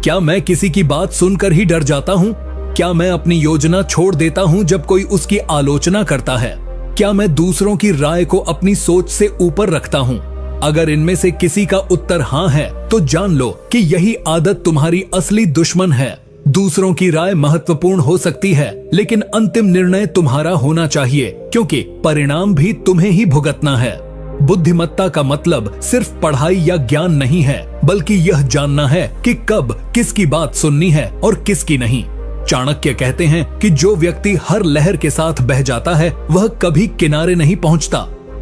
क्या मैं किसी की बात सुनकर ही डर जाता हूँ? क्या मैं अपनी योजना छोड़ देता हूँ जब कोई उसकी आलोचना करता है? क्या मैं दूसरों की राय को अपनी सोच से ऊपर रखता हूँ? अगर इनमें से किसी का उत्तर हाँ है, तो जान लो कि यही आदत तुम्हारी असली दुश्मन है। दूसरों की राय महत्वपूर्ण हो सकती है, लेकिन अंतिम निर्णय तुम्हारा होना चाहिए, क्योंकि परिणाम भी तुम्हें ही भुगतना है। बुद्धिमत्ता का मतलब सिर्फ पढ़ाई या ज्ञान नहीं है, बल्कि यह जानना है कि कब किसकी बात सुननी है और किसकी नहीं। चाणक्य कहते हैं कि जो व्यक्ति हर लहर के साथ बह जाता है, वह कभी किनारे नहीं पहुंचता।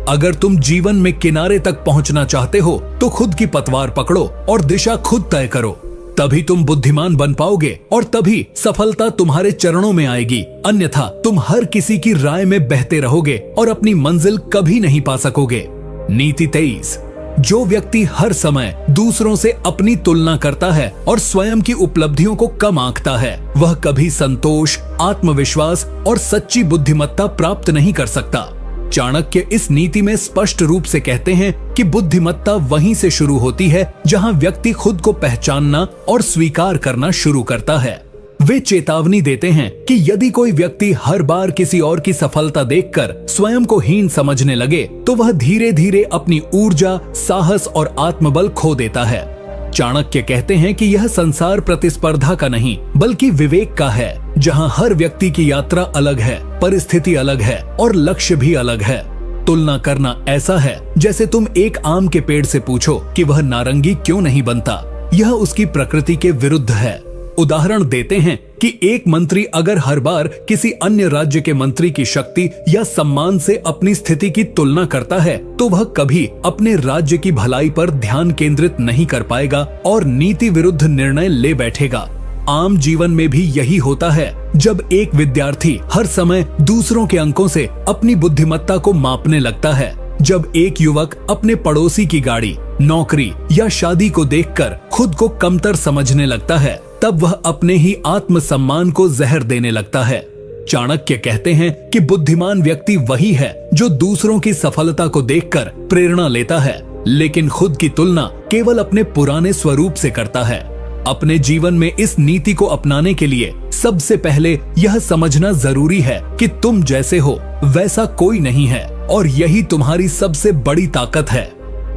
अगर तुम जीवन में किनारे तक पहुंचना चाहते हो, तो खुद की पतवार पकड़ो और दिशा खुद तय करो। तभी तुम बुद्धिमान बन पाओगे और तभी सफलता तुम्हारे चरणों में आएगी। अन्यथा तुम हर किसी की राय में बहते रहोगे और अपनी मंजिल कभी नहीं पा सकोगे। नीति 23। जो व्यक्ति हर समय दूसरों से अपनी तुलना करता है और स्वयं की उपलब्धियों को कम आंकता है, वह कभी संतोष, आत्मविश्वास और सच्ची बुद्धिमत्ता प्राप्त नहीं कर सकता। चाणक्य इस नीति में स्पष्ट रूप से कहते हैं कि बुद्धिमत्ता वहीं से शुरू होती है जहां व्यक्ति खुद को पहचानना और स्वीकार करना शुरू करता है। वे चेतावनी देते हैं कि यदि कोई व्यक्ति हर बार किसी और की सफलता देखकर स्वयं को हीन समझने लगे, तो वह धीरे धीरे अपनी ऊर्जा, साहस और आत्मबल खो देता है। चाणक्य कहते हैं कि यह संसार प्रतिस्पर्धा का नहीं, बल्कि विवेक का है, जहां हर व्यक्ति की यात्रा अलग है, परिस्थिति अलग है और लक्ष्य भी अलग है। तुलना करना ऐसा है जैसे तुम एक आम के पेड़ से पूछो कि वह नारंगी क्यों नहीं बनता। यह उसकी प्रकृति के विरुद्ध है। उदाहरण देते हैं कि एक मंत्री अगर हर बार किसी अन्य राज्य के मंत्री की शक्ति या सम्मान से अपनी स्थिति की तुलना करता है, तो वह कभी अपने राज्य की भलाई पर ध्यान केंद्रित नहीं कर पाएगा और नीति विरुद्ध निर्णय ले बैठेगा। आम जीवन में भी यही होता है। जब एक विद्यार्थी हर समय दूसरों के अंकों से अपनी बुद्धिमत्ता को मापने लगता है, जब एक युवक अपने पड़ोसी की गाड़ी, नौकरी या शादी को देखकर खुद को कमतर समझने लगता है, तब वह अपने ही आत्मसम्मान को जहर देने लगता है। चाणक्य कहते हैं कि बुद्धिमान व्यक्ति वही है जो दूसरों की सफलता को देखकर प्रेरणा लेता है, लेकिन खुद की तुलना केवल अपने पुराने स्वरूप से करता है। अपने जीवन में इस नीति को अपनाने के लिए सबसे पहले यह समझना जरूरी है कि तुम जैसे हो वैसा कोई नहीं है, और यही तुम्हारी सबसे बड़ी ताकत है।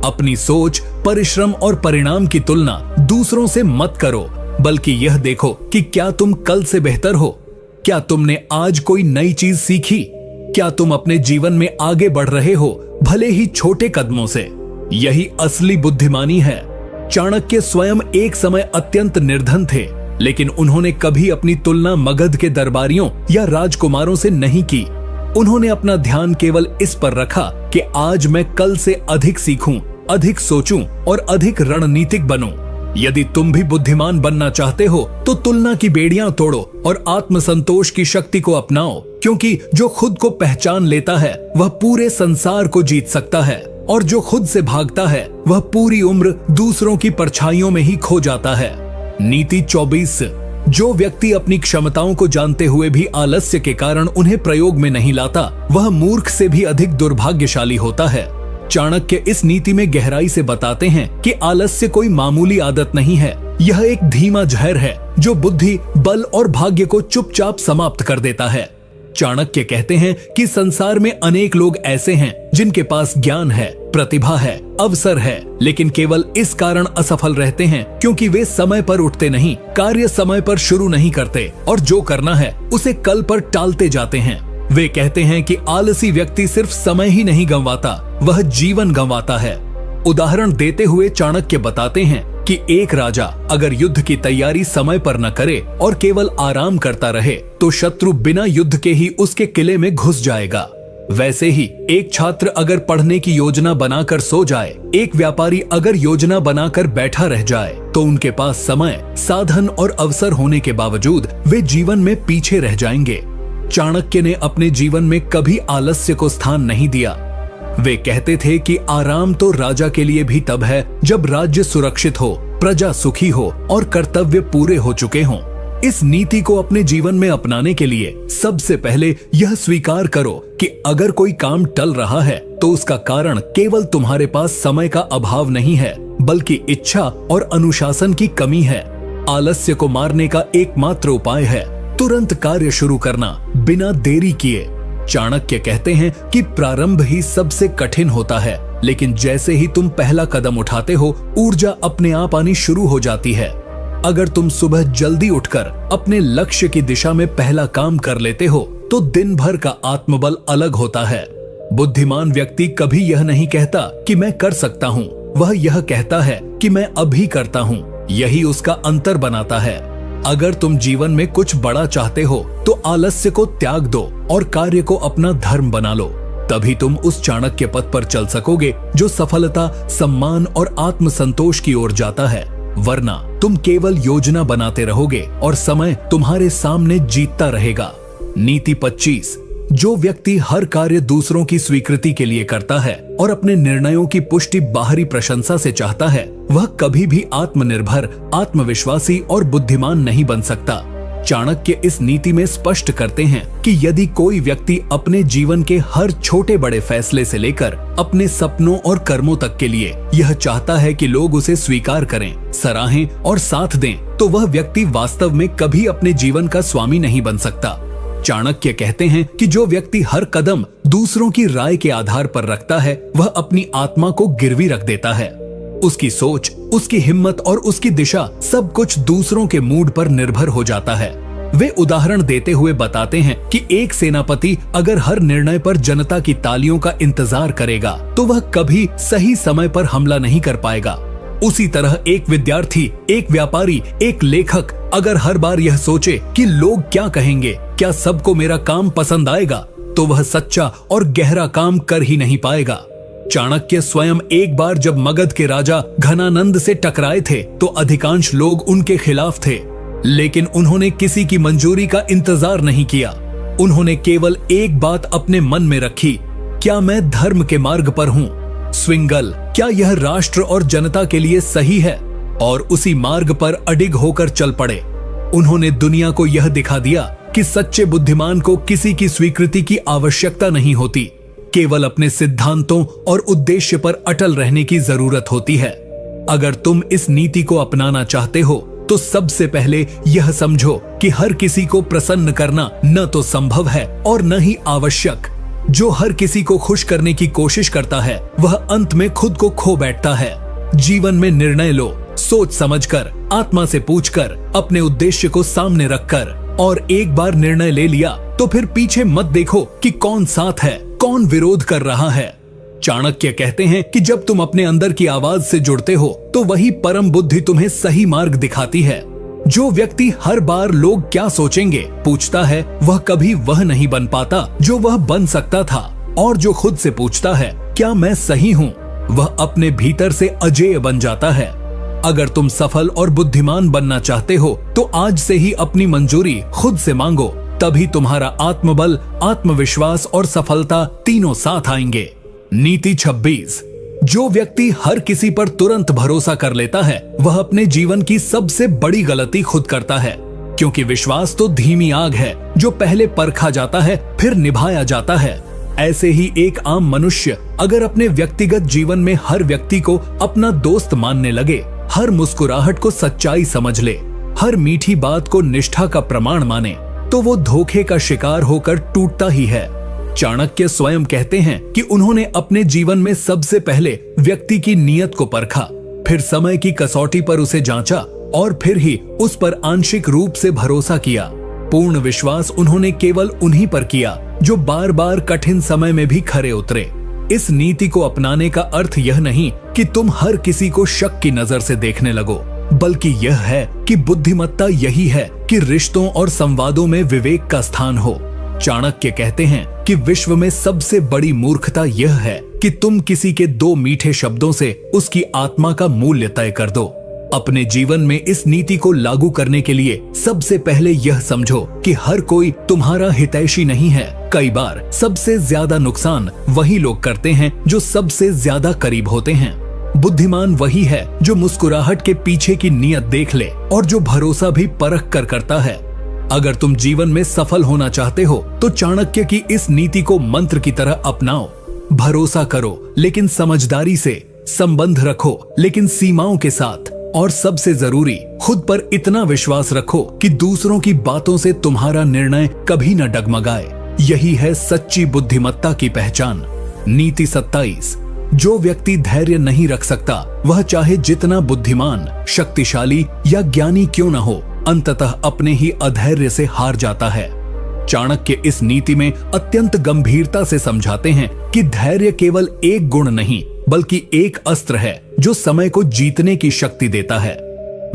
अपनी सोच, परिश्रम और परिणाम की तुलना दूसरों से मत करो, बल्कि यह देखो कि क्या तुम कल से बेहतर हो। क्या तुमने आज कोई नई चीज सीखी? क्या तुम अपने जीवन में आगे बढ़ रहे हो, भले ही छोटे कदमों से? यही असली बुद्धिमानी है। चाणक्य स्वयं एक समय अत्यंत निर्धन थे, लेकिन उन्होंने कभी अपनी तुलना मगध के दरबारियों या राजकुमारों से नहीं की। उन्होंने अपना ध्यान केवल इस पर रखा कि आज मैं कल से अधिक सीखूं, अधिक सोचूं और अधिक रणनीतिक बनूं। यदि तुम भी बुद्धिमान बनना चाहते हो, तो तुलना की बेड़ियां तोड़ो और आत्मसंतोष की शक्ति को अपनाओ, क्योंकि जो खुद को पहचान लेता है वह पूरे संसार को जीत सकता है, और जो खुद से भागता है वह पूरी उम्र दूसरों की परछाइयों में ही खो जाता है। नीति 24। जो व्यक्ति अपनी क्षमताओं को जानते हुए भी आलस्य के कारण उन्हें प्रयोग में नहीं लाता, वह मूर्ख से भी अधिक दुर्भाग्यशाली होता है। चाणक्य इस नीति में गहराई से बताते हैं कि आलस्य कोई मामूली आदत नहीं है। यह एक धीमा जहर है जो बुद्धि, बल और भाग्य को चुपचाप समाप्त कर देता है। चाणक्य कहते हैं कि संसार में अनेक लोग ऐसे हैं जिनके पास ज्ञान है, प्रतिभा है, अवसर है, लेकिन केवल इस कारण असफल रहते हैं क्योंकि वे समय पर उठते नहीं, कार्य समय पर शुरू नहीं करते और जो करना है उसे कल पर टालते जाते हैं। वे कहते हैं कि आलसी व्यक्ति सिर्फ समय ही नहीं गंवाता, वह जीवन गंवाता है। उदाहरण देते हुए चाणक्य बताते हैं कि एक राजा अगर युद्ध की तैयारी समय पर न करे और केवल आराम करता रहे, तो शत्रु बिना युद्ध के ही उसके किले में घुस जाएगा। वैसे ही एक छात्र अगर पढ़ने की योजना बनाकर सो जाए, एक व्यापारी अगर योजना बनाकर बैठा रह जाए, तो उनके पास समय, साधन और अवसर होने के बावजूद वे जीवन में पीछे रह जाएंगे। चाणक्य ने अपने जीवन में कभी आलस्य को स्थान नहीं दिया। वे कहते थे कि आराम तो राजा के लिए भी तब है जब राज्य सुरक्षित हो, प्रजा सुखी हो और कर्तव्य पूरे हो चुके हों। इस नीति को अपने जीवन में अपनाने के लिए सबसे पहले यह स्वीकार करो कि अगर कोई काम टल रहा है तो उसका कारण केवल तुम्हारे पास समय का अभाव नहीं है, बल्कि इच्छा और अनुशासन की कमी है। आलस्य को मारने का एकमात्र उपाय है तुरंत कार्य शुरू करना, बिना देरी किए। चाणक्य कहते हैं कि प्रारंभ ही सबसे कठिन होता है, लेकिन जैसे ही तुम पहला कदम उठाते हो, ऊर्जा अपने आप आनी शुरू हो जाती है। अगर तुम सुबह जल्दी उठकर अपने लक्ष्य की दिशा में पहला काम कर लेते हो, तो दिन भर का आत्मबल अलग होता है। बुद्धिमान व्यक्ति कभी यह नहीं कहता कि मैं कर सकता हूँ, वह यह कहता है कि मैं अभी करता हूँ। यही उसका अंतर बनाता है। अगर तुम जीवन में कुछ बड़ा चाहते हो तो आलस्य को त्याग दो और कार्य को अपना धर्म बना लो। तभी तुम उस चाणक्य पथ पर चल सकोगे जो सफलता, सम्मान और आत्मसंतोष की ओर जाता है। वरना तुम केवल योजना बनाते रहोगे और समय तुम्हारे सामने जीतता रहेगा। नीति 25। जो व्यक्ति हर कार्य दूसरों की स्वीकृति के लिए करता है और अपने निर्णयों की पुष्टि बाहरी प्रशंसा से चाहता है, वह कभी भी आत्मनिर्भर, आत्मविश्वासी और बुद्धिमान नहीं बन सकता। चाणक्य इस नीति में स्पष्ट करते हैं कि यदि कोई व्यक्ति अपने जीवन के हर छोटे बड़े फैसले से लेकर अपने सपनों और कर्मों तक के लिए यह चाहता है कि लोग उसे स्वीकार करें, सराहें और साथ दें, तो वह व्यक्ति वास्तव में कभी अपने जीवन का स्वामी नहीं बन सकता। चाणक्य कहते हैं कि जो व्यक्ति हर कदम दूसरों की राय के आधार पर रखता है, वह अपनी आत्मा को गिरवी रख देता है। उसकी सोच, उसकी हिम्मत और उसकी दिशा सब कुछ दूसरों के मूड पर निर्भर हो जाता है। वे उदाहरण देते हुए बताते हैं कि एक सेनापति अगर हर निर्णय पर जनता की तालियों का इंतजार करेगा तो वह कभी सही समय पर हमला नहीं कर पाएगा। उसी तरह एक विद्यार्थी, एक व्यापारी, एक लेखक अगर हर बार यह सोचे कि लोग क्या कहेंगे, क्या सबको मेरा काम पसंद आएगा, तो वह सच्चा और गहरा काम कर ही नहीं पाएगा। चाणक्य स्वयं एक बार जब मगध के राजा घनानंद से टकराए थे तो अधिकांश लोग उनके खिलाफ थे, लेकिन उन्होंने किसी की मंजूरी का इंतजार नहीं किया। उन्होंने केवल एक बात अपने मन में रखी, क्या मैं धर्म के मार्ग पर हूँ? स्विंगल, क्या यह राष्ट्र और जनता के लिए सही है? और उसी मार्ग पर अडिग होकर चल पड़े। उन्होंने दुनिया को यह दिखा दिया कि सच्चे बुद्धिमान को किसी की स्वीकृति की आवश्यकता नहीं होती, केवल अपने सिद्धांतों और उद्देश्य पर अटल रहने की जरूरत होती है। अगर तुम इस नीति को अपनाना चाहते हो तो सबसे पहले यह समझो कि हर किसी को प्रसन्न करना न तो संभव है और न ही आवश्यक। जो हर किसी को खुश करने की कोशिश करता है वह अंत में खुद को खो बैठता है। जीवन में निर्णय लो, सोच समझकर, आत्मा से पूछकर, अपने उद्देश्य को सामने रखकर, और एक बार निर्णय ले लिया तो फिर पीछे मत देखो कि कौन साथ है, कौन विरोध कर रहा है। चाणक्य कहते हैं कि जब तुम अपने अंदर की आवाज से जुड़ते हो तो वही परम बुद्धि तुम्हें सही मार्ग दिखाती है। जो व्यक्ति हर बार लोग क्या सोचेंगे पूछता है, वह कभी वह नहीं बन पाता जो वह बन सकता था। और जो खुद से पूछता है क्या मैं सही हूँ, वह अपने भीतर से अजेय बन जाता है। अगर तुम सफल और बुद्धिमान बनना चाहते हो तो आज से ही अपनी मंजूरी खुद से मांगो, तभी तुम्हारा आत्मबल, आत्मविश्वास और सफलता तीनों साथ आएंगे। नीति 26। जो व्यक्ति हर किसी पर तुरंत भरोसा कर लेता है वह अपने जीवन की सबसे बड़ी गलती खुद करता है, क्योंकि विश्वास तो धीमी आग है जो पहले परखा जाता है फिर निभाया जाता है। ऐसे ही एक आम मनुष्य अगर अपने व्यक्तिगत जीवन में हर व्यक्ति को अपना दोस्त मानने लगे, हर मुस्कुराहट को सच्चाई समझ ले, हर मीठी बात को निष्ठा का प्रमाण माने, तो वो धोखे का शिकार होकर टूटता ही है। चाणक्य स्वयं कहते हैं कि उन्होंने अपने जीवन में सबसे पहले व्यक्ति की नीयत को परखा, फिर समय की कसौटी पर उसे जांचा और फिर ही उस पर आंशिक रूप से भरोसा किया। पूर्ण विश्वास उन्होंने केवल उन्हीं पर किया जो बार बार कठिन समय में भी खरे उतरे। इस नीति को अपनाने का अर्थ यह नहीं कि तुम हर किसी को शक की नजर से देखने लगो, बल्कि यह है कि बुद्धिमत्ता यही है कि रिश्तों और संवादों में विवेक का स्थान हो। चाणक्य कहते हैं कि विश्व में सबसे बड़ी मूर्खता यह है कि तुम किसी के दो मीठे शब्दों से उसकी आत्मा का मूल्य तय कर दो। अपने जीवन में इस नीति को लागू करने के लिए सबसे पहले यह समझो कि हर कोई तुम्हारा हितैषी नहीं है। कई बार सबसे ज्यादा नुकसान वही लोग करते हैं जो सबसे ज्यादा करीब होते हैं। बुद्धिमान वही है जो मुस्कुराहट के पीछे की नीयत देख ले और जो भरोसा भी परख कर करता है। अगर तुम जीवन में सफल होना चाहते हो तो चाणक्य की इस नीति को मंत्र की तरह अपनाओ। भरोसा करो लेकिन समझदारी से, संबंध रखो लेकिन सीमाओं के साथ, और सबसे जरूरी खुद पर इतना विश्वास रखो कि दूसरों की बातों से तुम्हारा निर्णय कभी न डगमगाए। यही है सच्ची बुद्धिमत्ता की पहचान। नीति 27। जो व्यक्ति धैर्य नहीं रख सकता वह चाहे जितना बुद्धिमान, शक्तिशाली या ज्ञानी क्यों न हो, अंततः अपने ही अधैर्य से हार जाता है। चाणक्य इस नीति में अत्यंत गंभीरता से समझाते हैं कि धैर्य केवल एक गुण नहीं बल्कि एक अस्त्र है जो समय को जीतने की शक्ति देता है।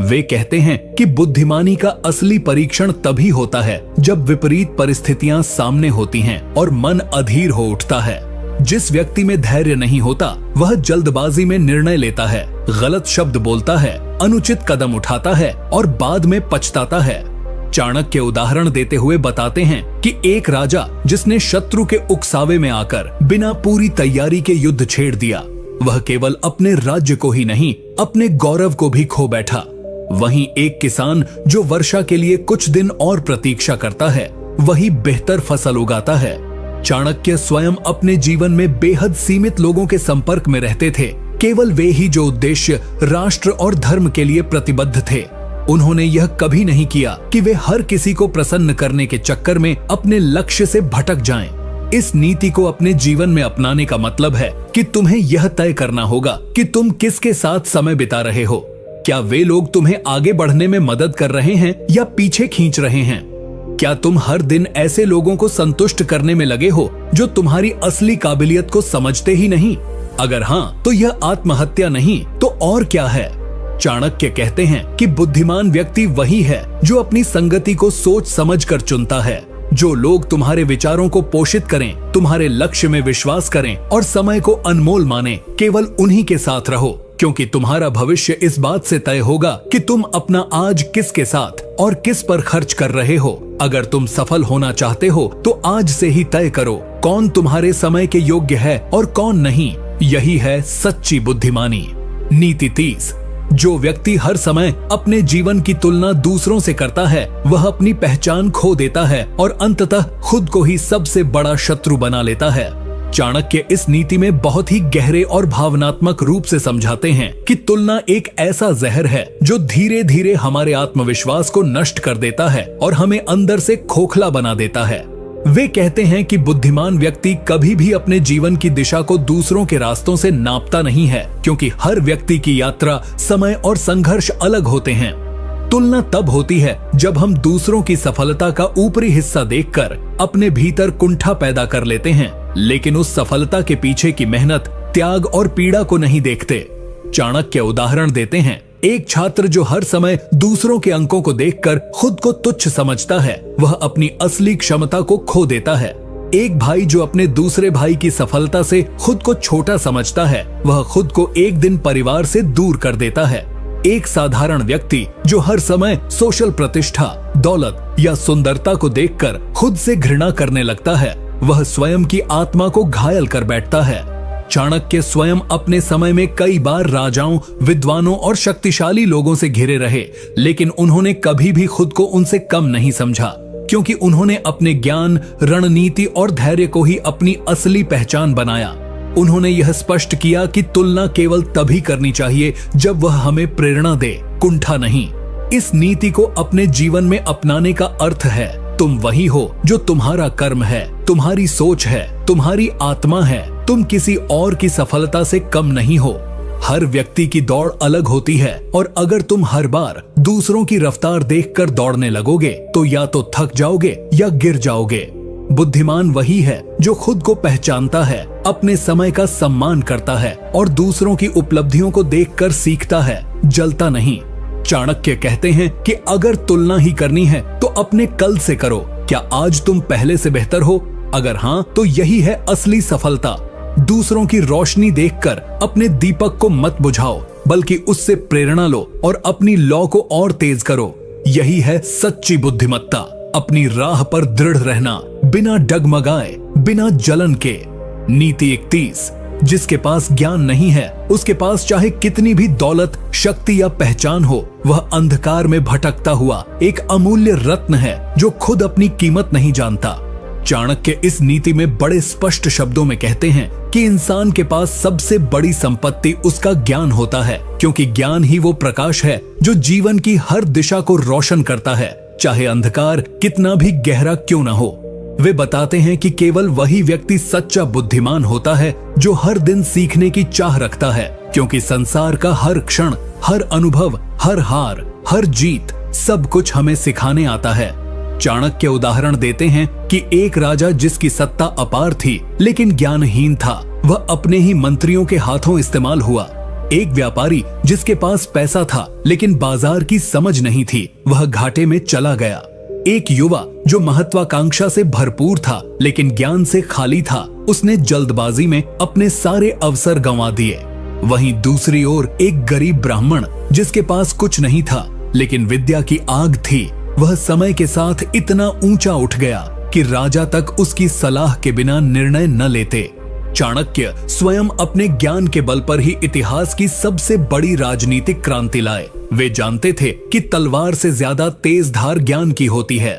वे कहते हैं कि बुद्धिमानी का असली परीक्षण तभी होता है जब विपरीत परिस्थितियां सामने होती हैं और मन अधीर हो उठता है। जिस व्यक्ति में धैर्य नहीं होता वह जल्दबाजी में निर्णय लेता है, गलत शब्द बोलता है, अनुचित कदम उठाता है और बाद में पछताता है। चाणक्य उदाहरण देते हुए बताते हैं कि एक राजा जिसने शत्रु के उकसावे में आकर बिना पूरी तैयारी के युद्ध छेड़ दिया, वह केवल अपने राज्य को ही नहीं अपने गौरव को भी खो बैठा। वहीं एक किसान जो वर्षा के लिए कुछ दिन और प्रतीक्षा करता है, वही बेहतर फसल उगाता है। चाणक्य स्वयं अपने जीवन में बेहद सीमित लोगों के संपर्क में रहते थे, केवल वे ही जो उद्देश्य राष्ट्र और धर्म के लिए प्रतिबद्ध थे। उन्होंने यह कभी नहीं किया कि वे हर किसी को प्रसन्न करने के चक्कर में अपने लक्ष्य से भटक जाएं। इस नीति को अपने जीवन में अपनाने का मतलब है कि तुम्हें यह तय करना होगा कि तुम किसके साथ समय बिता रहे हो। क्या वे लोग तुम्हें आगे बढ़ने में मदद कर रहे हैं या पीछे खींच रहे हैं? क्या तुम हर दिन ऐसे लोगों को संतुष्ट करने में लगे हो जो तुम्हारी असली काबिलियत को समझते ही नहीं? अगर हाँ, तो यह आत्महत्या नहीं तो और क्या है। चाणक्य कहते हैं कि बुद्धिमान व्यक्ति वही है जो अपनी संगति को सोच समझकर चुनता है। जो लोग तुम्हारे विचारों को पोषित करें, तुम्हारे लक्ष्य में विश्वास करें और समय को अनमोल माने, केवल उन्हीं के साथ रहो, क्योंकि तुम्हारा भविष्य इस बात से तय होगा कि तुम अपना आज किसके साथ और किस पर खर्च कर रहे हो। अगर तुम सफल होना चाहते हो तो आज से ही तय करो कौन तुम्हारे समय के योग्य है और कौन नहीं। यही है सच्ची बुद्धिमानी। नीति 30। जो व्यक्ति हर समय अपने जीवन की तुलना दूसरों से करता है वह अपनी पहचान खो देता है और अंततः खुद को ही सबसे बड़ा शत्रु बना लेता है। चाणक्य इस नीति में बहुत ही गहरे और भावनात्मक रूप से समझाते हैं कि तुलना एक ऐसा जहर है जो धीरे धीरे हमारे आत्मविश्वास को नष्ट कर देता है और हमें अंदर से खोखला बना देता है। वे कहते हैं कि बुद्धिमान व्यक्ति कभी भी अपने जीवन की दिशा को दूसरों के रास्तों से नापता नहीं है, क्योंकि हर व्यक्ति की यात्रा, समय और संघर्ष अलग होते हैं। तुलना तब होती है जब हम दूसरों की सफलता का ऊपरी हिस्सा देखकर अपने भीतर कुंठा पैदा कर लेते हैं, लेकिन उस सफलता के पीछे की मेहनत, त्याग और पीड़ा को नहीं देखते। चाणक्य उदाहरण देते हैं, एक छात्र जो हर समय दूसरों के अंकों को देखकर खुद को तुच्छ समझता है, वह अपनी असली क्षमता को खो देता है। एक भाई जो अपने दूसरे भाई की सफलता से खुद को छोटा समझता है, वह खुद को एक दिन परिवार से दूर कर देता है। एक साधारण व्यक्ति जो हर समय सोशल प्रतिष्ठा, दौलत या सुंदरता को देखकर खुद से घृणा करने लगता है, वह स्वयं की आत्मा को घायल कर बैठता है। चाणक्य स्वयं अपने समय में कई बार राजाओं, विद्वानों और शक्तिशाली लोगों से घिरे रहे, लेकिन उन्होंने कभी भी खुद को उनसे कम नहीं समझा, क्योंकि उन्होंने अपने ज्ञान, रणनीति और धैर्य को ही अपनी असली पहचान बनाया। उन्होंने यह स्पष्ट किया कि तुलना केवल तभी करनी चाहिए जब वह हमें प्रेरणा दे, कुंठा नहीं। इस नीति को अपने जीवन में अपनाने का अर्थ है तुम वही हो जो तुम्हारा कर्म है, तुम्हारी सोच है, तुम्हारी आत्मा है। तुम किसी और की सफलता से कम नहीं हो। हर व्यक्ति की दौड़ अलग होती है और अगर तुम हर बार दूसरों की रफ्तार देखकर दौड़ने लगोगे तो या तो थक जाओगे या गिर जाओगे। बुद्धिमान वही है जो खुद को पहचानता है, अपने समय का सम्मान करता है और दूसरों की उपलब्धियों को देखकर सीखता है, जलता नहीं। चाणक्य कहते हैं कि अगर तुलना ही करनी है तो अपने कल से करो। क्या आज तुम पहले से बेहतर हो? अगर हाँ, तो यही है असली सफलता। दूसरों की रोशनी देखकर अपने दीपक को मत बुझाओ। बल्कि उससे प्रेरणा लो और अपनी लौ को और तेज करो। यही है सच्ची बुद्धिमत्ता, अपनी राह पर दृढ़ रहना, बिना डगमगाए, बिना जलन के। नीति 31, जिसके पास ज्ञान नहीं है उसके पास चाहे कितनी भी दौलत, शक्ति या पहचान हो, वह अंधकार में भटकता हुआ एक अमूल्य रत्न है जो खुद अपनी कीमत नहीं जानता। चाणक्य इस नीति में बड़े स्पष्ट शब्दों में कहते हैं कि इंसान के पास सबसे बड़ी संपत्ति उसका ज्ञान होता है, क्योंकि ज्ञान ही वो प्रकाश है जो जीवन की हर दिशा को रोशन करता है, चाहे अंधकार कितना भी गहरा क्यों न हो। वे बताते हैं कि केवल वही व्यक्ति सच्चा बुद्धिमान होता है जो हर दिन सीखने की चाह रखता है, क्योंकि संसार का हर क्षण, हर अनुभव, हर हार, हर जीत, सब कुछ हमें सिखाने आता है। चाणक्य उदाहरण देते हैं कि एक राजा जिसकी सत्ता अपार थी लेकिन ज्ञानहीन था, वह अपने ही मंत्रियों के हाथों इस्तेमाल हुआ। एक व्यापारी जिसके पास पैसा था लेकिन बाजार की समझ नहीं थी, वह घाटे में चला गया। एक युवा जो महत्वाकांक्षा से भरपूर था लेकिन ज्ञान से खाली था, उसने जल्दबाजी में अपने सारे अवसर गंवा दिए। वहीं दूसरी ओर एक गरीब ब्राह्मण जिसके पास कुछ नहीं था लेकिन विद्या की आग थी, वह समय के साथ इतना ऊंचा उठ गया कि राजा तक उसकी सलाह के बिना निर्णय न लेते। चाणक्य स्वयं अपने ज्ञान के बल पर ही इतिहास की सबसे बड़ी राजनीतिक क्रांति लाए। वे जानते थे कि तलवार से ज्यादा तेज धार ज्ञान की होती है।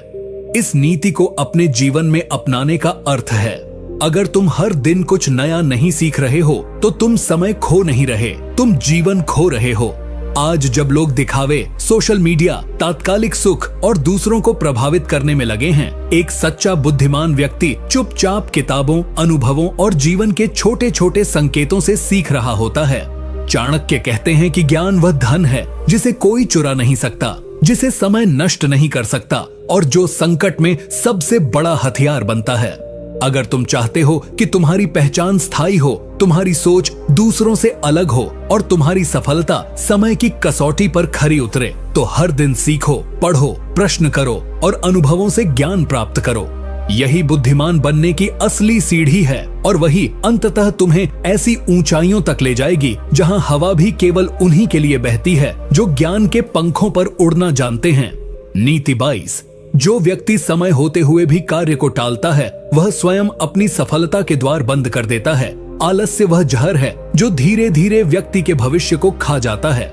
इस नीति को अपने जीवन में अपनाने का अर्थ है, अगर तुम हर दिन कुछ नया नहीं सीख रहे हो तो तुम समय खो नहीं रहे, तुम जीवन खो रहे हो। आज जब लोग दिखावे, सोशल मीडिया, तात्कालिक सुख और दूसरों को प्रभावित करने में लगे हैं, एक सच्चा बुद्धिमान व्यक्ति चुपचाप किताबों, अनुभवों और जीवन के छोटे छोटे संकेतों से सीख रहा होता है। चाणक्य कहते हैं कि ज्ञान वह धन है जिसे कोई चुरा नहीं सकता, जिसे समय नष्ट नहीं कर सकता और जो संकट में सबसे बड़ा हथियार बनता है। अगर तुम चाहते हो कि तुम्हारी पहचान स्थायी हो, तुम्हारी सोच दूसरों से अलग हो और तुम्हारी सफलता समय की कसौटी पर खरी उतरे, तो हर दिन सीखो, पढ़ो, प्रश्न करो और अनुभवों से ज्ञान प्राप्त करो। यही बुद्धिमान बनने की असली सीढ़ी है और वही अंततः तुम्हें ऐसी ऊंचाइयों तक ले जाएगी जहां हवा भी केवल उन्हीं के लिए बहती है जो ज्ञान के पंखों पर उड़ना जानते हैं। नीति 22, जो व्यक्ति समय होते हुए भी कार्य को टालता है वह स्वयं अपनी सफलता के द्वार बंद कर देता है। आलस्य वह जहर है जो धीरे धीरे व्यक्ति के भविष्य को खा जाता है।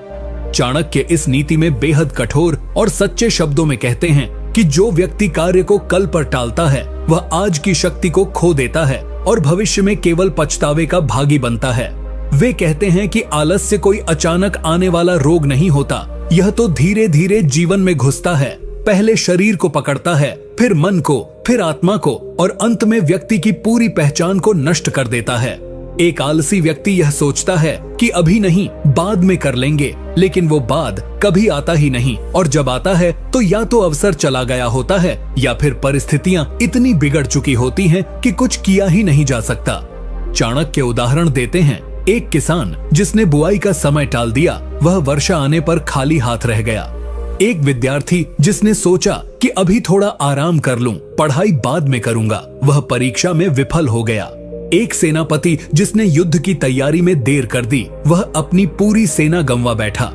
चाणक्य इस नीति में बेहद कठोर और सच्चे शब्दों में कहते हैं कि जो व्यक्ति कार्य को कल पर टालता है वह आज की शक्ति को खो देता है और भविष्य में केवल पछतावे का भागी बनता है। वे कहते हैं कि आलस्य कोई अचानक आने वाला रोग नहीं होता, यह तो धीरे धीरे जीवन में घुसता है। पहले शरीर को पकड़ता है, फिर मन को, फिर आत्मा को और अंत में व्यक्ति की पूरी पहचान को नष्ट कर देता है। एक आलसी व्यक्ति यह सोचता है कि अभी नहीं, बाद में कर लेंगे, लेकिन वो बाद कभी आता ही नहीं और जब आता है तो या तो अवसर चला गया होता है या फिर परिस्थितियां इतनी बिगड़ चुकी होती हैं कि कुछ किया ही नहीं जा सकता। चाणक्य उदाहरण देते हैं, एक किसान जिसने बुआई का समय टाल दिया, वह वर्षा आने पर खाली हाथ रह गया। एक विद्यार्थी जिसने सोचा कि अभी थोड़ा आराम कर लूं, पढ़ाई बाद में करूंगा, वह परीक्षा में विफल हो गया। एक सेनापति जिसने युद्ध की तैयारी में देर कर दी, वह अपनी पूरी सेना गंवा बैठा।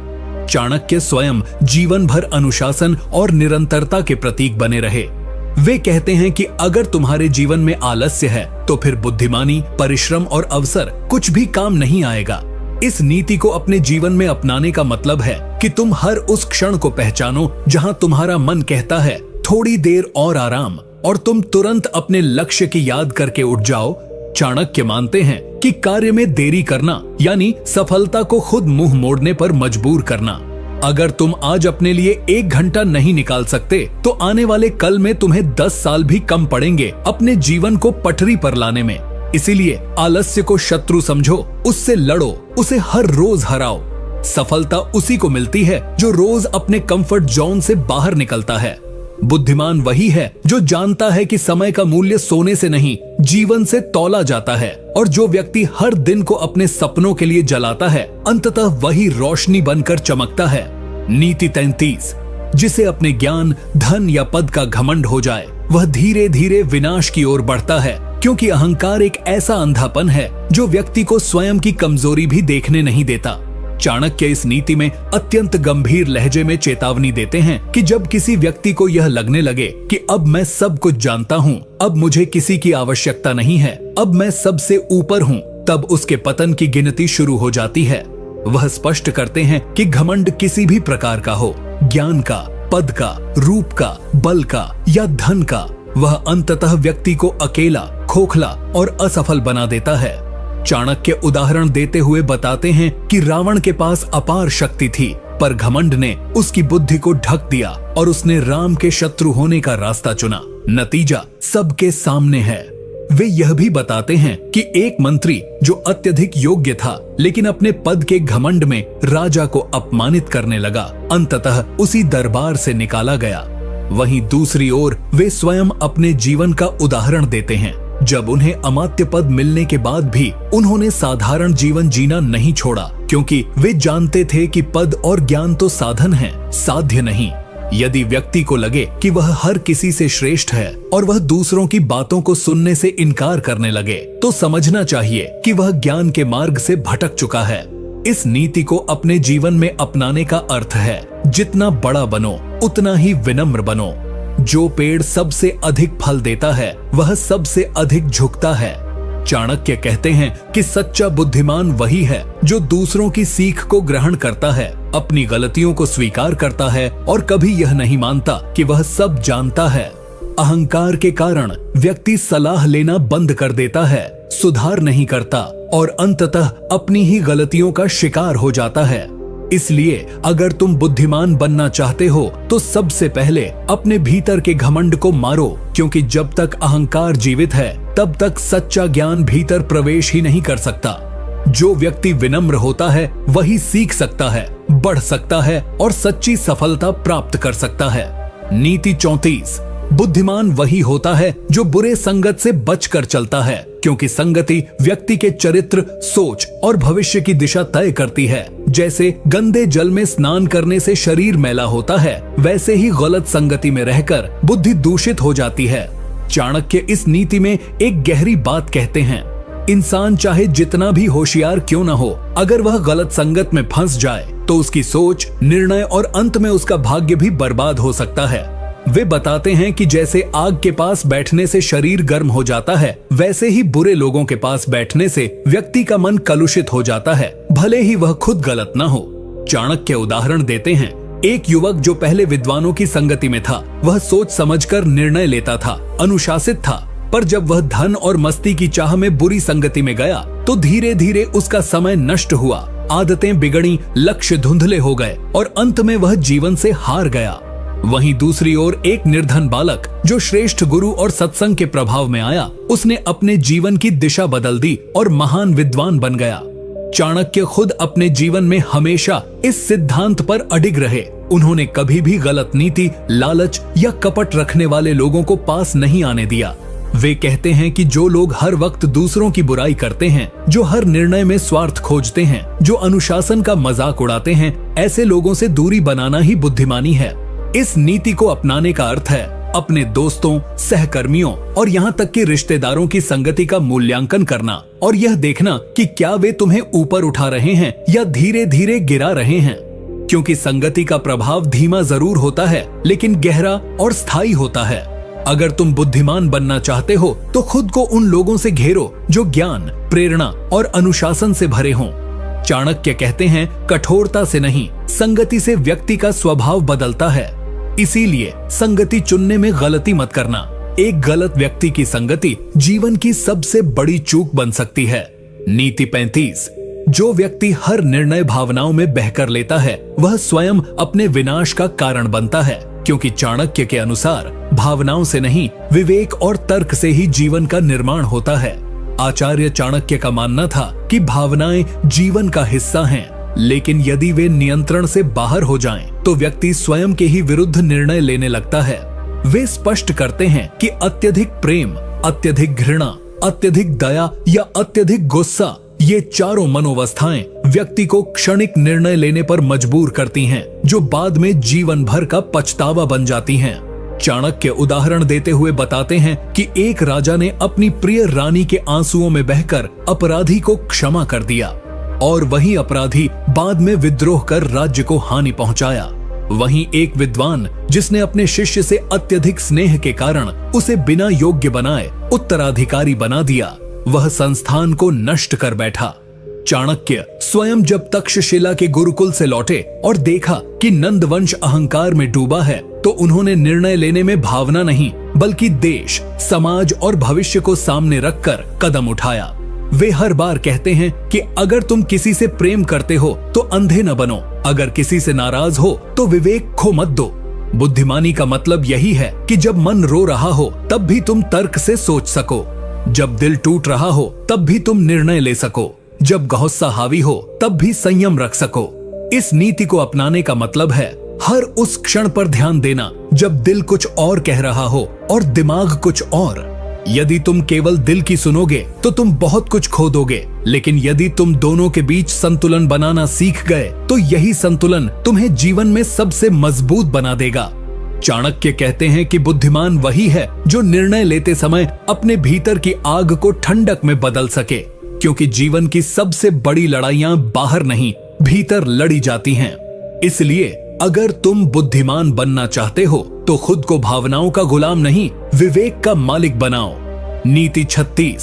चाणक्य स्वयं जीवन भर अनुशासन और निरंतरता के प्रतीक बने रहे। वे कहते हैं कि अगर तुम्हारे जीवन में आलस्य है तो फिर बुद्धिमानी, परिश्रम और अवसर कुछ भी काम नहीं आएगा। इस नीति को अपने जीवन में अपनाने का मतलब है कि तुम हर उस क्षण को पहचानो जहां तुम्हारा मन कहता है थोड़ी देर और आराम, और तुम तुरंत अपने लक्ष्य की याद करके उठ जाओ। चाणक्य मानते हैं कि कार्य में देरी करना यानी सफलता को खुद मुंह मोड़ने पर मजबूर करना। अगर तुम आज अपने लिए 1 घंटा नहीं निकाल सकते तो आने वाले कल में तुम्हें 10 साल भी कम पड़ेंगे अपने जीवन को पटरी पर लाने में। इसीलिए आलस्य को शत्रु समझो, उससे लड़ो, उसे हर रोज हराओ। सफलता उसी को मिलती है जो रोज अपने कंफर्ट जोन से बाहर निकलता है। बुद्धिमान वही है जो जानता है कि समय का मूल्य सोने से नहीं, जीवन से तौला जाता है, और जो व्यक्ति हर दिन को अपने सपनों के लिए जलाता है अंततः वही रोशनी बनकर चमकता है। नीति 33, जिसे अपने ज्ञान, धन या पद का घमंड हो जाए वह धीरे धीरे विनाश की ओर बढ़ता है, क्योंकि अहंकार एक ऐसा अंधापन है जो व्यक्ति को स्वयं की कमजोरी भी देखने नहीं देता। चाणक्य इस नीति में अत्यंत गंभीर लहजे में चेतावनी देते हैं कि जब किसी व्यक्ति को यह लगने लगे कि अब मैं सब कुछ जानता हूँ, अब मुझे किसी की आवश्यकता नहीं है, अब मैं सबसे ऊपर हूँ, तब उसके पतन की गिनती शुरू हो जाती है। वह स्पष्ट करते हैं कि घमंड किसी भी प्रकार का हो, ज्ञान का, पद का, रूप का, बल का या धन का, वह अंततः व्यक्ति को अकेला, खोखला और असफल बना देता है। चाणक्य उदाहरण देते हुए बताते हैं कि रावण के पास अपार शक्ति थी, पर घमंड ने उसकी बुद्धि को ढक दिया और उसने राम के शत्रु होने का रास्ता चुना। नतीजा सबके सामने है। वे यह भी बताते हैं कि एक मंत्री जो अत्यधिक योग्य था, लेकिन अपने पद के घमंड में राजा को अपमानित करने लगा, अंततः उसी दरबार से निकाला गया। वहीं दूसरी ओर वे स्वयं अपने जीवन का उदाहरण देते हैं। जब उन्हें अमात्य पद मिलने के बाद भी उन्होंने साधारण जीवन जीना नहीं छोड़ा, क्योंकि वे जानते थे कि पद और ज्ञान तो साधन है, साध्य नहीं। यदि व्यक्ति को लगे कि वह हर किसी से श्रेष्ठ है और वह दूसरों की बातों को सुनने से इनकार करने लगे, तो समझना चाहिए कि वह ज्ञान के मार्ग से भटक चुका है। इस नीति को अपने जीवन में अपनाने का अर्थ है, जितना बड़ा बनो उतना ही विनम्र बनो। जो पेड़ सबसे अधिक फल देता है, वह सबसे अधिक झुकता है। चाणक्य कहते हैं कि सच्चा बुद्धिमान वही है जो दूसरों की सीख को ग्रहण करता है, अपनी गलतियों को स्वीकार करता है और कभी यह नहीं मानता कि वह सब जानता है। अहंकार के कारण व्यक्ति सलाह लेना बंद कर देता है, सुधार नहीं करता और अंततः अपनी ही गलतियों का शिकार हो जाता है। इसलिए अगर तुम बुद्धिमान बनना चाहते हो तो सबसे पहले अपने भीतर के घमंड को मारो, क्योंकि जब तक अहंकार जीवित है तब तक सच्चा ज्ञान भीतर प्रवेश ही नहीं कर सकता। जो व्यक्ति विनम्र होता है वही सीख सकता है, बढ़ सकता है और सच्ची सफलता प्राप्त कर सकता है। नीति 34। बुद्धिमान वही होता है जो बुरे संगत से बचकर चलता है, क्योंकि संगति व्यक्ति के चरित्र, सोच और भविष्य की दिशा तय करती है। जैसे गंदे जल में स्नान करने से शरीर मैला होता है, वैसे ही गलत संगति में रहकर बुद्धि दूषित हो जाती है। चाणक्य इस नीति में एक गहरी बात कहते हैं। इंसान चाहे जितना भी होशियार क्यों न हो, अगर वह गलत संगत में फंस जाए तो उसकी सोच, निर्णय और अंत में उसका भाग्य भी बर्बाद हो सकता है। वे बताते हैं कि जैसे आग के पास बैठने से शरीर गर्म हो जाता है, वैसे ही बुरे लोगों के पास बैठने से व्यक्ति का मन कलुषित हो जाता है, भले ही वह खुद गलत ना हो। चाणक्य उदाहरण देते हैं, एक युवक जो पहले विद्वानों की संगति में था, वह सोच समझकर निर्णय लेता था, अनुशासित था, पर जब वह धन और मस्ती की चाह में बुरी संगति में गया तो धीरे धीरे उसका समय नष्ट हुआ, आदतें बिगड़ी, लक्ष्य धुंधले हो गए और अंत में वह जीवन से हार गया। वहीं दूसरी ओर एक निर्धन बालक जो श्रेष्ठ गुरु और सत्संग के प्रभाव में आया, उसने अपने जीवन की दिशा बदल दी और महान विद्वान बन गया। चाणक्य खुद अपने जीवन में हमेशा इस सिद्धांत पर अडिग रहे। उन्होंने कभी भी गलत नीति, लालच या कपट रखने वाले लोगों को पास नहीं आने दिया। वे कहते हैं कि जो लोग हर वक्त दूसरों की बुराई करते हैं, जो हर निर्णय में स्वार्थ खोजते हैं, जो अनुशासन का मजाक उड़ाते हैं, ऐसे लोगों से दूरी बनाना ही बुद्धिमानी है। इस नीति को अपनाने का अर्थ है अपने दोस्तों, सहकर्मियों और यहाँ तक कि रिश्तेदारों की संगति का मूल्यांकन करना और यह देखना कि क्या वे तुम्हें ऊपर उठा रहे हैं या धीरे धीरे गिरा रहे हैं, क्योंकि संगति का प्रभाव धीमा जरूर होता है लेकिन गहरा और स्थायी होता है। अगर तुम बुद्धिमान बनना चाहते हो तो खुद को उन लोगों से घेरो जो ज्ञान, प्रेरणा और अनुशासन से भरे हों। चाणक्य कहते हैं, कठोरता से नहीं, संगति से व्यक्ति का स्वभाव बदलता है। इसीलिए संगति चुनने में गलती मत करना। एक गलत व्यक्ति की संगति जीवन की सबसे बड़ी चूक बन सकती है। नीति 35। जो व्यक्ति हर निर्णय भावनाओं में बहकर लेता है, वह स्वयं अपने विनाश का कारण बनता है, क्योंकि चाणक्य के अनुसार भावनाओं से नहीं, विवेक और तर्क से ही जीवन का निर्माण होता है। आचार्य चाणक्य का मानना था कि भावनाएं जीवन का हिस्सा हैं, लेकिन यदि वे नियंत्रण से बाहर हो जाएं, तो व्यक्ति स्वयं के ही विरुद्ध निर्णय लेने लगता है। वे स्पष्ट करते हैं कि अत्यधिक प्रेम, अत्यधिक घृणा, अत्यधिक दया या अत्यधिक गुस्सा, ये चारों मनोवस्थाएं व्यक्ति को क्षणिक निर्णय लेने पर मजबूर करती हैं, जो बाद में जीवन भर का पछतावा बन जाती हैं। चाणक्य उदाहरण देते हुए बताते हैं कि एक राजा ने अपनी प्रिय रानी के आंसुओं में बहकर अपराधी को क्षमा कर दिया। और वही अपराधी बाद में विद्रोह कर राज्य को हानि पहुंचाया। वहीं एक विद्वान जिसने अपने शिष्य से अत्यधिक स्नेह के कारण उसे बिना योग्य बनाए उत्तराधिकारी बना दिया, वह संस्थान को नष्ट कर बैठा। चाणक्य स्वयं जब तक्षशिला के गुरुकुल से लौटे और देखा कि नंदवंश अहंकार में डूबा है, तो उन्होंने निर्णय लेने में भावना नहीं बल्कि देश, समाज और भविष्य को सामने रखकर कदम उठाया। वे हर बार कहते हैं कि अगर तुम किसी से प्रेम करते हो तो अंधे न बनो, अगर किसी से नाराज हो तो विवेक खो मत दो। बुद्धिमानी का मतलब यही है कि जब मन रो रहा हो तब भी तुम तर्क से सोच सको, जब दिल टूट रहा हो तब भी तुम निर्णय ले सको, जब गुस्सा हावी हो तब भी संयम रख सको। इस नीति को अपनाने का मतलब है हर उस क्षण पर ध्यान देना जब दिल कुछ और कह रहा हो और दिमाग कुछ और। यदि तुम केवल दिल की सुनोगे तो तुम बहुत कुछ खो दोगे, लेकिन यदि तुम दोनों के बीच संतुलन बनाना सीख गए तो यही संतुलन तुम्हें जीवन में सबसे मजबूत बना देगा। चाणक्य कहते हैं कि बुद्धिमान वही है जो निर्णय लेते समय अपने भीतर की आग को ठंडक में बदल सके, क्योंकि जीवन की सबसे बड़ी लड़ाइयां बाहर नहीं भीतर लड़ी जाती हैं। इसलिए अगर तुम बुद्धिमान बनना चाहते हो तो खुद को भावनाओं का गुलाम नहीं, विवेक का मालिक बनाओ। नीति 36।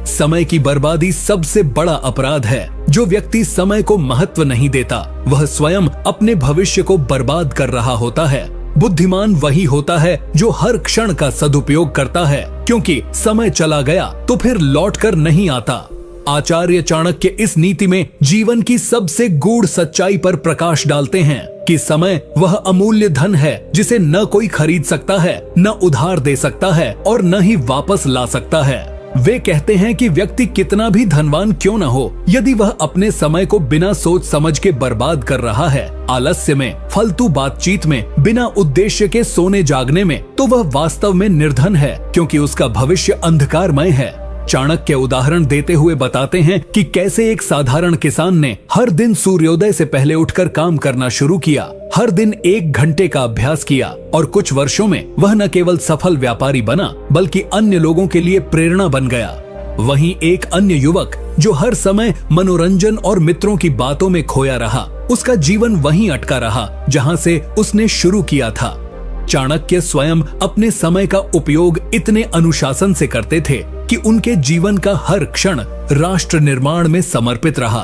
समय की बर्बादी सबसे बड़ा अपराध है। जो व्यक्ति समय को महत्व नहीं देता वह स्वयं अपने भविष्य को बर्बाद कर रहा होता है। बुद्धिमान वही होता है जो हर क्षण का सदुपयोग करता है, क्योंकि समय चला गया तो फिर लौट कर नहीं आता। आचार्य चाणक्य इस नीति में जीवन की सबसे गूढ़ सच्चाई पर प्रकाश डालते हैं कि समय वह अमूल्य धन है जिसे न कोई खरीद सकता है, न उधार दे सकता है और न ही वापस ला सकता है। वे कहते हैं कि व्यक्ति कितना भी धनवान क्यों न हो, यदि वह अपने समय को बिना सोच समझ के बर्बाद कर रहा है, आलस्य में, फालतू बातचीत में, बिना उद्देश्य के सोने जागने में, तो वह वास्तव में निर्धन है, क्योंकि उसका भविष्य अंधकारमय है। चाणक्य उदाहरण देते हुए बताते हैं कि कैसे एक साधारण किसान ने हर दिन सूर्योदय से पहले उठकर काम करना शुरू किया, हर दिन 1 घंटे का अभ्यास किया और कुछ वर्षों में वह न केवल सफल व्यापारी बना बल्कि अन्य लोगों के लिए प्रेरणा बन गया। वहीं एक अन्य युवक जो हर समय मनोरंजन और मित्रों की बातों में खोया रहा, उसका जीवन वहीं अटका रहा जहां से उसने शुरू किया था। चाणक्य स्वयं अपने समय का उपयोग इतने अनुशासन से करते थे कि उनके जीवन का हर क्षण राष्ट्र निर्माण में समर्पित रहा।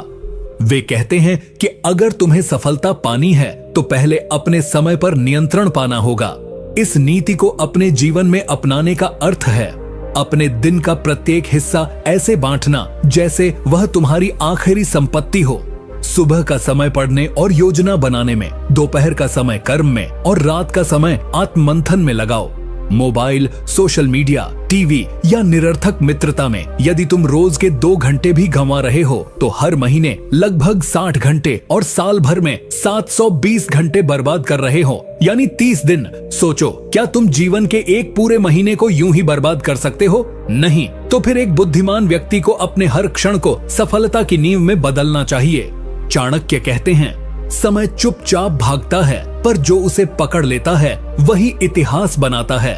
वे कहते हैं कि अगर तुम्हें सफलता पानी है तो पहले अपने समय पर नियंत्रण पाना होगा। इस नीति को अपने जीवन में अपनाने का अर्थ है अपने दिन का प्रत्येक हिस्सा ऐसे बांटना जैसे वह तुम्हारी आखिरी संपत्ति हो। सुबह का समय पढ़ने और योजना बनाने में, दोपहर का समय कर्म में और रात का समय आत्ममंथन में लगाओ। मोबाइल, सोशल मीडिया, टीवी या निरर्थक मित्रता में यदि तुम रोज के 2 घंटे भी गंवा रहे हो तो हर महीने लगभग 60 घंटे और साल भर में 720 घंटे बर्बाद कर रहे हो, यानी 30 दिन। सोचो, क्या तुम जीवन के एक पूरे महीने को यूं ही बर्बाद कर सकते हो? नहीं। तो फिर एक बुद्धिमान व्यक्ति को अपने हर क्षण को सफलता की नींव में बदलना चाहिए। चाणक्य कहते हैं, समय चुपचाप भागता है, पर जो उसे पकड़ लेता है वही इतिहास बनाता है।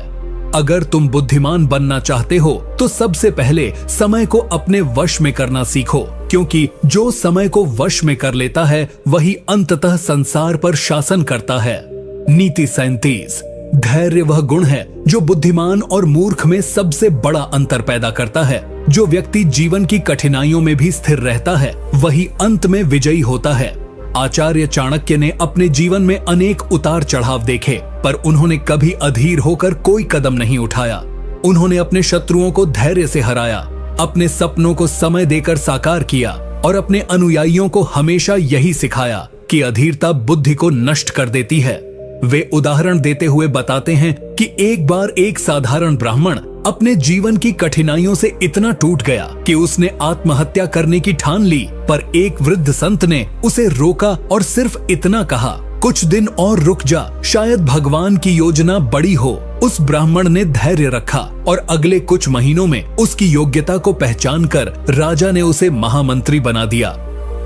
अगर तुम बुद्धिमान बनना चाहते हो तो सबसे पहले समय को अपने वश में करना सीखो, क्योंकि जो समय को वश में कर लेता है वही अंततः संसार पर शासन करता है। नीति 37। धैर्य वह गुण है जो बुद्धिमान और मूर्ख में सबसे बड़ा अंतर पैदा करता है। जो व्यक्ति जीवन की कठिनाइयों में भी स्थिर रहता है वही अंत में विजयी होता है। आचार्य चाणक्य ने अपने जीवन में अनेक उतार चढ़ाव देखे, पर उन्होंने कभी अधीर होकर कोई कदम नहीं उठाया। उन्होंने अपने शत्रुओं को धैर्य से हराया, अपने सपनों को समय देकर साकार किया और अपने अनुयायियों को हमेशा यही सिखाया कि अधीरता बुद्धि को नष्ट कर देती है। वे उदाहरण देते हुए बताते हैं कि एक बार एक साधारण ब्राह्मण अपने जीवन की कठिनाइयों से इतना टूट गया कि उसने आत्महत्या करने की ठान ली, पर एक वृद्ध संत ने उसे रोका और सिर्फ इतना कहा, कुछ दिन और रुक जा, शायद भगवान की योजना बड़ी हो। उस ब्राह्मण ने धैर्य रखा और अगले कुछ महीनों में उसकी योग्यता को पहचान कर राजा ने उसे महामंत्री बना दिया।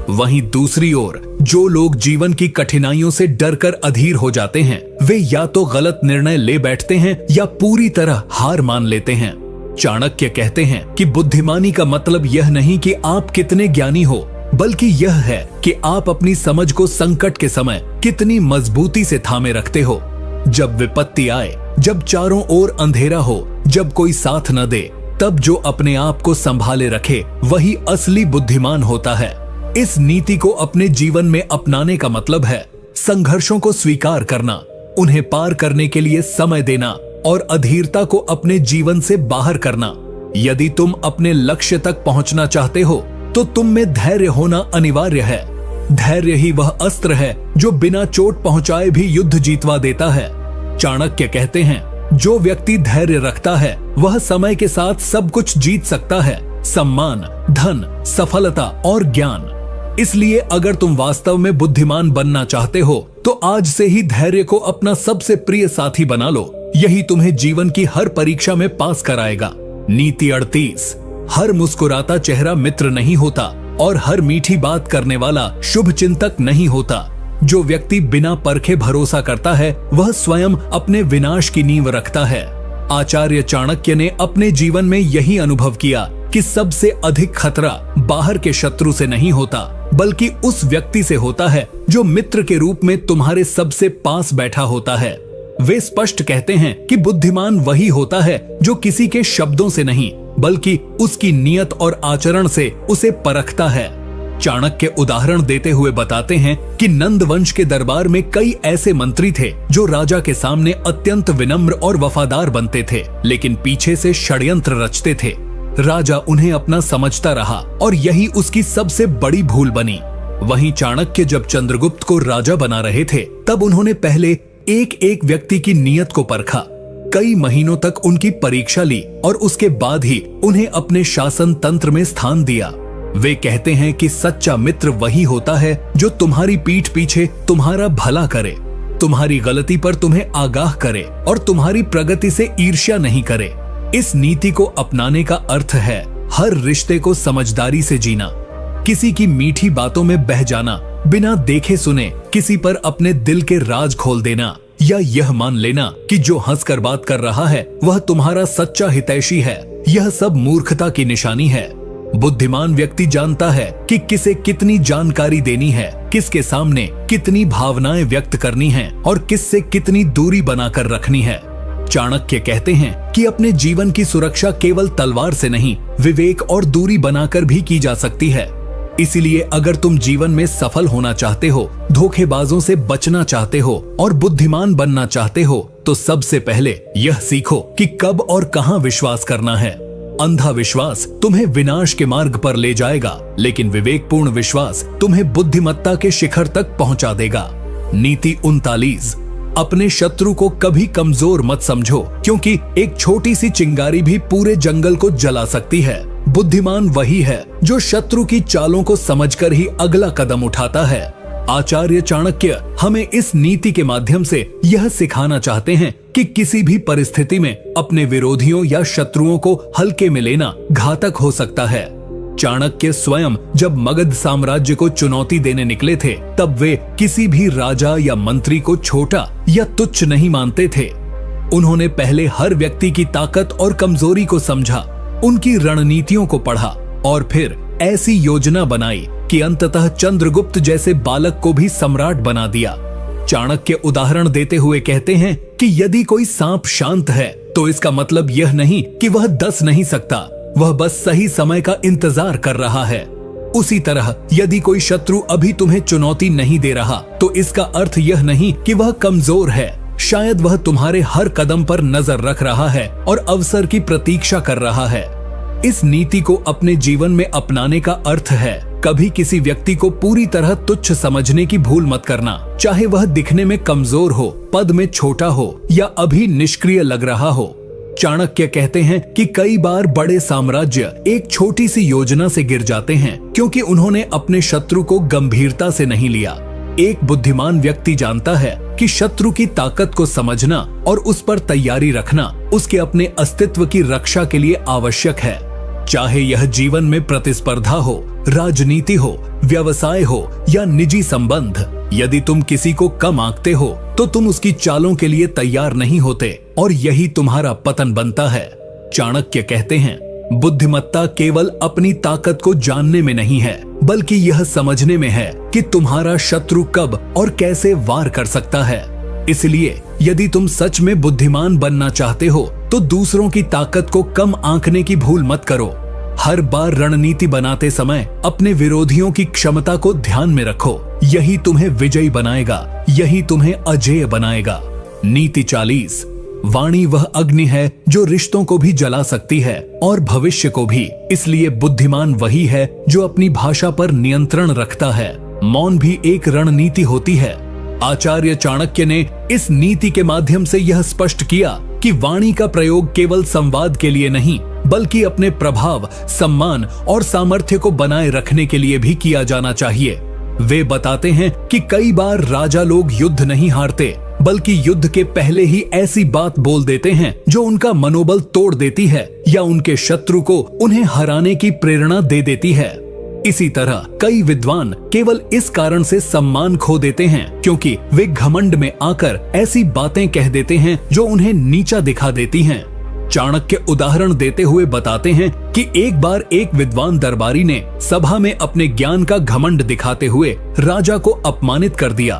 वहीं दूसरी ओर जो लोग जीवन की कठिनाइयों से डरकर अधीर हो जाते हैं, वे या तो गलत निर्णय ले बैठते हैं या पूरी तरह हार मान लेते हैं। चाणक्य कहते हैं कि बुद्धिमानी का मतलब यह नहीं कि आप कितने ज्ञानी हो, बल्कि यह है कि आप अपनी समझ को संकट के समय कितनी मजबूती से थामे रखते हो। जब विपत्ति आए, जब चारों ओर अंधेरा हो, जब कोई साथ न दे, तब जो अपने आप को संभाले रखे वही असली बुद्धिमान होता है। इस नीति को अपने जीवन में अपनाने का मतलब है संघर्षों को स्वीकार करना, उन्हें पार करने के लिए समय देना और अधीरता को अपने जीवन से बाहर करना। यदि तुम अपने लक्ष्य तक पहुंचना चाहते हो तो तुम में धैर्य होना अनिवार्य है। धैर्य ही वह अस्त्र है जो बिना चोट पहुंचाए भी युद्ध जीतवा देता है। चाणक्य कहते हैं, जो व्यक्ति धैर्य रखता है वह समय के साथ सब कुछ जीत सकता है, सम्मान, धन, सफलता और ज्ञान। इसलिए अगर तुम वास्तव में बुद्धिमान बनना चाहते हो तो आज से ही धैर्य को अपना सबसे प्रिय साथी बना लो। यही तुम्हें जीवन की हर परीक्षा में पास कराएगा। नीति 38। हर मुस्कुराता चेहरा मित्र नहीं होता और हर मीठी बात करने वाला शुभ चिंतक नहीं होता। जो व्यक्ति बिना परखे भरोसा करता है वह स्वयं अपने विनाश की नींव रखता है। आचार्य चाणक्य ने अपने जीवन में यही अनुभव किया कि सबसे अधिक खतरा बाहर के शत्रु से नहीं होता बल्कि उस व्यक्ति से होता है जो मित्र के रूप में तुम्हारे सबसे पास बैठा होता है। वे स्पष्ट कहते हैं कि बुद्धिमान वही होता है जो किसी के शब्दों से नहीं बल्कि उसकी नियत और आचरण से उसे परखता है। चाणक्य उदाहरण देते हुए बताते हैं कि नंद वंश के दरबार में कई ऐसे मंत्री थे जो राजा के सामने अत्यंत विनम्र और वफादार बनते थे, लेकिन पीछे से षड्यंत्र रचते थे। राजा उन्हें अपना समझता रहा और यही उसकी सबसे बड़ी भूल बनी। वहीं चाणक्य जब चंद्रगुप्त को राजा बना रहे थे तब उन्होंने पहले एक एक व्यक्ति की नियत को परखा, कई महीनों तक उनकी परीक्षा ली और उसके बाद ही उन्हें अपने शासन तंत्र में स्थान दिया। वे कहते हैं कि सच्चा मित्र वही होता है जो तुम्हारी पीठ पीछे तुम्हारा भला करे, तुम्हारी गलती पर तुम्हें आगाह करे और तुम्हारी प्रगति से ईर्ष्या नहीं करे। इस नीति को अपनाने का अर्थ है हर रिश्ते को समझदारी से जीना, किसी की मीठी बातों में बह जाना, बिना देखे सुने किसी पर अपने दिल के राज खोल देना या यह मान लेना कि जो हंसकर बात कर रहा है वह तुम्हारा सच्चा हितैषी है, यह सब मूर्खता की निशानी है। बुद्धिमान व्यक्ति जानता है कि किसे कितनी जानकारी देनी है, किसके सामने कितनी भावनाएं व्यक्त करनी है और किससे कितनी दूरी बनाकर रखनी है। चाणक्य कहते हैं कि अपने जीवन की सुरक्षा केवल तलवार से नहीं, विवेक और दूरी बनाकर भी की जा सकती है। इसीलिए अगर तुम जीवन में सफल होना चाहते हो, धोखेबाजों से बचना चाहते हो और बुद्धिमान बनना चाहते हो तो सबसे पहले यह सीखो कि कब और कहां विश्वास करना है। अंधा विश्वास तुम्हें विनाश के मार्ग पर ले जाएगा, लेकिन विवेकपूर्ण विश्वास तुम्हें बुद्धिमत्ता के शिखर तक पहुंचा देगा। नीति 39। अपने शत्रु को कभी कमजोर मत समझो, क्योंकि एक छोटी सी चिंगारी भी पूरे जंगल को जला सकती है। बुद्धिमान वही है जो शत्रु की चालों को समझकर ही अगला कदम उठाता है। आचार्य चाणक्य हमें इस नीति के माध्यम से यह सिखाना चाहते हैं कि किसी भी परिस्थिति में अपने विरोधियों या शत्रुओं को हल्के में लेना घातक हो सकता है। चाणक्य स्वयं जब मगध साम्राज्य को चुनौती देने निकले थे तब वे किसी भी राजा या मंत्री को छोटा या तुच्छ नहीं मानते थे। उन्होंने पहले हर व्यक्ति की ताकत और कमजोरी को समझा, उनकी रणनीतियों को पढ़ा और फिर ऐसी योजना बनाई कि अंततः चंद्रगुप्त जैसे बालक को भी सम्राट बना दिया। चाणक्य उदाहरण देते हुए कहते हैं कि यदि कोई सांप शांत है तो इसका मतलब यह नहीं कि वह डस नहीं सकता, वह बस सही समय का इंतजार कर रहा है। उसी तरह यदि कोई शत्रु अभी तुम्हें चुनौती नहीं दे रहा तो इसका अर्थ यह नहीं कि वह कमजोर है, शायद वह तुम्हारे हर कदम पर नजर रख रहा है और अवसर की प्रतीक्षा कर रहा है। इस नीति को अपने जीवन में अपनाने का अर्थ है कभी किसी व्यक्ति को पूरी तरह तुच्छ समझने की भूल मत करना, चाहे वह दिखने में कमजोर हो, पद में छोटा हो या अभी निष्क्रिय लग रहा हो। चाणक्य कहते हैं कि कई बार बड़े साम्राज्य एक छोटी सी योजना से गिर जाते हैं क्योंकि उन्होंने अपने शत्रु को गंभीरता से नहीं लिया। एक बुद्धिमान व्यक्ति जानता है कि शत्रु की ताकत को समझना और उस पर तैयारी रखना उसके अपने अस्तित्व की रक्षा के लिए आवश्यक है। चाहे यह जीवन में प्रतिस्पर्धा हो, राजनीति हो, व्यवसाय हो या निजी संबंध, यदि तुम किसी को कम आंकते हो तो तुम उसकी चालों के लिए तैयार नहीं होते और यही तुम्हारा पतन बनता है। चाणक्य कहते हैं, बुद्धिमत्ता केवल अपनी ताकत को जानने में नहीं है बल्कि यह समझने में है कि तुम्हारा शत्रु कब और कैसे वार कर सकता है। इसलिए यदि तुम सच में बुद्धिमान बनना चाहते हो तो दूसरों की ताकत को कम आंकने की भूल मत करो। हर बार रणनीति बनाते समय अपने विरोधियों की क्षमता को ध्यान में रखो। यही तुम्हें विजयी बनाएगा, यही तुम्हें अजेय बनाएगा। नीति 40। वाणी वह अग्नि है जो रिश्तों को भी जला सकती है और भविष्य को भी। इसलिए बुद्धिमान वही है जो अपनी भाषा पर नियंत्रण रखता है। मौन भी एक रणनीति होती है। आचार्य चाणक्य ने इस नीति के माध्यम से यह स्पष्ट किया कि वाणी का प्रयोग केवल संवाद के लिए नहीं, बल्कि अपने प्रभाव, सम्मान और सामर्थ्य को बनाए रखने के लिए भी किया जाना चाहिए। वे बताते हैं कि कई बार राजा लोग युद्ध नहीं हारते, बल्कि युद्ध के पहले ही ऐसी बात बोल देते हैं जो उनका मनोबल तोड़ देती है या उनके शत्रु को उन्हें हराने की प्रेरणा दे देती है। इसी तरह कई विद्वान केवल इस कारण से सम्मान खो देते हैं क्योंकि वे घमंड में आकर ऐसी बातें कह देते हैं जो उन्हें नीचा दिखा देती हैं। चाणक्य उदाहरण देते हुए बताते हैं कि एक बार एक विद्वान दरबारी ने सभा में अपने ज्ञान का घमंड दिखाते हुए राजा को अपमानित कर दिया।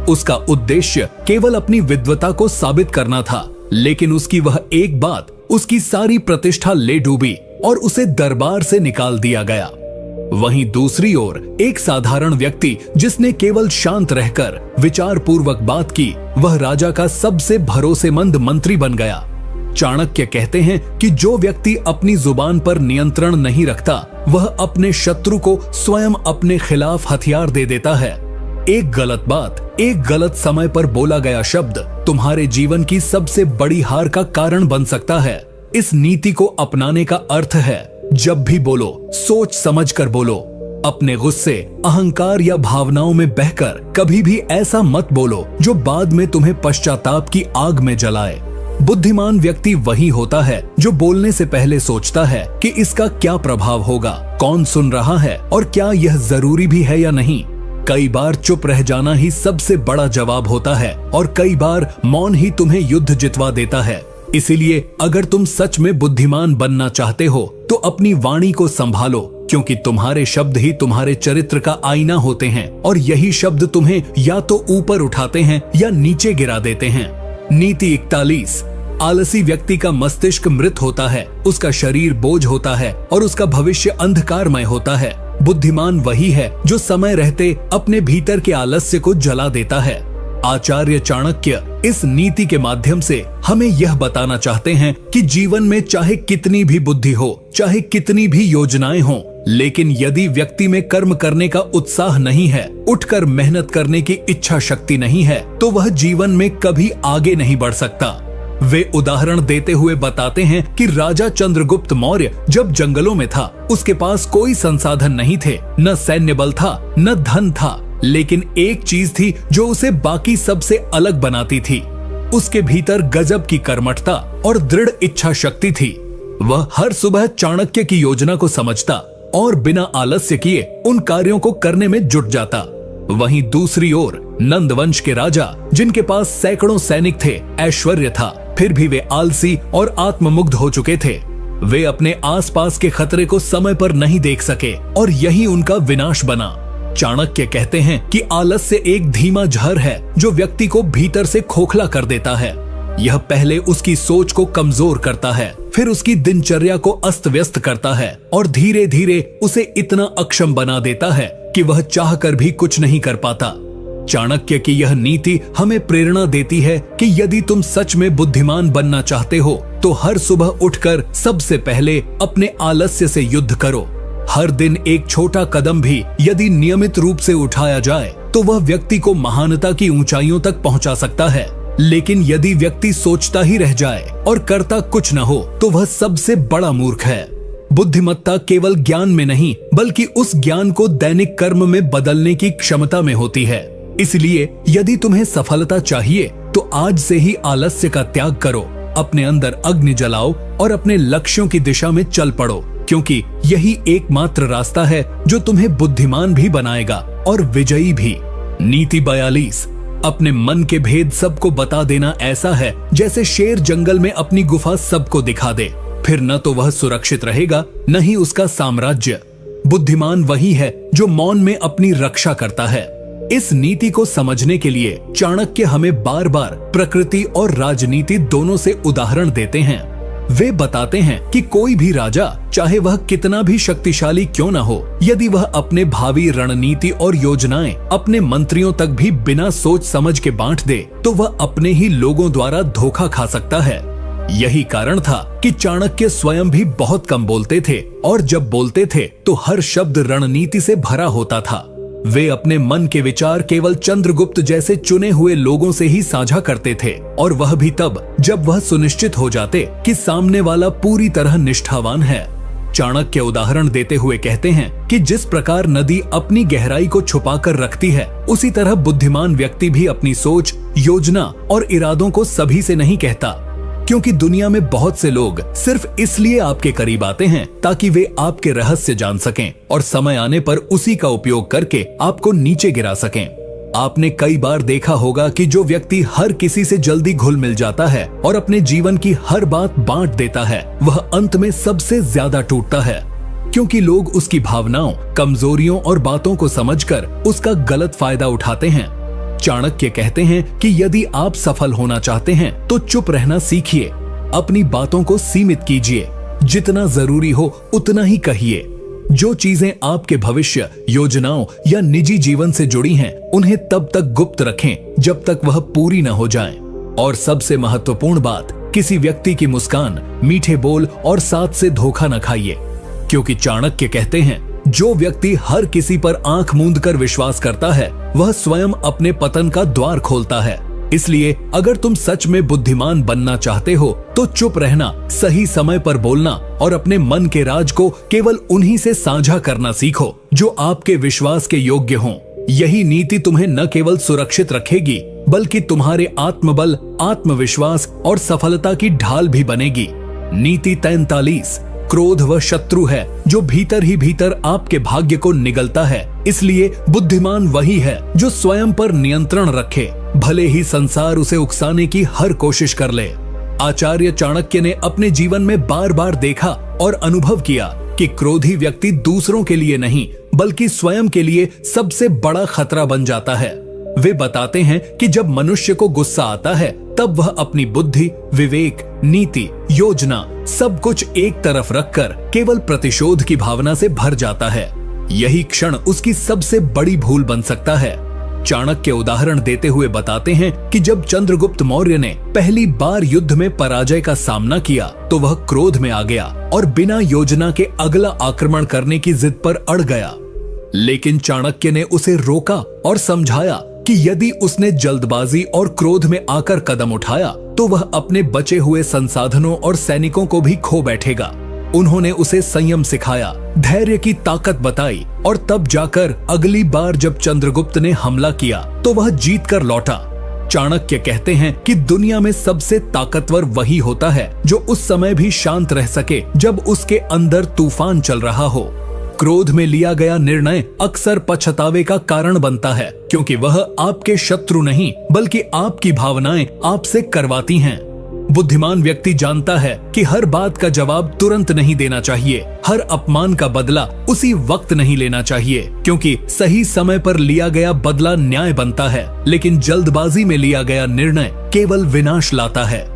उसका उद्देश्य केवल अपनी विद्वता को साबित करना था, लेकिन उसकी वह एक बात उसकी सारी प्रतिष्ठा ले डूबी और उसे दरबार से निकाल दिया गया। वहीं दूसरी ओर एक साधारण व्यक्ति जिसने केवल शांत रहकर विचार पूर्वक बात की, वह राजा का सबसे भरोसेमंद मंत्री बन गया। चाणक्य कहते हैं कि जो व्यक्ति अपनी जुबान पर नियंत्रण नहीं रखता, वह अपने शत्रु को स्वयं अपने खिलाफ हथियार दे देता है। एक गलत बात, एक गलत समय पर बोला गया शब्द तुम्हारे जीवन की सबसे बड़ी हार का कारण बन सकता है। इस नीति को अपनाने का अर्थ है, जब भी बोलो सोच समझ कर बोलो। अपने गुस्से, अहंकार या भावनाओं में बहकर कभी भी ऐसा मत बोलो जो बाद में तुम्हें पश्चाताप की आग में जलाए। बुद्धिमान व्यक्ति वही होता है जो बोलने से पहले सोचता है कि इसका क्या प्रभाव होगा, कौन सुन रहा है और क्या यह जरूरी भी है या नहीं। कई बार चुप रह जाना ही सबसे बड़ा जवाब होता है और कई बार मौन ही तुम्हें युद्ध जितवा देता है। इसीलिए अगर तुम सच में बुद्धिमान बनना चाहते हो तो अपनी वाणी को संभालो, क्योंकि तुम्हारे शब्द ही तुम्हारे चरित्र का आईना होते हैं और यही शब्द तुम्हें या तो ऊपर उठाते हैं या नीचे गिरा देते हैं। नीति 41। आलसी व्यक्ति का मस्तिष्क मृत होता है, उसका शरीर बोझ होता है और उसका भविष्य अंधकारमय होता है। बुद्धिमान वही है जो समय रहते अपने भीतर के आलस्य को जला देता है। आचार्य चाणक्य इस नीति के माध्यम से हमें यह बताना चाहते हैं कि जीवन में चाहे कितनी भी बुद्धि हो, चाहे कितनी भी योजनाएं हों, लेकिन यदि व्यक्ति में कर्म करने का उत्साह नहीं है, उठकर मेहनत करने की इच्छा शक्ति नहीं है, तो वह जीवन में कभी आगे नहीं बढ़ सकता। वे उदाहरण देते हुए बताते हैं कि राजा चंद्रगुप्त मौर्य जब जंगलों में था, उसके पास कोई संसाधन नहीं थे, न सैन्य बल था, न धन था, लेकिन एक चीज थी जो उसे बाकी सबसे अलग बनाती थी। उसके भीतर गजब की कर्मठता और दृढ़ इच्छा शक्ति थी। वह हर सुबह चाणक्य की योजना को समझता और बिना आलस्य किए उन कार्यों को करने में जुट जाता। वहीं दूसरी ओर नंद वंश के राजा, जिनके पास सैकड़ों सैनिक थे, ऐश्वर्य था, फिर भी वे आलसी और आत्ममुग्ध हो चुके थे। वे अपने आसपास के खतरे को समय पर नहीं देख सके और यही उनका विनाश बना। चाणक्य कहते हैं कि आलस्य एक धीमा जहर है जो व्यक्ति को भीतर से खोखला कर देता है। यह पहले उसकी सोच को कमजोर करता है, फिर उसकी दिनचर्या को अस्त व्यस्त करता है और धीरे धीरे उसे इतना अक्षम बना देता है कि वह चाहकर भी कुछ नहीं कर पाता। चाणक्य की यह नीति हमें प्रेरणा देती है कि यदि तुम सच में बुद्धिमान बनना चाहते हो तो हर सुबह उठकर सबसे पहले अपने आलस्य से युद्ध करो। हर दिन एक छोटा कदम भी यदि नियमित रूप से उठाया जाए तो वह व्यक्ति को महानता की ऊंचाइयों तक पहुंचा सकता है। लेकिन यदि व्यक्ति सोचता ही रह जाए और करता कुछ न हो तो वह सबसे बड़ा मूर्ख है। बुद्धिमत्ता केवल ज्ञान में नहीं, बल्कि उस ज्ञान को दैनिक कर्म में बदलने की क्षमता में होती है। इसलिए यदि तुम्हें सफलता चाहिए तो आज से ही आलस्य का त्याग करो, अपने अंदर अग्नि जलाओ और अपने लक्ष्यों की दिशा में चल पड़ो, क्योंकि यही एकमात्र रास्ता है जो तुम्हें बुद्धिमान भी बनाएगा और विजयी भी। नीति 42। अपने मन के भेद सबको बता देना ऐसा है जैसे शेर जंगल में अपनी गुफा सबको दिखा दे, फिर न तो वह सुरक्षित रहेगा न ही उसका साम्राज्य। बुद्धिमान वही है जो मौन में अपनी रक्षा करता है। इस नीति को समझने के लिए चाणक्य हमें बार बार प्रकृति और राजनीति दोनों से उदाहरण देते हैं। वे बताते हैं कि कोई भी राजा, चाहे वह कितना भी शक्तिशाली क्यों न हो, यदि वह अपने भावी रणनीति और योजनाएं अपने मंत्रियों तक भी बिना सोच समझ के बांट दे, तो वह अपने ही लोगों द्वारा धोखा खा सकता है। यही कारण था कि चाणक्य स्वयं भी बहुत कम बोलते थे, और जब बोलते थे तो हर शब्द रणनीति से भरा होता था। वे अपने मन के विचार केवल चंद्रगुप्त जैसे चुने हुए लोगों से ही साझा करते थे, और वह भी तब जब वह सुनिश्चित हो जाते कि सामने वाला पूरी तरह निष्ठावान है। चाणक्य उदाहरण देते हुए कहते हैं कि जिस प्रकार नदी अपनी गहराई को छुपाकर रखती है, उसी तरह बुद्धिमान व्यक्ति भी अपनी सोच, योजना और इरादों को सभी से नहीं कहता, क्योंकि दुनिया में बहुत से लोग सिर्फ इसलिए आपके करीब आते हैं ताकि वे आपके रहस्य जान सकें और समय आने पर उसी का उपयोग करके आपको नीचे गिरा सकें। आपने कई बार देखा होगा कि जो व्यक्ति हर किसी से जल्दी घुल मिल जाता है और अपने जीवन की हर बात बांट देता है, वह अंत में सबसे ज्यादा टूटता है, क्योंकि लोग उसकी भावनाओं, कमजोरियों और बातों को समझकर उसका गलत फायदा उठाते हैं। चाणक्य कहते हैं कि यदि आप सफल होना चाहते हैं तो चुप रहना सीखिए, अपनी बातों को सीमित कीजिए, जितना जरूरी हो उतना ही कहिए। जो चीजें आपके भविष्य, योजनाओं या निजी जीवन से जुड़ी हैं, उन्हें तब तक गुप्त रखें जब तक वह पूरी न हो जाएं। और सबसे महत्वपूर्ण बात, किसी व्यक्ति की मुस्कान, मीठे बोल और साथ से धोखा न खाइए, क्योंकि चाणक्य कहते हैं जो व्यक्ति हर किसी पर आंख मूंद कर विश्वास करता है, वह स्वयं अपने पतन का द्वार खोलता है। इसलिए अगर तुम सच में बुद्धिमान बनना चाहते हो तो चुप रहना, सही समय पर बोलना और अपने मन के राज को केवल उन्हीं से साझा करना सीखो जो आपके विश्वास के योग्य हों। यही नीति तुम्हें न केवल सुरक्षित रखेगी, बल्कि तुम्हारे आत्मबल, आत्मविश्वास और सफलता की ढाल भी बनेगी। नीति 43, क्रोध वह शत्रु है जो भीतर ही भीतर आपके भाग्य को निगलता है। इसलिए बुद्धिमान वही है जो स्वयं पर नियंत्रण रखे, भले ही संसार उसे उकसाने की हर कोशिश कर ले। आचार्य चाणक्य ने अपने जीवन में बार बार देखा और अनुभव किया कि क्रोधी व्यक्ति दूसरों के लिए नहीं बल्कि स्वयं के लिए सबसे बड़ा खतरा बन जाता है। वे बताते हैं कि जब मनुष्य को गुस्सा आता है तब वह अपनी बुद्धि, विवेक, नीति, योजना सब कुछ एक तरफ रखकर केवल प्रतिशोध की भावना से भर जाता है। यही क्षण उसकी सबसे बड़ी भूल बन सकता है। चाणक्य उदाहरण देते हुए बताते हैं कि जब चंद्रगुप्त मौर्य ने पहली बार युद्ध में पराजय का सामना किया तो वह क्रोध में आ गया और बिना योजना के अगला आक्रमण करने की जिद पर अड़ गया। लेकिन चाणक्य ने उसे रोका और समझाया कि यदि उसने जल्दबाजी और क्रोध में आकर कदम उठाया तो वह अपने बचे हुए संसाधनों और सैनिकों को भी खो बैठेगा। उन्होंने उसे संयम सिखाया, धैर्य की ताकत बताई और तब जाकर अगली बार जब चंद्रगुप्त ने हमला किया तो वह जीत कर लौटा। चाणक्य कहते हैं कि दुनिया में सबसे ताकतवर वही होता है जो उस समय भी शांत रह सके जब उसके अंदर तूफान चल रहा हो। क्रोध में लिया गया निर्णय अक्सर पछतावे का कारण बनता है, क्योंकि वह आपके शत्रु नहीं बल्कि आपकी भावनाएं आपसे करवाती हैं। बुद्धिमान व्यक्ति जानता है कि हर बात का जवाब तुरंत नहीं देना चाहिए, हर अपमान का बदला उसी वक्त नहीं लेना चाहिए, क्योंकि सही समय पर लिया गया बदला न्याय बनता है, लेकिन जल्दबाजी में लिया गया निर्णय केवल विनाश लाता है।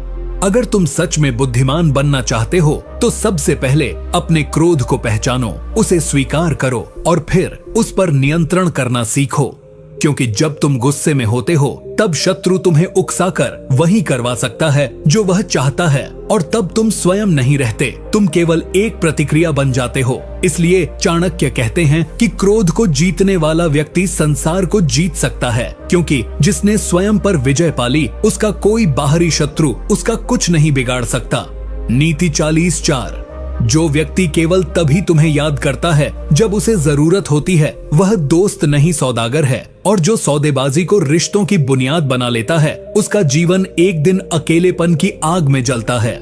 अगर तुम सच में बुद्धिमान बनना चाहते हो तो सबसे पहले अपने क्रोध को पहचानो, उसे स्वीकार करो और फिर उस पर नियंत्रण करना सीखो, क्योंकि जब तुम गुस्से में होते हो तब शत्रु तुम्हें उकसाकर वही करवा सकता है जो वह चाहता है, और तब तुम स्वयं नहीं रहते, तुम केवल एक प्रतिक्रिया बन जाते हो। इसलिए चाणक्य कहते हैं कि क्रोध को जीतने वाला व्यक्ति संसार को जीत सकता है, क्योंकि जिसने स्वयं पर विजय पाली उसका कोई बाहरी शत्रु उसका कुछ नहीं बिगाड़ सकता। नीति 40-4, जो व्यक्ति केवल तभी तुम्हें याद करता है जब उसे जरूरत होती है, वह दोस्त नहीं सौदागर है, और जो सौदेबाजी को रिश्तों की बुनियाद बना लेता है उसका जीवन एक दिन अकेलेपन की आग में जलता है।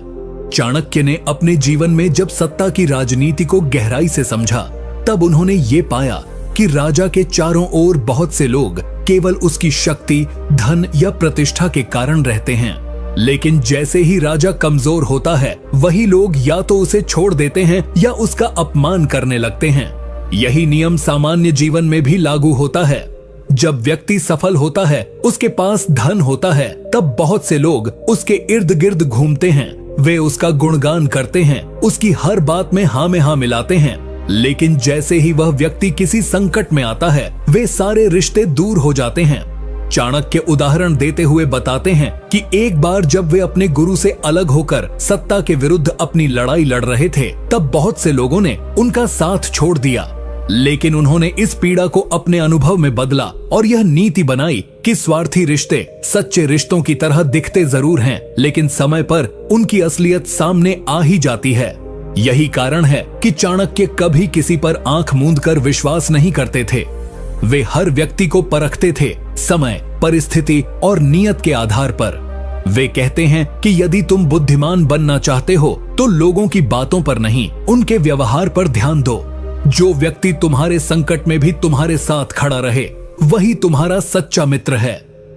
चाणक्य ने अपने जीवन में जब सत्ता की राजनीति को गहराई से समझा तब उन्होंने ये पाया कि राजा के चारों ओर बहुत से लोग केवल उसकी शक्ति, धन या प्रतिष्ठा के कारण रहते हैं, लेकिन जैसे ही राजा कमजोर होता है वही लोग या तो उसे छोड़ देते हैं या उसका अपमान करने लगते हैं। यही नियम सामान्य जीवन में भी लागू होता है। जब व्यक्ति सफल होता है, उसके पास धन होता है, तब बहुत से लोग उसके इर्द गिर्द घूमते हैं। वे उसका गुणगान करते हैं, उसकी हर बात में हाँ में हाँ मिलाते हैं। लेकिन जैसे ही वह व्यक्ति किसी संकट में आता है, वे सारे रिश्ते दूर हो जाते हैं। चाणक्य उदाहरण देते हुए बताते हैं कि एक बार जब वे अपने गुरु से अलग होकर सत्ता के विरुद्ध अपनी लड़ाई लड़ रहे थे, तब बहुत से लोगों ने उनका साथ छोड़ दिया। लेकिन उन्होंने इस पीड़ा को अपने अनुभव में बदला और यह नीति बनाई कि स्वार्थी रिश्ते सच्चे रिश्तों की तरह दिखते जरूर हैं, लेकिन समय पर उनकी असलियत सामने आ ही जाती है। यही कारण है कि चाणक्य कभी किसी पर आंख मूंद कर विश्वास नहीं करते थे। वे हर व्यक्ति को परखते थे, समय, परिस्थिति और नियत के आधार पर। वे कहते हैं कि यदि तुम बुद्धिमान बनना चाहते हो तो लोगों की बातों पर नहीं, उनके व्यवहार पर ध्यान दो। जो व्यक्ति तुम्हारे संकट में भी तुम्हारे साथ खड़ा रहे, वही तुम्हारा सच्चा मित्र है।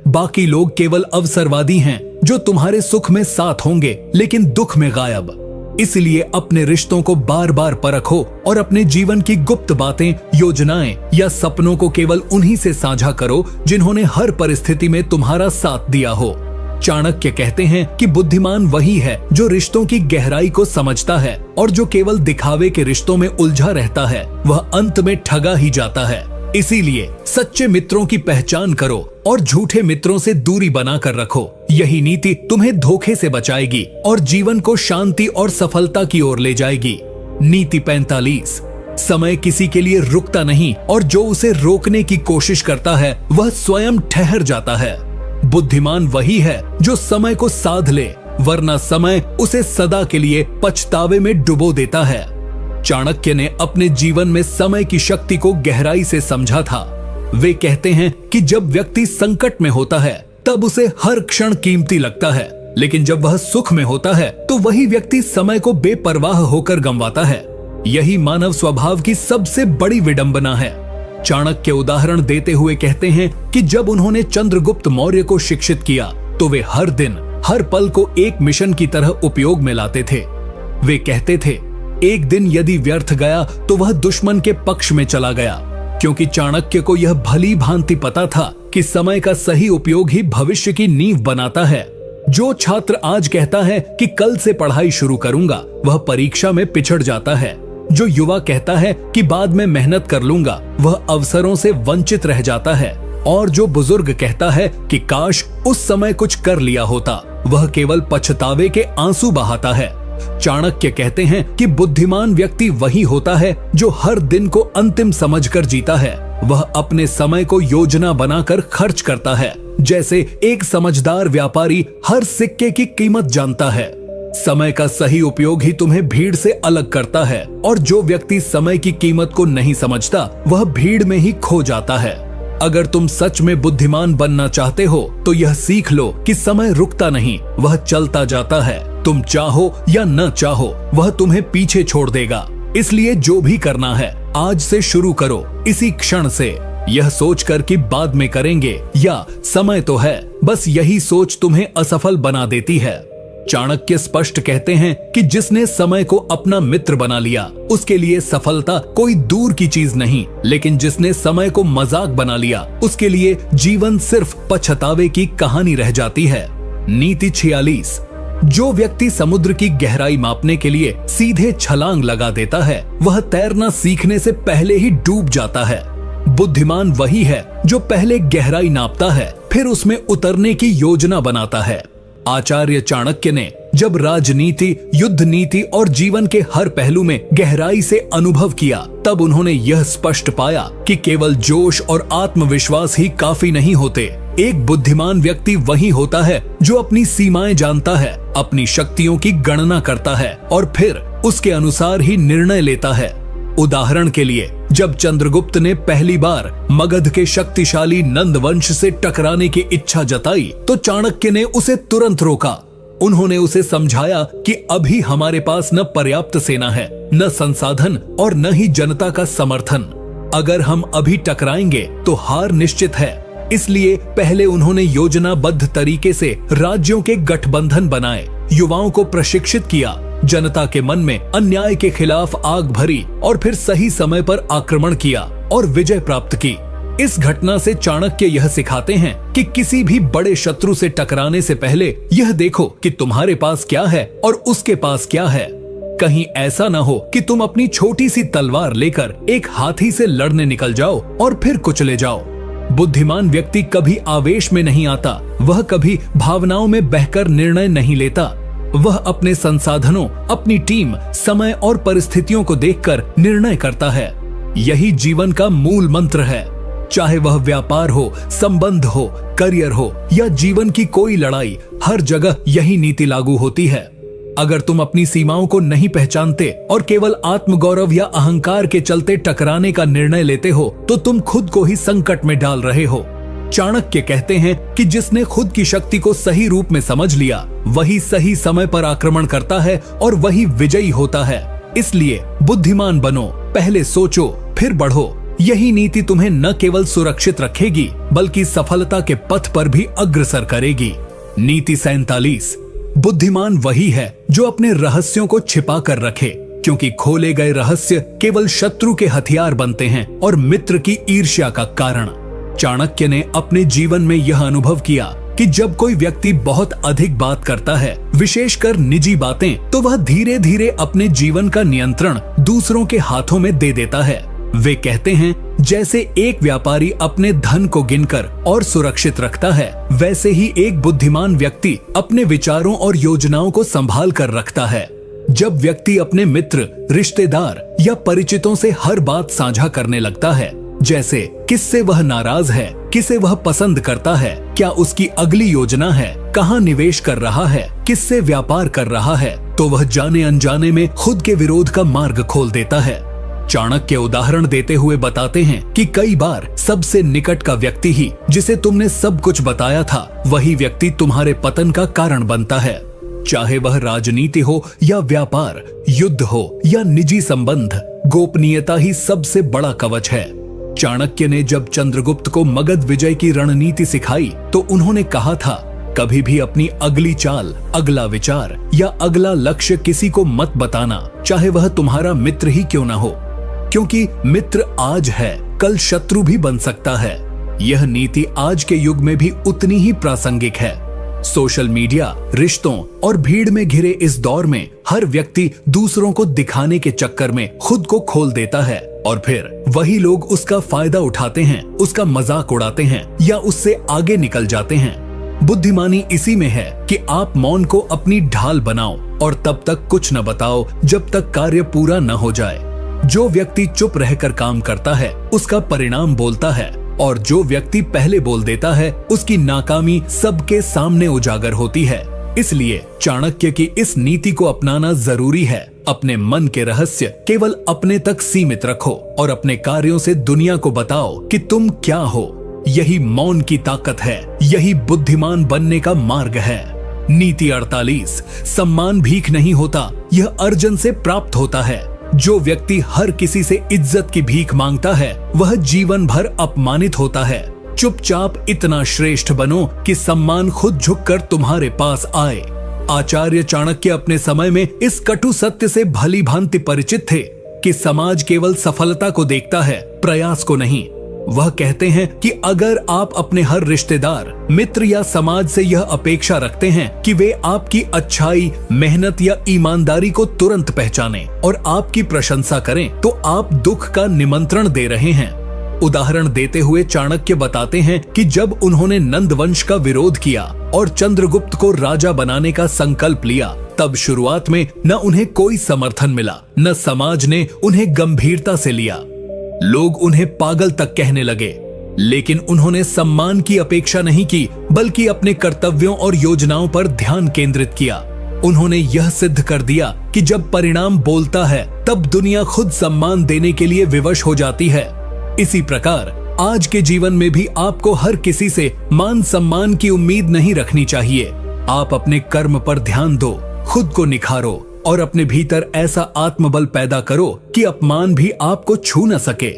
बाकी लोग केवल अवसरवादी हैं, जो तुम्हारे सुख में साथ होंगे लेकिन दुख में गायब। इसलिए अपने रिश्तों को बार बार परखो और अपने जीवन की गुप्त बातें, योजनाएं या सपनों को केवल उन्हीं से साझा करो जिन्होंने हर परिस्थिति में तुम्हारा साथ दिया हो। चाणक्य कहते हैं कि बुद्धिमान वही है जो रिश्तों की गहराई को समझता है, और जो केवल दिखावे के रिश्तों में उलझा रहता है वह अंत में ठगा ही जाता है। इसीलिए सच्चे मित्रों की पहचान करो और झूठे मित्रों से दूरी बनाकर रखो। यही नीति तुम्हें धोखे से बचाएगी और जीवन को शांति और सफलता की ओर ले जाएगी। नीति 45। समय किसी के लिए रुकता नहीं, और जो उसे रोकने की कोशिश करता है वह स्वयं ठहर जाता है। बुद्धिमान वही है जो समय को साध ले, वरना समय उसे सदा के लिए पछतावे में डुबो देता है। चाणक्य ने अपने जीवन में समय की शक्ति को गहराई से समझा था। वे कहते हैं कि जब व्यक्ति संकट में होता है तब उसे हर क्षण कीमती लगता है, लेकिन जब वह सुख में होता है तो वही व्यक्ति समय को बेपरवाह होकर गंवाता है। यही मानव स्वभाव की सबसे बड़ी विडंबना है। चाणक्य उदाहरण देते हुए कहते हैं कि जब उन्होंने चंद्रगुप्त मौर्य को शिक्षित किया तो वे हर दिन, हर पल को एक मिशन की तरह उपयोग में लाते थे। वे कहते थे, एक दिन यदि व्यर्थ गया तो वह दुश्मन के पक्ष में चला गया, क्योंकि चाणक्य को यह भली भांति पता था कि समय का सही उपयोग ही भविष्य की नींव बनाता है। जो छात्र आज कहता है कि कल से पढ़ाई शुरू करूंगा, वह परीक्षा में पिछड़ जाता है। जो युवा कहता है कि बाद में मेहनत कर लूंगा, वह अवसरों से वंचित रह जाता है। और जो बुजुर्ग कहता है कि काश उस समय कुछ कर लिया होता, वह केवल पछतावे के आंसू बहाता है। चाणक्य कहते हैं कि बुद्धिमान व्यक्ति वही होता है जो हर दिन को अंतिम समझकर जीता है। वह अपने समय को योजना बनाकर खर्च करता है, जैसे एक समझदार व्यापारी हर सिक्के की कीमत जानता है। समय का सही उपयोग ही तुम्हें भीड़ से अलग करता है, और जो व्यक्ति समय की कीमत को नहीं समझता वह भीड़ में ही खो जाता है। अगर तुम सच में बुद्धिमान बनना चाहते हो तो यह सीख लो कि समय रुकता नहीं, वह चलता जाता है। तुम चाहो या न चाहो वह तुम्हें पीछे छोड़ देगा। इसलिए जो भी करना है आज से शुरू करो, इसी क्षण से। यह सोचकर कि बाद में करेंगे या समय तो है, बस यही सोच तुम्हें असफल बना देती है। चाणक्य स्पष्ट कहते हैं कि जिसने समय को अपना मित्र बना लिया, उसके लिए सफलता कोई दूर की चीज नहीं, लेकिन जिसने समय को मजाक बना लिया, उसके लिए जीवन सिर्फ पछतावे की कहानी रह जाती है। नीति 46। जो व्यक्ति समुद्र की गहराई मापने के लिए सीधे छलांग लगा देता है, वह तैरना सीखने से पहले ही डूब जाता है। बुद्धिमान वही है जो पहले गहराई नापता है, फिर उसमें उतरने की योजना बनाता है। आचार्य चाणक्य ने जब राजनीति, युद्ध नीति और जीवन के हर पहलू में गहराई से अनुभव किया, तब उन्होंने यह स्पष्ट पाया कि केवल जोश और आत्मविश्वास ही काफी नहीं होते। एक बुद्धिमान व्यक्ति वही होता है जो अपनी सीमाएं जानता है, अपनी शक्तियों की गणना करता है और फिर उसके अनुसार ही निर्णय लेता है। उदाहरण के लिए, जब चंद्रगुप्त ने पहली बार मगध के शक्तिशाली नंद वंश से टकराने की इच्छा जताई, तो चाणक्य ने उसे तुरंत रोका। उन्होंने उसे समझाया कि अभी हमारे पास न पर्याप्त सेना है, न संसाधन और न ही जनता का समर्थन। अगर हम अभी टकराएंगे तो हार निश्चित है। इसलिए पहले उन्होंने योजनाबद्ध तरीके से राज्यों के गठबंधन बनाए, युवाओं को प्रशिक्षित किया जनता के मन में अन्याय के खिलाफ आग भरी और फिर सही समय पर आक्रमण किया और विजय प्राप्त की। इस घटना से चाणक्य यह सिखाते हैं कि किसी भी बड़े शत्रु से टकराने से पहले यह देखो कि तुम्हारे पास क्या है और उसके पास क्या है। कहीं ऐसा ना हो कि तुम अपनी छोटी सी तलवार लेकर एक हाथी से लड़ने निकल जाओ और फिर कुचले जाओ। बुद्धिमान व्यक्ति कभी आवेश में नहीं आता, वह कभी भावनाओं में बहकर निर्णय नहीं लेता। वह अपने संसाधनों, अपनी टीम, समय और परिस्थितियों को देखकर निर्णय करता है। यही जीवन का मूल मंत्र है। चाहे वह व्यापार हो, संबंध हो, करियर हो या जीवन की कोई लड़ाई, हर जगह यही नीति लागू होती है। अगर तुम अपनी सीमाओं को नहीं पहचानते और केवल आत्मगौरव या अहंकार के चलते टकराने का निर्णय लेते हो तो तुम खुद को ही संकट में डाल रहे हो। चाणक्य कहते हैं कि जिसने खुद की शक्ति को सही रूप में समझ लिया, वही सही समय पर आक्रमण करता है और वही विजयी होता है। इसलिए बुद्धिमान बनो, पहले सोचो फिर बढ़ो। यही नीति तुम्हें न केवल सुरक्षित रखेगी बल्कि सफलता के पथ पर भी अग्रसर करेगी। नीति 47। बुद्धिमान वही है जो अपने रहस्यों को छिपा कर रखे, क्योंकि खोले गए रहस्य केवल शत्रु के हथियार बनते हैं और मित्र की ईर्ष्या का कारण। चाणक्य ने अपने जीवन में यह अनुभव किया कि जब कोई व्यक्ति बहुत अधिक बात करता है, विशेषकर निजी बातें, तो वह धीरे धीरे अपने जीवन का नियंत्रण दूसरों के हाथों में दे देता है। वे कहते हैं, जैसे एक व्यापारी अपने धन को गिनकर और सुरक्षित रखता है, वैसे ही एक बुद्धिमान व्यक्ति अपने विचारों और योजनाओं को संभाल कर रखता है। जब व्यक्ति अपने मित्र, रिश्तेदार या परिचितों से हर बात साझा करने लगता है, जैसे किससे वह नाराज है, किसे वह पसंद करता है, क्या उसकी अगली योजना है, कहाँ निवेश कर रहा है, किससे व्यापार कर रहा है, तो वह जाने अनजाने में खुद के विरोध का मार्ग खोल देता है। चाणक्य उदाहरण देते हुए बताते हैं कि कई बार सबसे निकट का व्यक्ति ही, जिसे तुमने सब कुछ बताया था, वही व्यक्ति तुम्हारे पतन का कारण बनता है। चाहे वह राजनीति हो या व्यापार, युद्ध हो या निजी संबंध, गोपनीयता ही सबसे बड़ा कवच है। चाणक्य ने जब चंद्रगुप्त को मगध विजय की रणनीति सिखाई तो उन्होंने कहा था, कभी भी अपनी अगली चाल, अगला विचार या अगला लक्ष्य किसी को मत बताना, चाहे वह तुम्हारा मित्र ही क्यों ना हो, क्योंकि मित्र आज है, कल शत्रु भी बन सकता है। यह नीति आज के युग में भी उतनी ही प्रासंगिक है। सोशल मीडिया, रिश्तों और भीड़ में घिरे इस दौर में हर व्यक्ति दूसरों को दिखाने के चक्कर में खुद को खोल देता है और फिर वही लोग उसका फायदा उठाते हैं, उसका मजाक उड़ाते हैं या उससे आगे निकल जाते हैं। बुद्धिमानी इसी में है कि आप मौन को अपनी ढाल बनाओ और तब तक कुछ न बताओ जब तक कार्य पूरा न हो जाए। जो व्यक्ति चुप रहकर काम करता है उसका परिणाम बोलता है, और जो व्यक्ति पहले बोल देता है उसकी नाकामी सबके सामने उजागर होती है। इसलिए चाणक्य की इस नीति को अपनाना जरूरी है। अपने मन के रहस्य केवल अपने तक सीमित रखो और अपने कार्यों से दुनिया को बताओ कि तुम क्या हो। यही मौन की ताकत है, यही बुद्धिमान बनने का मार्ग है। नीति 48। सम्मान भीख नहीं होता, यह अर्जन से प्राप्त होता है। जो व्यक्ति हर किसी से इज्जत की भीख मांगता है वह जीवन भर अपमानित होता है। चुपचाप इतना श्रेष्ठ बनो कि सम्मान खुद झुककर तुम्हारे पास आए। आचार्य चाणक्य अपने समय में इस कटु सत्य से भली भांति परिचित थे कि समाज केवल सफलता को देखता है, प्रयास को नहीं। वह कहते हैं कि अगर आप अपने हर रिश्तेदार, मित्र या समाज से यह अपेक्षा रखते हैं कि वे आपकी अच्छाई, मेहनत या ईमानदारी को तुरंत पहचानें और आपकी प्रशंसा करें, तो आप दुख का निमंत्रण दे रहे हैं। उदाहरण देते हुए चाणक्य बताते हैं कि जब उन्होंने नंद वंश का विरोध किया और चंद्रगुप्त को राजा बनाने का संकल्प लिया, तब शुरुआत में न उन्हें कोई समर्थन मिला, न समाज ने उन्हें गंभीरता से लिया। लोग उन्हें पागल तक कहने लगे, लेकिन उन्होंने सम्मान की अपेक्षा नहीं की, बल्कि अपने कर्तव्यों और योजनाओं पर ध्यान केंद्रित किया। उन्होंने यह सिद्ध कर दिया कि जब परिणाम बोलता है तब दुनिया खुद सम्मान देने के लिए विवश हो जाती है। इसी प्रकार आज के जीवन में भी आपको हर किसी से मान सम्मान की उम्मीद नहीं रखनी चाहिए। आप अपने कर्म पर ध्यान दो, खुद को निखारो और अपने भीतर ऐसा आत्मबल पैदा करो कि अपमान भी आपको छू न सके।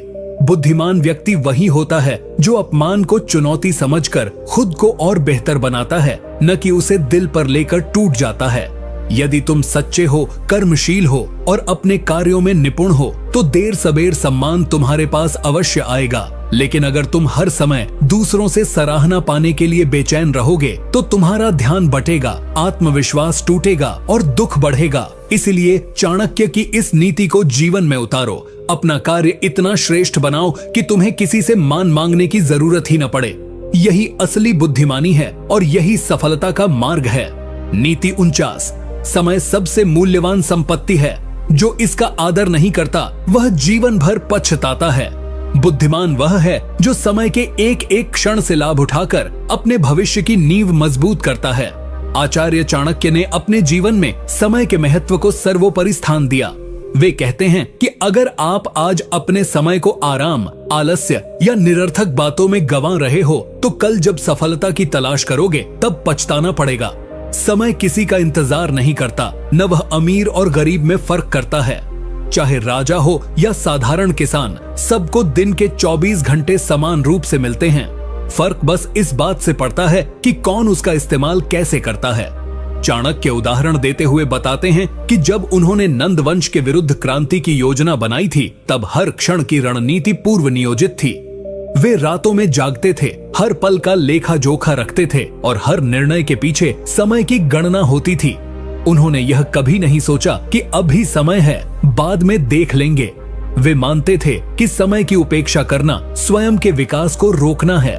बुद्धिमान व्यक्ति वही होता है जो अपमान को चुनौती समझकर खुद को और बेहतर बनाता है, न कि उसे दिल पर लेकर टूट जाता है। यदि तुम सच्चे हो, कर्मशील हो और अपने कार्यों में निपुण हो तो देर सबेर सम्मान तुम्हारे पास अवश्य आएगा। लेकिन अगर तुम हर समय दूसरों से सराहना पाने के लिए बेचैन रहोगे तो तुम्हारा ध्यान बटेगा, आत्मविश्वास टूटेगा और दुख बढ़ेगा। इसलिए चाणक्य की इस नीति को जीवन में उतारो। अपना कार्य इतना श्रेष्ठ बनाओ कि तुम्हें किसी से मान मांगने की जरूरत ही न पड़े। यही असली बुद्धिमानी है और यही सफलता का मार्ग है। नीति 49। समय सबसे मूल्यवान संपत्ति है। जो इसका आदर नहीं करता वह जीवन भर पछताता है। बुद्धिमान वह है जो समय के एक एक क्षण से लाभ उठाकर अपने भविष्य की नींव मजबूत करता है। आचार्य चाणक्य ने अपने जीवन में समय के महत्व को सर्वोपरि स्थान दिया। वे कहते हैं कि अगर आप आज अपने समय को आराम, आलस्य या निरर्थक बातों में गंवा रहे हो तो कल जब सफलता की तलाश करोगे तब पछताना पड़ेगा। समय किसी का इंतजार नहीं करता, न वह अमीर और गरीब में फर्क करता है। चाहे राजा हो या साधारण किसान, सबको दिन के 24 घंटे समान रूप से मिलते हैं। फर्क बस इस बात से पड़ता है कि कौन उसका इस्तेमाल कैसे करता है। चाणक्य उदाहरण देते हुए बताते हैं कि जब उन्होंने नंद वंश के विरुद्ध क्रांति की योजना बनाई थी तब हर क्षण की रणनीति पूर्व नियोजित थी। वे रातों में जागते थे, हर पल का लेखा जोखा रखते थे और हर निर्णय के पीछे समय की गणना होती थी। उन्होंने यह कभी नहीं सोचा कि अभी समय है, बाद में देख लेंगे। वे मानते थे कि समय की उपेक्षा करना स्वयं के विकास को रोकना है।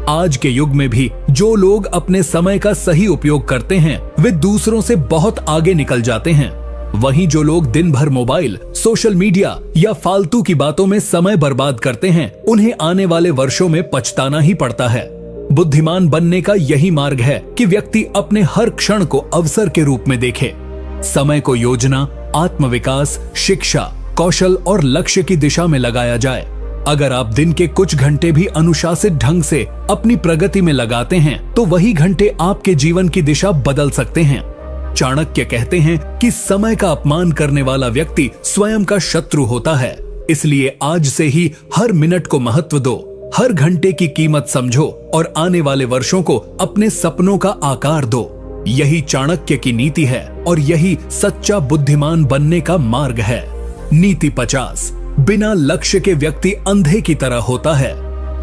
आज के युग में भी जो लोग अपने समय का सही उपयोग करते हैं वे दूसरों से बहुत आगे निकल जाते हैं। वहीं जो लोग दिन भर मोबाइल, सोशल मीडिया या फालतू की बातों में समय बर्बाद करते हैं उन्हें आने वाले वर्षों में पछताना ही पड़ता है। बुद्धिमान बनने का यही मार्ग है कि व्यक्ति अपने हर क्षण को अवसर के रूप में देखे। समय को योजना, आत्मविकास, शिक्षा, कौशल और लक्ष्य की दिशा में लगाया जाए। अगर आप दिन के कुछ घंटे भी अनुशासित ढंग से अपनी प्रगति में लगाते हैं तो वही घंटे आपके जीवन की दिशा बदल सकते हैं। चाणक्य कहते हैं कि समय का अपमान करने वाला व्यक्ति स्वयं का शत्रु होता है। इसलिए आज से ही हर मिनट को महत्व दो, हर घंटे की कीमत समझो और आने वाले वर्षों को अपने सपनों का आकार दो। यही चाणक्य की नीति है और यही सच्चा बुद्धिमान बनने का मार्ग है। नीति 50। बिना लक्ष्य के व्यक्ति अंधे की तरह होता है।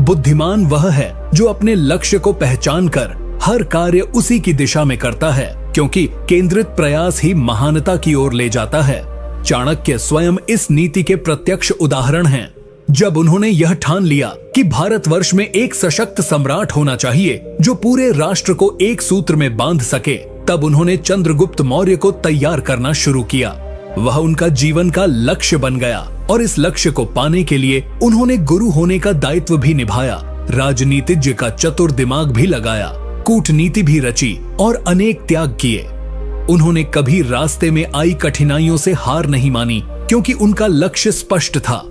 बुद्धिमान वह है जो अपने लक्ष्य को पहचान कर हर कार्य उसी की दिशा में करता है, क्योंकि केंद्रित प्रयास ही महानता की ओर ले जाता है। चाणक्य स्वयं इस नीति के प्रत्यक्ष उदाहरण हैं। जब उन्होंने यह ठान लिया कि भारतवर्ष में एक सशक्त सम्राट होना चाहिए जो पूरे राष्ट्र को एक सूत्र में बांध सके, तब उन्होंने चंद्रगुप्त मौर्य को तैयार करना शुरू किया। वह उनका जीवन का लक्ष्य बन गया और इस लक्ष्य को पाने के लिए उन्होंने गुरु होने का दायित्व भी निभाया, राजनीतिज्ञ का चतुर दिमाग भी लगाया, कूटनीति भी रची और अनेक त्याग किए। उन्होंने कभी रास्ते में आई कठिनाइयों से हार नहीं मानी, क्योंकि उनका लक्ष्य स्पष्ट था।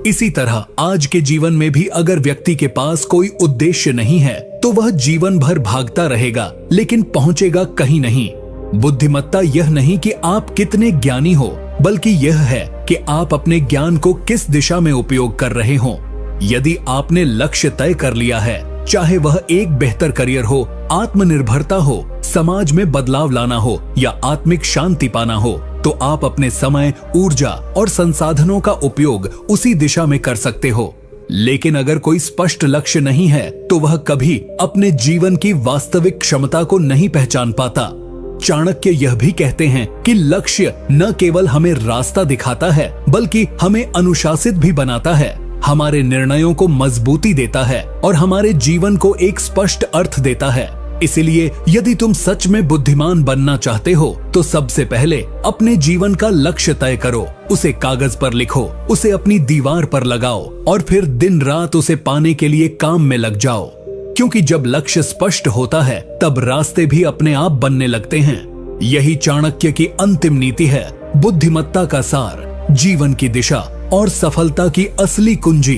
इसी तरह आज के जीवन में भी अगर व्यक्ति के पास कोई उद्देश्य नहीं है तो वह जीवन भर भागता रहेगा लेकिन पहुंचेगा कहीं नहीं। बुद्धिमत्ता यह नहीं कि आप कितने ज्ञानी हो, बल्कि यह है कि आप अपने ज्ञान को किस दिशा में उपयोग कर रहे हो। यदि आपने लक्ष्य तय कर लिया है, चाहे वह एक बेहतर करियर हो, आत्मनिर्भरता हो, समाज में बदलाव लाना हो या आत्मिक शांति पाना हो, तो आप अपने समय, ऊर्जा और संसाधनों का उपयोग उसी दिशा में कर सकते हो। लेकिन अगर कोई स्पष्ट लक्ष्य नहीं है तो वह कभी अपने जीवन की वास्तविक क्षमता को नहीं पहचान पाता। चाणक्य यह भी कहते हैं कि लक्ष्य न केवल हमें रास्ता दिखाता है बल्कि हमें अनुशासित भी बनाता है, हमारे निर्णयों को मजबूती देता है और हमारे जीवन को एक स्पष्ट अर्थ देता है। इसलिए यदि तुम सच में बुद्धिमान बनना चाहते हो तो सबसे पहले अपने जीवन का लक्ष्य तय करो, उसे कागज पर लिखो, उसे अपनी दीवार पर लगाओ और फिर दिन रात उसे पाने के लिए काम में लग जाओ। क्योंकि जब लक्ष्य स्पष्ट होता है तब रास्ते भी अपने आप बनने लगते हैं। यही चाणक्य की अंतिम नीति है, बुद्धिमत्ता का सार, जीवन की दिशा और सफलता की असली कुंजी।